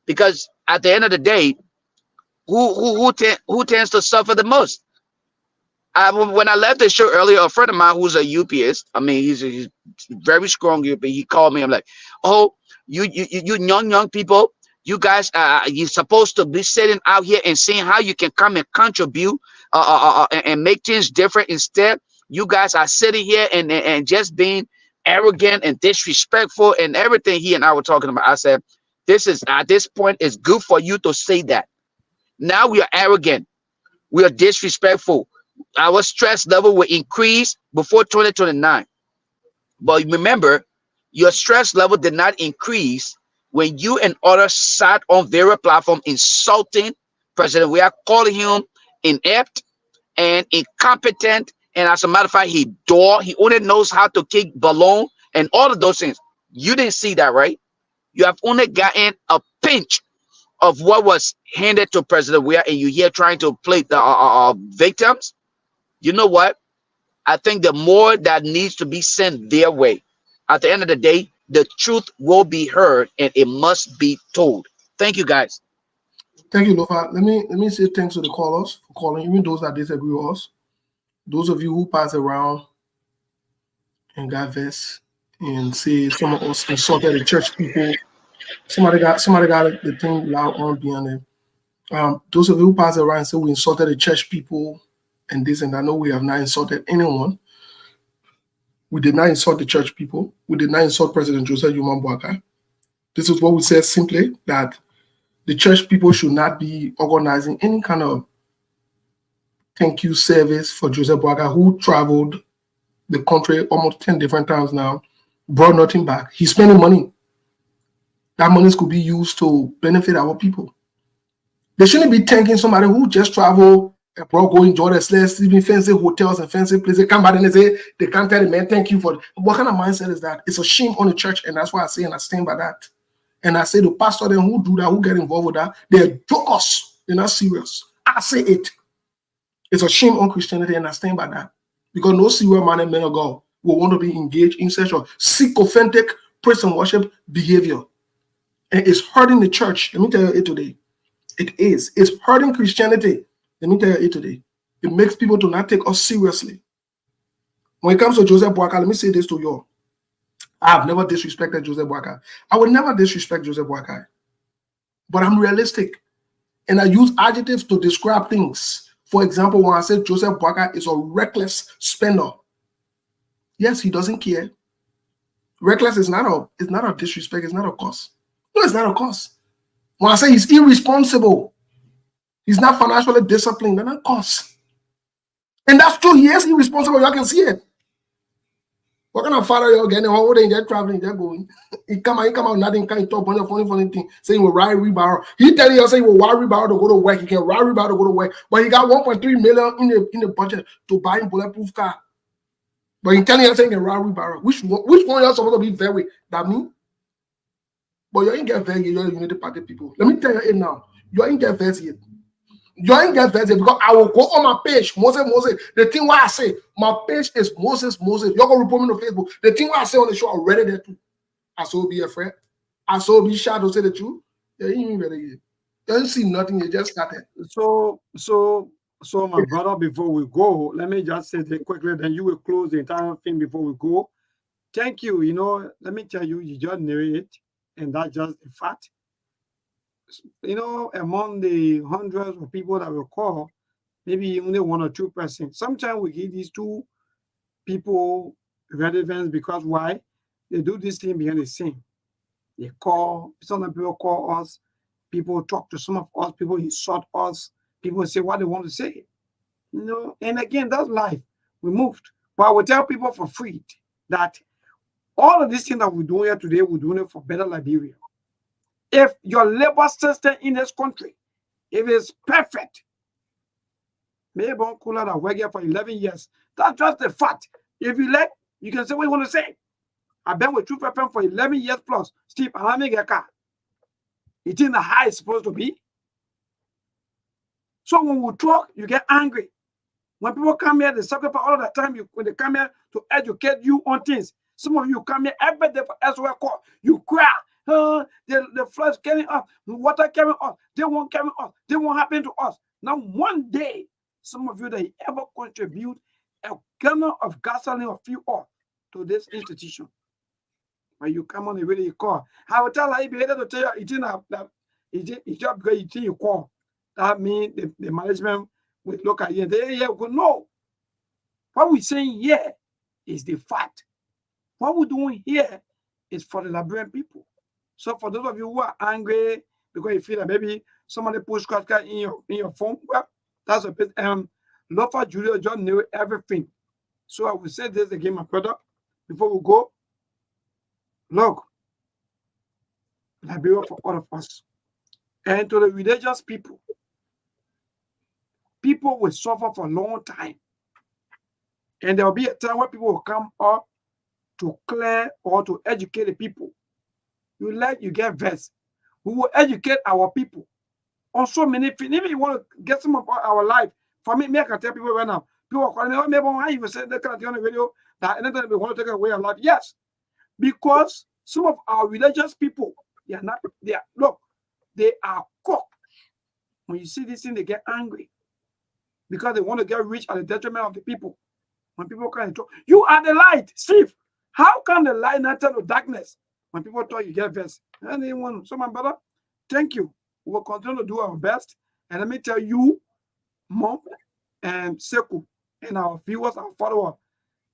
Because at the end of the day, who tends to suffer the most? When I left the show earlier, a friend of mine who's a UPS, I mean, he's very strong UPS. He called me. I'm like, oh, you young people, you guys, you're supposed to be sitting out here and seeing how you can come and contribute and make things different. Instead, you guys are sitting here and just being arrogant and disrespectful and everything he and I were talking about. I said, this is at this point, it's good for you to say that. Now we are arrogant. We are disrespectful. Our stress level will increase before 2029. But remember, your stress level did not increase when you and others sat on various platforms insulting President. We are calling him inept and incompetent. And as a matter of fact, he only knows how to kick balloon and all of those things. You didn't see that, right? You have only gotten a pinch of what was handed to President Weah, and you here trying to play the victims. You know what? I think the more that needs to be sent their way, at the end of the day, the truth will be heard and it must be told. Thank you, guys. Thank you, Lofa. Let me say thanks to the callers for calling, even those that disagree with us. Those of you who pass around and got vexed and say some of us insulted the church people. Somebody got the thing loud on beyond it. Those of you who pass around and say we insulted the church people and this and that. No, we have not insulted anyone. We did not insult the church people. We did not insult President Joseph Yuma Boakai. This is what we said simply, that the church people should not be organizing any kind of thank you service for Joseph Boakai, who traveled the country almost 10 different times now, brought nothing back. He's spending money. That money could be used to benefit our people. They shouldn't be thanking somebody who just traveled abroad, going Jordan, sleeping fancy hotels and fancy places. Come back and they say they can't tell the man thank you for it. What kind of mindset is that? It's a shame on the church, and that's why I say and I stand by that. And I say the pastor then who do that, who get involved with that, they're jokers. They're not serious. I say it. It's a shame on Christianity, and I stand by that. Because no serious man and men of God will want to be engaged in such a sycophantic praise and worship behavior. And it's hurting the church. Let me tell you it today. It is. It's hurting Christianity. Let me tell you it today. It makes people to not take us seriously. When it comes to Joseph Boakai, let me say this to you. I have never disrespected Joseph Boakai. I would never disrespect Joseph Boakai. But I'm realistic. And I use adjectives to describe things. For example, when I say Joseph Boakai is a reckless spender. Yes, he doesn't care. Reckless is not a disrespect, it's not a cause. No, it's not a cause. When I say he's irresponsible, he's not financially disciplined, they're not cause. And that's true, he is irresponsible, y'all can see it. What kind of father you're getting? How they get traveling, they're going. He come out, nothing can talk about funny thing. Saying he will ride rebar. He tell you say he will ride rebar to go to work. He can ride rebar to go to work. But he got 1.3 million in the budget to buy a bulletproof car. But he telling you saying he can ride rebar. Which one you're supposed to be very? That me? But you ain't get very you're Unity Party people. Let me tell you it now. You ain't get very yet. You ain't get very because I will go on my page, Moses. The thing why I say my page is Moses. You're gonna report me on Facebook. The thing why I say on the show already there too. I saw be afraid. I saw be shy to say the truth. Yeah, you ain't ready yet. You don't see nothing, you just started. So my brother, before we go, let me just say it quickly, then you will close the entire thing before we go. Thank you. You know, let me tell you, you just narrate, and that's just the fact. You know, among the hundreds of people that will call, maybe only 1 or 2%. Sometimes we give these two people relevance because why? They do this thing behind the scene. They call, some of the people call us, people talk to some of us, people insult us, people say what they want to say. You know, and again, that's life. We moved. But I will tell people for free that all of these things that we're doing here today, we're doing it for better Liberia. If your labor system in this country, if it's perfect, maybe I'm cooler than work here for 11 years. That's just the fact. If you like, you can say what you want to say. I've been with Truth FM for 11 years plus. Steve, and I make a car. It isn't how it's supposed to be. So when we talk, you get angry. When people come here, they sacrifice all the time. When they come here to educate you on things, some of you come here every day for SOS call. You cry. The floods carrying us, the water carrying us, they won't carry us, they won't happen to us. Now, one day, some of you that ever contribute a gallon of gasoline or fuel to this institution. When you come on the radio, you call. I will tell her, if you had to tell you, it's just because you think you call. That means the management will look at you and say, yeah, we no. What we're saying here is the fact. What we're doing here is for the Liberian people. So for those of you who are angry because you feel that maybe somebody push crack in your phone, well, that's a bit love for Julia John knew everything. So I will say this again, my brother, before we go. Look, Liberia for all of us. And to the religious people, people will suffer for a long time. And there will be a time where people will come up to clear or to educate the people. You get vexed. We will educate our people on so many things. Even if you want to get some of our life, for me, I can tell people right now, people are calling me, oh, maybe I even said that kind of thing on the radio, that anytime we want to take away our life. Yes, because some of our religious people, they are cooked. When you see this thing, they get angry because they want to get rich at the detriment of the people. When people come and talk, you are the light, Steve. How can the light not turn to darkness? When people talk, you get vexed. Anyone, so my brother, thank you. We will continue to do our best. And let me tell you, Mom and Seku and our viewers, our followers,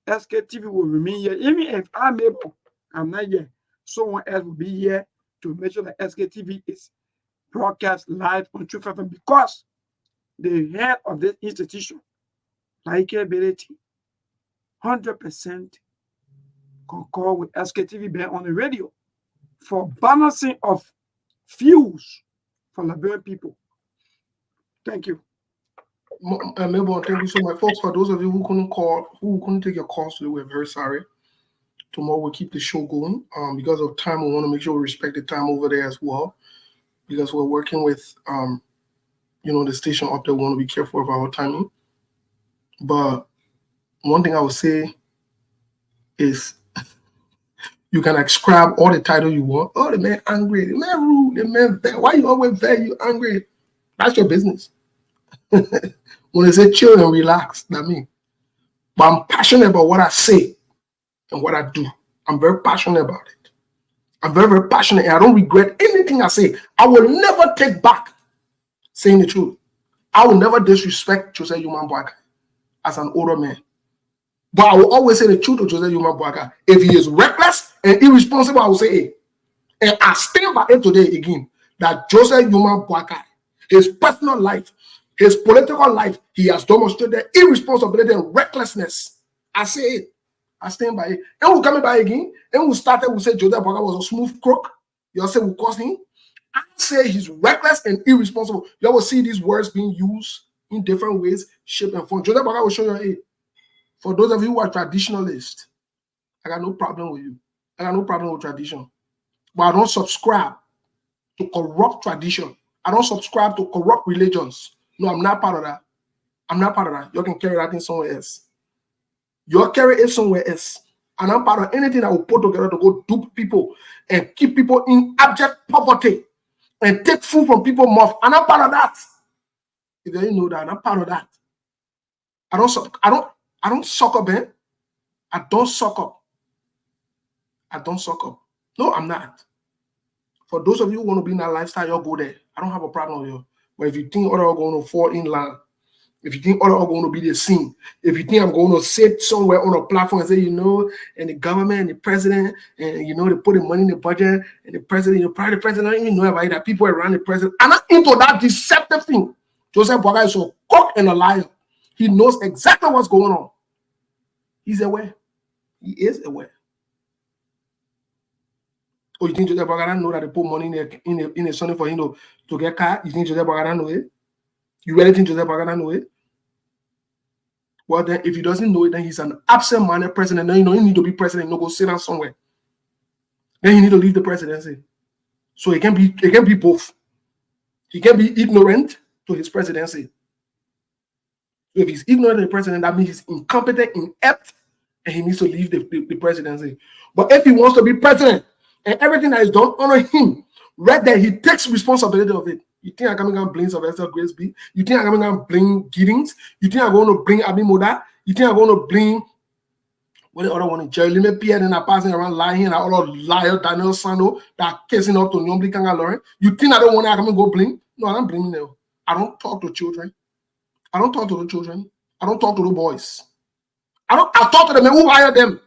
SKTV will remain here. Even if I'm able, I'm not here. Someone else will be here to make sure that SKTV is broadcast live on Truth FM because the head of this institution, like ability, 100% concur with SKTV being on the radio for balancing of fuels for Liberian people. Thank you. Mabel, thank you so much. Folks, for those of you who couldn't take your calls today, we're very sorry. Tomorrow we'll keep the show going. Because of time, we want to make sure we respect the time over there as well. Because we're working with the station up there. We want to be careful of our timing. But one thing I would say is you can ascribe all the title you want. Oh, the man angry, the man rude, the man bad. Why you always bad? You angry? That's your business. When they say chill and relax, that means. But I'm passionate about what I say and what I do. I'm very passionate about it. I'm very, very passionate, and I don't regret anything I say. I will never take back saying the truth. I will never disrespect Jose Human Boaka as an older man. But I will always say the truth to Jose Human Boaka. If he is reckless and irresponsible, I will say it. And I stand by it today again, that Jose Human Boaka, his personal life, his political life, he has demonstrated irresponsibility and recklessness. I say it. I stand by it. And we'll come by again. And we'll start it. We'll say Jose Boaka was a smooth crook. You'll say we'll cause him. I say he's reckless and irresponsible. You will see these words being used in different ways, shape, and form. Jose Boaka will show you it. For those of you who are traditionalists, I got no problem with you. I got no problem with tradition. But I don't subscribe to corrupt tradition. I don't subscribe to corrupt religions. No, I'm not part of that. I'm not part of that. You can carry that thing somewhere else. You'll carry it somewhere else. And I'm part of anything that will put together to go dupe people and keep people in abject poverty and take food from people's mouth. And I'm part of that. If you didn't know that, I'm part of that. I don't suck up, man. I don't suck up. I don't suck up. No, I'm not. For those of you who want to be in that lifestyle, you'll go there. I don't have a problem with you. But if you think others are going to fall in line If you think all are going to be the same, if you think I'm going to sit somewhere on a platform and say, and the government and the president, and they put the money in the budget, and the president, probably the president don't even know about it, that people around the president are not into that deceptive thing. Joseph Boakai is a cock and a liar. He knows exactly what's going on. He's aware. He is aware. Oh, you think Joseph Boakai know that they put money in the Sunday for him to get car? You think Joseph Boakai know it? You really think Joseph Boakai know it? Well, then, if he doesn't know it, then he's an absent-minded president. Then he need to be president. Go sit down somewhere. Then he need to leave the presidency. So it can be both. He can be ignorant to his presidency. If he's ignorant to the president, that means he's incompetent, inept, and he needs to leave the presidency. But if he wants to be president and everything that is done under him, right there, he takes responsibility of it. You think I'm going to bring Sylvester Grace B? You think I'm going to bring Giddings? You think I'm going to bring Abi Moda? You think I'm going to bring what the other one? Jerry Lime Pierre and passing around lying and all of liar Daniel Sando that kissing up to Nyombi Kanga Lauren? You think I don't want to go bring? No, I don't bring them. I don't talk to children. I don't talk to the children. I don't talk to the boys. I talk to the men who hired them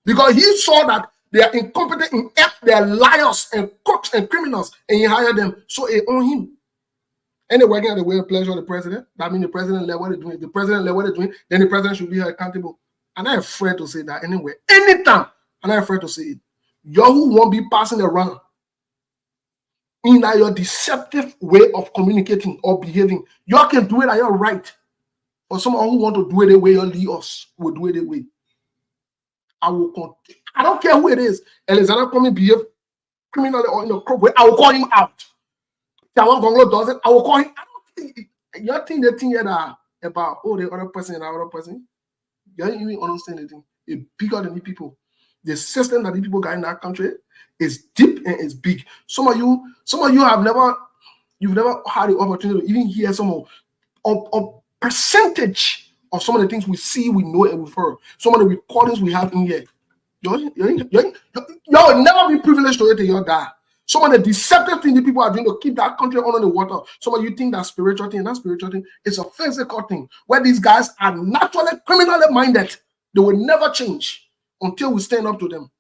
because he saw that they are incompetent, inept, they are liars and crooks and criminals, and he hired them. So it on him. And they're working at the will and pleasure of the president. That means the president let what they're doing. If the president let what they're doing, then the president should be accountable. I'm not afraid to say that anyway. Anytime, I'm not afraid to say it. You who won't be passing around in that your deceptive way of communicating or behaving, you can do it at your right. Or someone who want to do it the way you lead us will do it the way. I don't care who it is. Alexander coming behave criminally or in a crook way, I will call him out. Gonglo does it, I will call him. I don't think you think the thing about the other person and the other person. You don't even understand anything. It's bigger than the people. The system that the people got in that country is deep and it's big. Some of you have never had the opportunity to even hear some of percentage of some of the things we see, we know, and we've heard. Some of the recordings we have in here. You will never be privileged to it till you die. Some of the deceptive things the people are doing to keep that country under the water. Some of you think that spiritual thing, that spiritual thing is a physical thing where these guys are naturally criminally minded. They will never change until we stand up to them.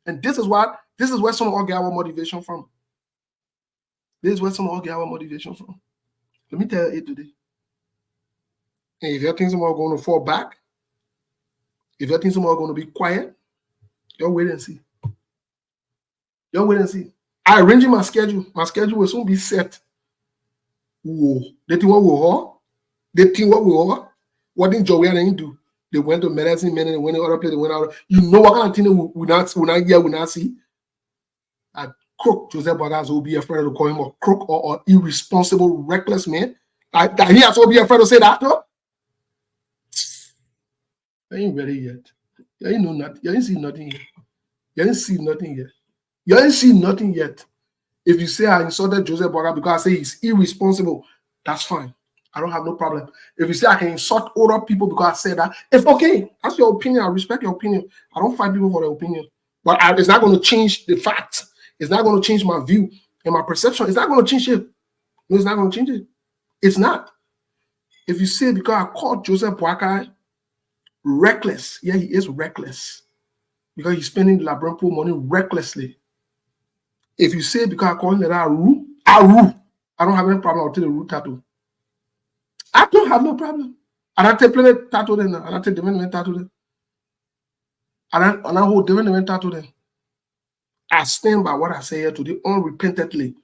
And this is where some of us get our motivation from. This is where some of us get our motivation from. Let me tell you it today. And if you think some are going to fall back, if you think some are going to be quiet, you'll wait and see. You'll wait and see. I arrange my schedule. My schedule will soon be set. Whoa. They think what we are. They think what we are. What did Joey and do? They went to medicine men and went to other place. They went out. You know what kind of thing we not see? A crook Joseph Boakai will be afraid to call him a crook or irresponsible, reckless man. That he has to be afraid to say that, no? You ain't ready yet. You ain't know nothing. You ain't see nothing yet. You ain't see nothing yet. You ain't see nothing yet. If you say I insulted Joseph Boakai because I say he's irresponsible, that's fine. I don't have no problem. If you say I can insult other people because I said that, it's okay. That's your opinion. I respect your opinion. I don't fight people for their opinion. But it's not going to change the facts. It's not going to change my view and my perception. It's not going to change it. No, it's not going to change it. It's not. If you say because I called Joseph Boakai reckless, yeah, he is reckless. Because he's spending the Labrampo money recklessly. If you say because I call him that Aru, I don't have any problem. I'll take the root tattoo. I don't have no problem. And I take plenty tattoo then. And I take different tattoo then. And I hold different tattoo then. I stand by what I say here today unrepentantly.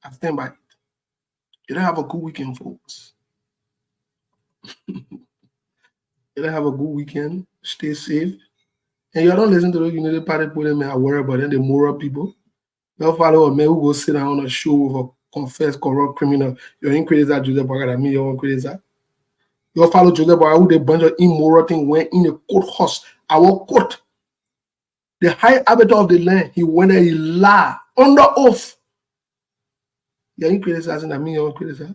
I stand by it. You don't have a good weekend, folks. You don't have a good weekend. Stay safe. And you don't listen to the United Party people that I worry about them, the moral people. You don't follow a man who goes sit down on a show with a confessed corrupt criminal. You ain't crazy that Joseph Boakai that me, you don't crazy that. You don't follow Joseph Boakai who the bunch of immoral thing went in a court house. Our court. The high arbiter of the land, he went there, he lied under oath. You ain't criticizing that me, you don't criticize.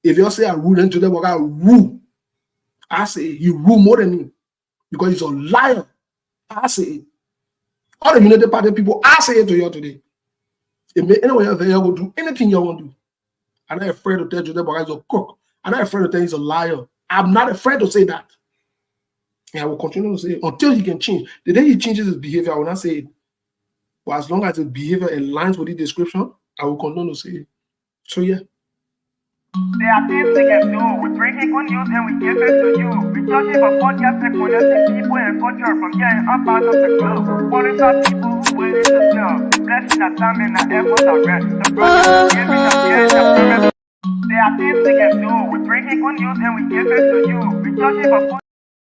If you say I rule, then Joseph Boakai rule. I say he rule more than me because he's a liar. I say it. All the United Party people, I say it to you today. If anyone else there will do anything you want to do, I'm not afraid to tell Joseph Boakai is a crook. I'm not afraid to tell he's a liar. I'm not afraid to say that. And I will continue to say it until he can change. The day he changes his behavior, I will not say it. But as long as his behavior aligns with the description, I will continue to say it. So yeah. There are things we can do. We bring in good news and we give it to you. We talk about podcasts and connecting people and culture from here and up out of the globe. Qualified people who willing to serve. Blessing that time and that effort are rest. The brothers giving us the end of the rest. There are things we can do. We bring in good news and we give it to you. We talk about